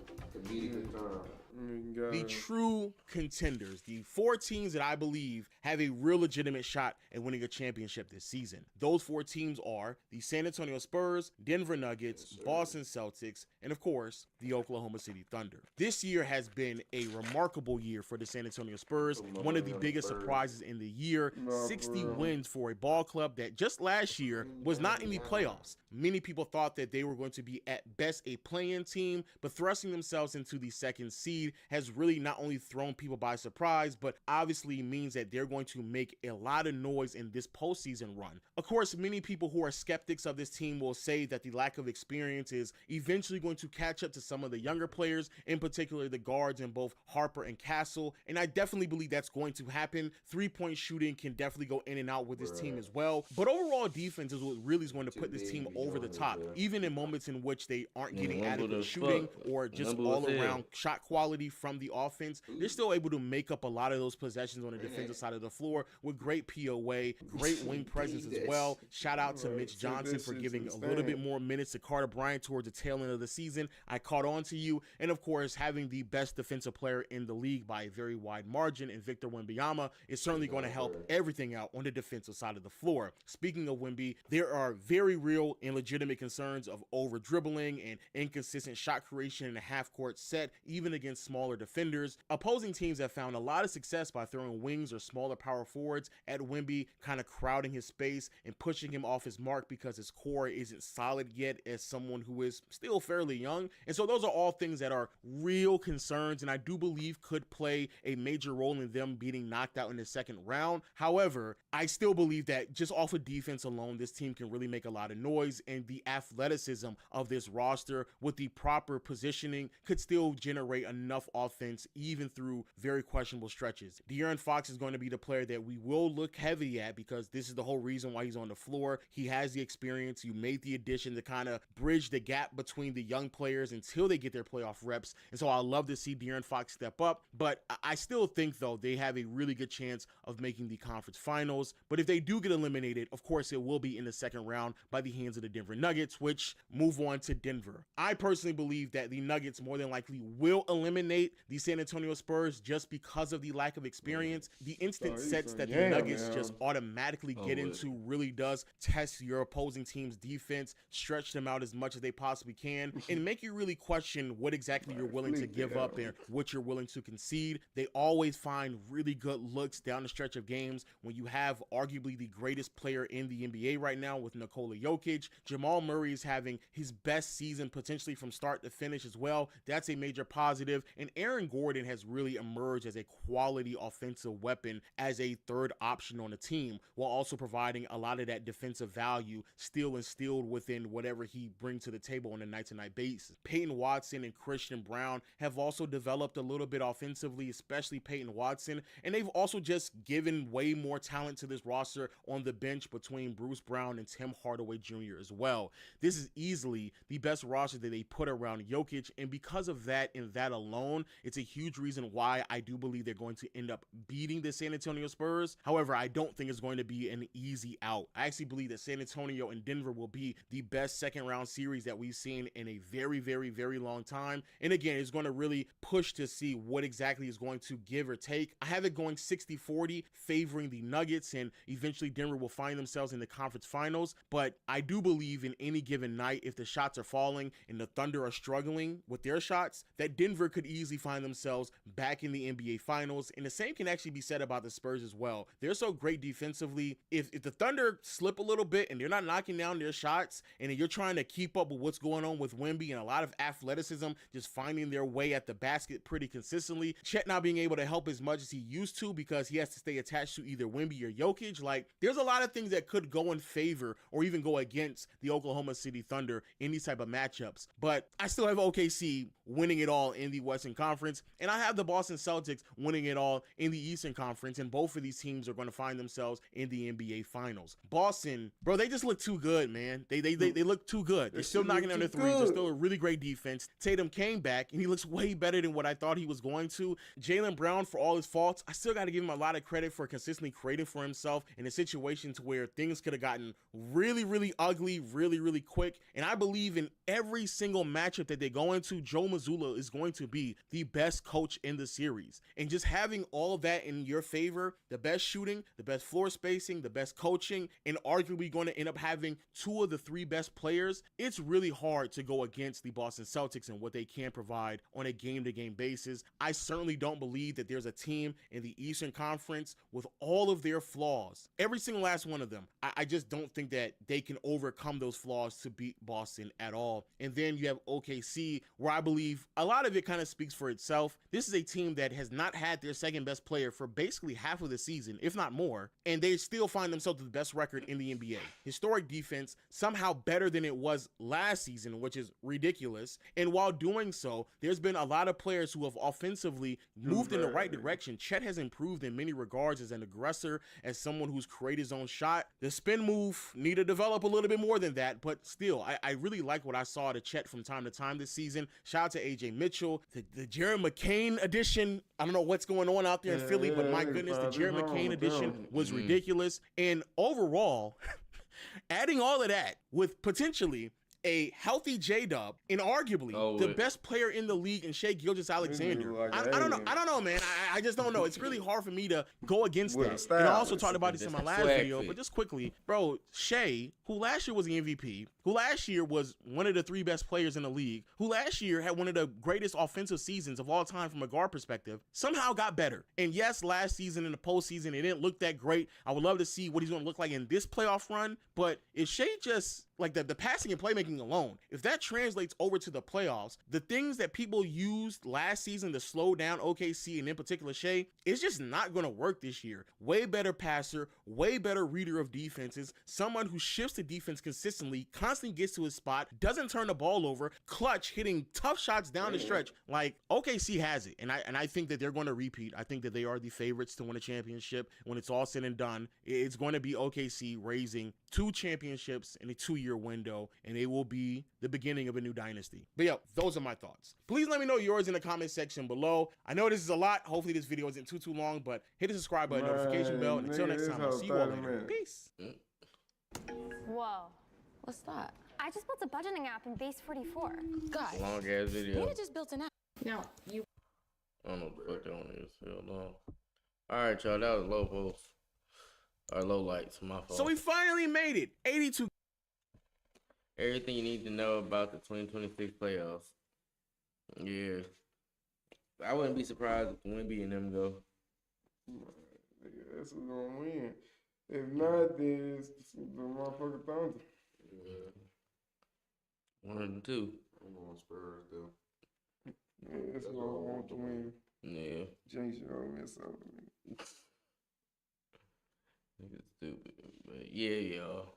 the true contenders, the 4 teams that I believe have a real legitimate shot at winning a championship this season. Those 4 teams are the San Antonio Spurs, Denver Nuggets, Boston Celtics, and of course, the Oklahoma City Thunder. This year has been a remarkable year for the San Antonio Spurs, one of the biggest surprises in the year, 60 wins for a ball club that just last year was not in the playoffs. Many people thought that they were going to be at best a play-in team, but thrusting themselves into the 2nd seed has really not only thrown people by surprise, but obviously means that they're going to make a lot of noise in this postseason run. Of course, many people who are skeptics of this team will say that the lack of experience is eventually going to catch up to some of the younger players, in particular the guards in both Harper and Castle, and I definitely believe that's going to happen. 3-point shooting can definitely go in and out with this team as well, but overall defense is what really is going to put this team over the top, even in moments in which they aren't getting adequate shooting or just all around shot quality from the offense. They're still able to make up a lot of those possessions on the defensive side of the floor with great POA, great wing presence as well. Shout out to Mitch Johnson for giving a little bit more minutes to Carter Bryant towards the tail end of the season. I caught on to you. And of course, having the best defensive player in the league by a very wide margin in Victor Wembanyama is certainly going to help everything out on the defensive side of the floor. Speaking of Wemby, there are very real and legitimate concerns of over dribbling and inconsistent shot creation in a half-court set, even against smaller defenders. Opposing teams have found a lot of success by throwing wings or smaller power forwards at Wemby, kind of crowding his space and pushing him off his mark because his core isn't solid yet as someone who is still fairly young. And so those are all things that are real concerns, and I do believe could play a major role in them being knocked out in the 2nd round. However, I still believe that just off of defense alone, this team can really make a lot of noise, and the athleticism of this roster with the proper positioning could still generate enough offense even through very questionable stretches. De'Aaron Fox is going to be the player that we will look heavy at because this is the whole reason why he's on the floor. He has the experience. You made the addition to kind of bridge the gap between the young players until they get their playoff reps. And so I love to see De'Aaron Fox step up, but I still think though they have a really good chance of making the conference finals. But if they do get eliminated, of course it will be in the 2nd round by the hands of the Denver Nuggets, which move on to Denver. I personally believe that the Nuggets more than likely will eliminate the San Antonio Spurs just because of the lack of experience. The instant sets that the Nuggets just automatically get into really does test your opposing team's defense, stretch them out as much as they possibly can, and make you really question what exactly you're willing to give up and what you're willing to concede. They always find really good looks down the stretch of games when you have arguably the greatest player in the NBA right now with Nikola Jokic. Jamal Murray is having his best season potentially from start to finish as well. That's a major positive. And Aaron Gordon has really emerged as a quality offensive weapon as a 3rd option on the team, while also providing a lot of that defensive value still instilled within whatever he brings to the table on a night-to-night basis. Peyton Watson and Christian Brown have also developed a little bit offensively, especially Peyton Watson, and they've also just given way more talent to this roster on the bench between Bruce Brown and Tim Hardaway Jr. as well. This is easily the best roster that they put around Jokic, and because of that and that alone, it's a huge reason why I do believe they're going to end up beating the San Antonio Spurs. However, I don't think it's going to be an easy out. I actually believe that San Antonio and Denver will be the best 2nd round series that we've seen in a very, very, very long time. And again, it's going to really push to see what exactly is going to give or take. I have it going 60-40 favoring the Nuggets, and eventually Denver will find themselves in the conference finals. But I do believe in any given night, if the shots are falling and the Thunder are struggling with their shots, that Denver could easily find themselves back in the NBA finals. And the same can actually be said about the Spurs as well. They're so great defensively. If the Thunder slip a little bit and they're not knocking down their shots, and you're trying to keep up with what's going on with Wemby and a lot of athleticism just finding their way at the basket pretty consistently, Chet not being able to help as much as he used to because he has to stay attached to either Wemby or Jokic, like there's a lot of things that could go in favor or even go against the Oklahoma City Thunder in these type of matchups. But I still have OKC winning it all in the Western Western Conference, and I have the Boston Celtics winning it all in the Eastern Conference, and both of these teams are going to find themselves in the NBA Finals. Boston, bro, they just look too good, man. They look too good. They're still knocking down their threes. They're still a really great defense. Tatum came back, and he looks way better than what I thought he was going to. Jaylen Brown, for all his faults, I still got to give him a lot of credit for consistently creating for himself in a situation to where things could have gotten really, really ugly, really, really quick. And I believe in every single matchup that they go into, Joe Mazzulla is going to be the best coach in the series. And just having all of that in your favor, the best shooting, the best floor spacing, the best coaching, and arguably going to end up having 2 of the 3 best players, it's really hard to go against the Boston Celtics and what they can provide on a game-to-game basis. I certainly don't believe that there's a team in the Eastern Conference with all of their flaws, every single last one of them. I just don't think that they can overcome those flaws to beat Boston at all. And then you have OKC, where I believe a lot of it kind of speaks for itself. This is a team that has not had their second best player for basically half of the season, if not more, and they still find themselves with the best record in the NBA. Historic defense, somehow better than it was last season, which is ridiculous. And while doing so, there's been a lot of players who have offensively moved in the right direction. Chet has improved in many regards as an aggressor, as someone who's created his own shot. The spin move need to develop a little bit more than that, but still, I really like what I saw to Chet from time to time this season. Shout out to AJ Mitchell, the Jared McCain edition. I don't know what's going on out there in Philly, but my goodness, the Jared McCain edition was ridiculous. And overall, adding all of that with potentially a healthy J-Dub and arguably the best player in the league in Shai Gilgeous-Alexander. I don't know, man. I just don't know. It's really hard for me to go against that. And I also talked about this in my last video, but just quickly, bro, Shai, who last year was the MVP, who last year was one of the 3 best players in the league, who last year had one of the greatest offensive seasons of all time from a guard perspective, somehow got better. And yes, last season in the postseason, it didn't look that great. I would love to see what he's going to look like in this playoff run, but if Shai just, like the passing and playmaking alone, if that translates over to the playoffs, the things that people used last season to slow down OKC and in particular Shai, it's just not going to work this year. Way better passer, way better reader of defenses, someone who shifts the defense consistently, constantly gets to his spot, doesn't turn the ball over, clutch, hitting tough shots down the stretch. Like, OKC has it, and I think that they're going to repeat. I think that they are the favorites to win a championship. When it's all said and done, it's going to be OKC raising 2 championships in a 2-year window, and it will be the beginning of a new dynasty. But yeah, those are my thoughts. Please let me know yours in the comment section below. I know this is a lot. Hopefully this video isn't too long, but hit the subscribe button, notification bell, and until next time, I'll see you all later. Peace. Whoa. What's that? I just built a budgeting app in Base 44. Guys, long ass video. you just built an app. No, you. I don't know what the fuck that one is. Hell no. Alright, y'all, that was low post. Or low lights, my fault. So we finally made it. 82. Everything you need to know about the 2026 playoffs. Yeah. I wouldn't be surprised if Wemby and them go. That's who's gonna win. If not, then it's the motherfucking Thunder. Yeah. 1 and 2. I'm going Spurs though. Yeah, that's what I want to win. Yeah. Jinx, you owe me something. Nigga stupid. But yeah, y'all.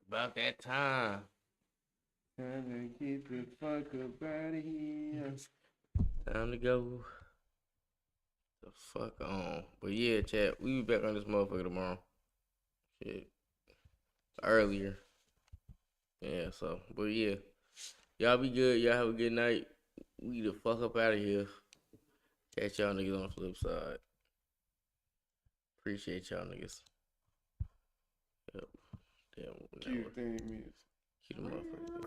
About that time. Time to get the fuck up out of here. Time to go the fuck on. But yeah, chat, we be back on this motherfucker tomorrow. Shit. Earlier. Yeah, so. But yeah. Y'all be good. Y'all have a good night. We the fuck up out of here. Catch y'all niggas on the flip side. Appreciate y'all niggas. Yep. Damn. Cute thing is. Cute motherfucker.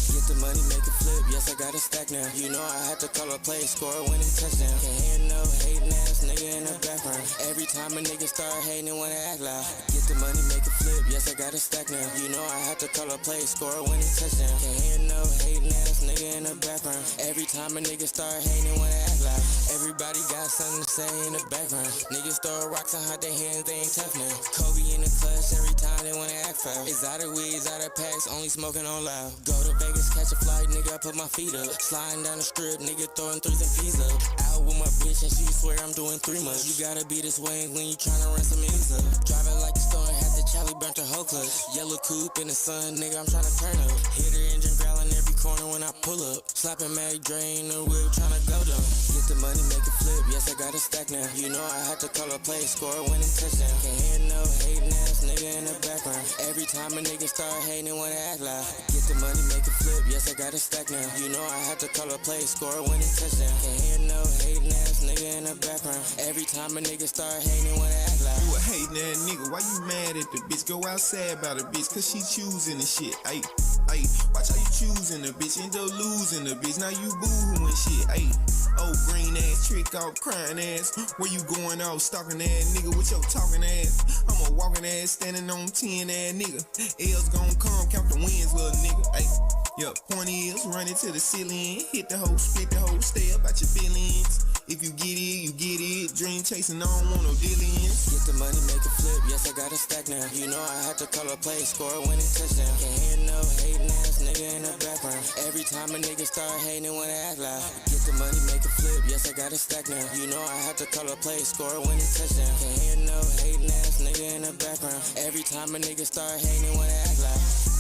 Get the money, make it flip. Yes, I got a stack now. You know I had to call a play, score a winning touchdown. Can't hear no hating ass nigga in the background. Every time a nigga start hating, wanna act loud. Get the money, make it flip. Yes, I got a stack now. You know I had to call a play, score a winning touchdown. Can't hear no hating ass nigga in the background. Every time a nigga start hating, wanna act loud. Everybody got something to say in the background. Niggas throw rocks and hide their hands, they ain't tough now. Kobe in the clutch every time they wanna act foul. Exotic weeds, out of packs, only smoking on loud. Go to Vegas, catch a flight, nigga, I put my feet up. Sliding down the strip, nigga, throwing 3s and P's up. Out with my bitch and she swear I'm doing 3 months. You gotta be this way lanes when you tryna run some ends up. Driving like a storm, had the Charlie burnt the whole clutch. Yellow coupe in the sun, nigga, I'm tryna turn up. Hit her engine growling every corner when I pull up. Slapping Mag drain the whip, tryna go down. Get the money, make it flip, yes, I got a stack now. You know I had to call a play, score a winning touchdown. Can't hear no hating ass nigga in the background. Every time a nigga start hating, wanna act loud. Get the money, make it flip, yes, I got a stack now. You know I had to call a play, score a winning touchdown. Can't hear no hating ass nigga in the background. Every time a nigga start hating, wanna act loud. You a hating ass nigga, why you mad at the bitch? Go outside about the bitch, cause she choosing the shit. Ayy, watch how you choosing the bitch, end up losing the bitch. Now you boo-hooing shit. Ayy, oh green ass, trick off, crying ass. Where you going off, stalking ass nigga with your talking ass? I'm a walking ass, standing on 10 ass nigga. L's gon' come, count the wins, little nigga. Ayy, yup, point is, run it to the ceiling. Hit the hoe, split the hoe, stay up at your feelings. If you get it, you get it. Dream chasing, I don't want no dealings. Get the money, make it flip, yes, I got a stack now. You know I had to call a play, score a winning touchdown. Can't hear no hating ass nigga in the background. Every time a nigga start hating, wanna act loud. Get the money, make it flip, yes, I got a stack now. You know I had to call a play, score a winning touchdown. Can't hear no hating ass nigga in the background. Every time a nigga start hating, wanna act loud.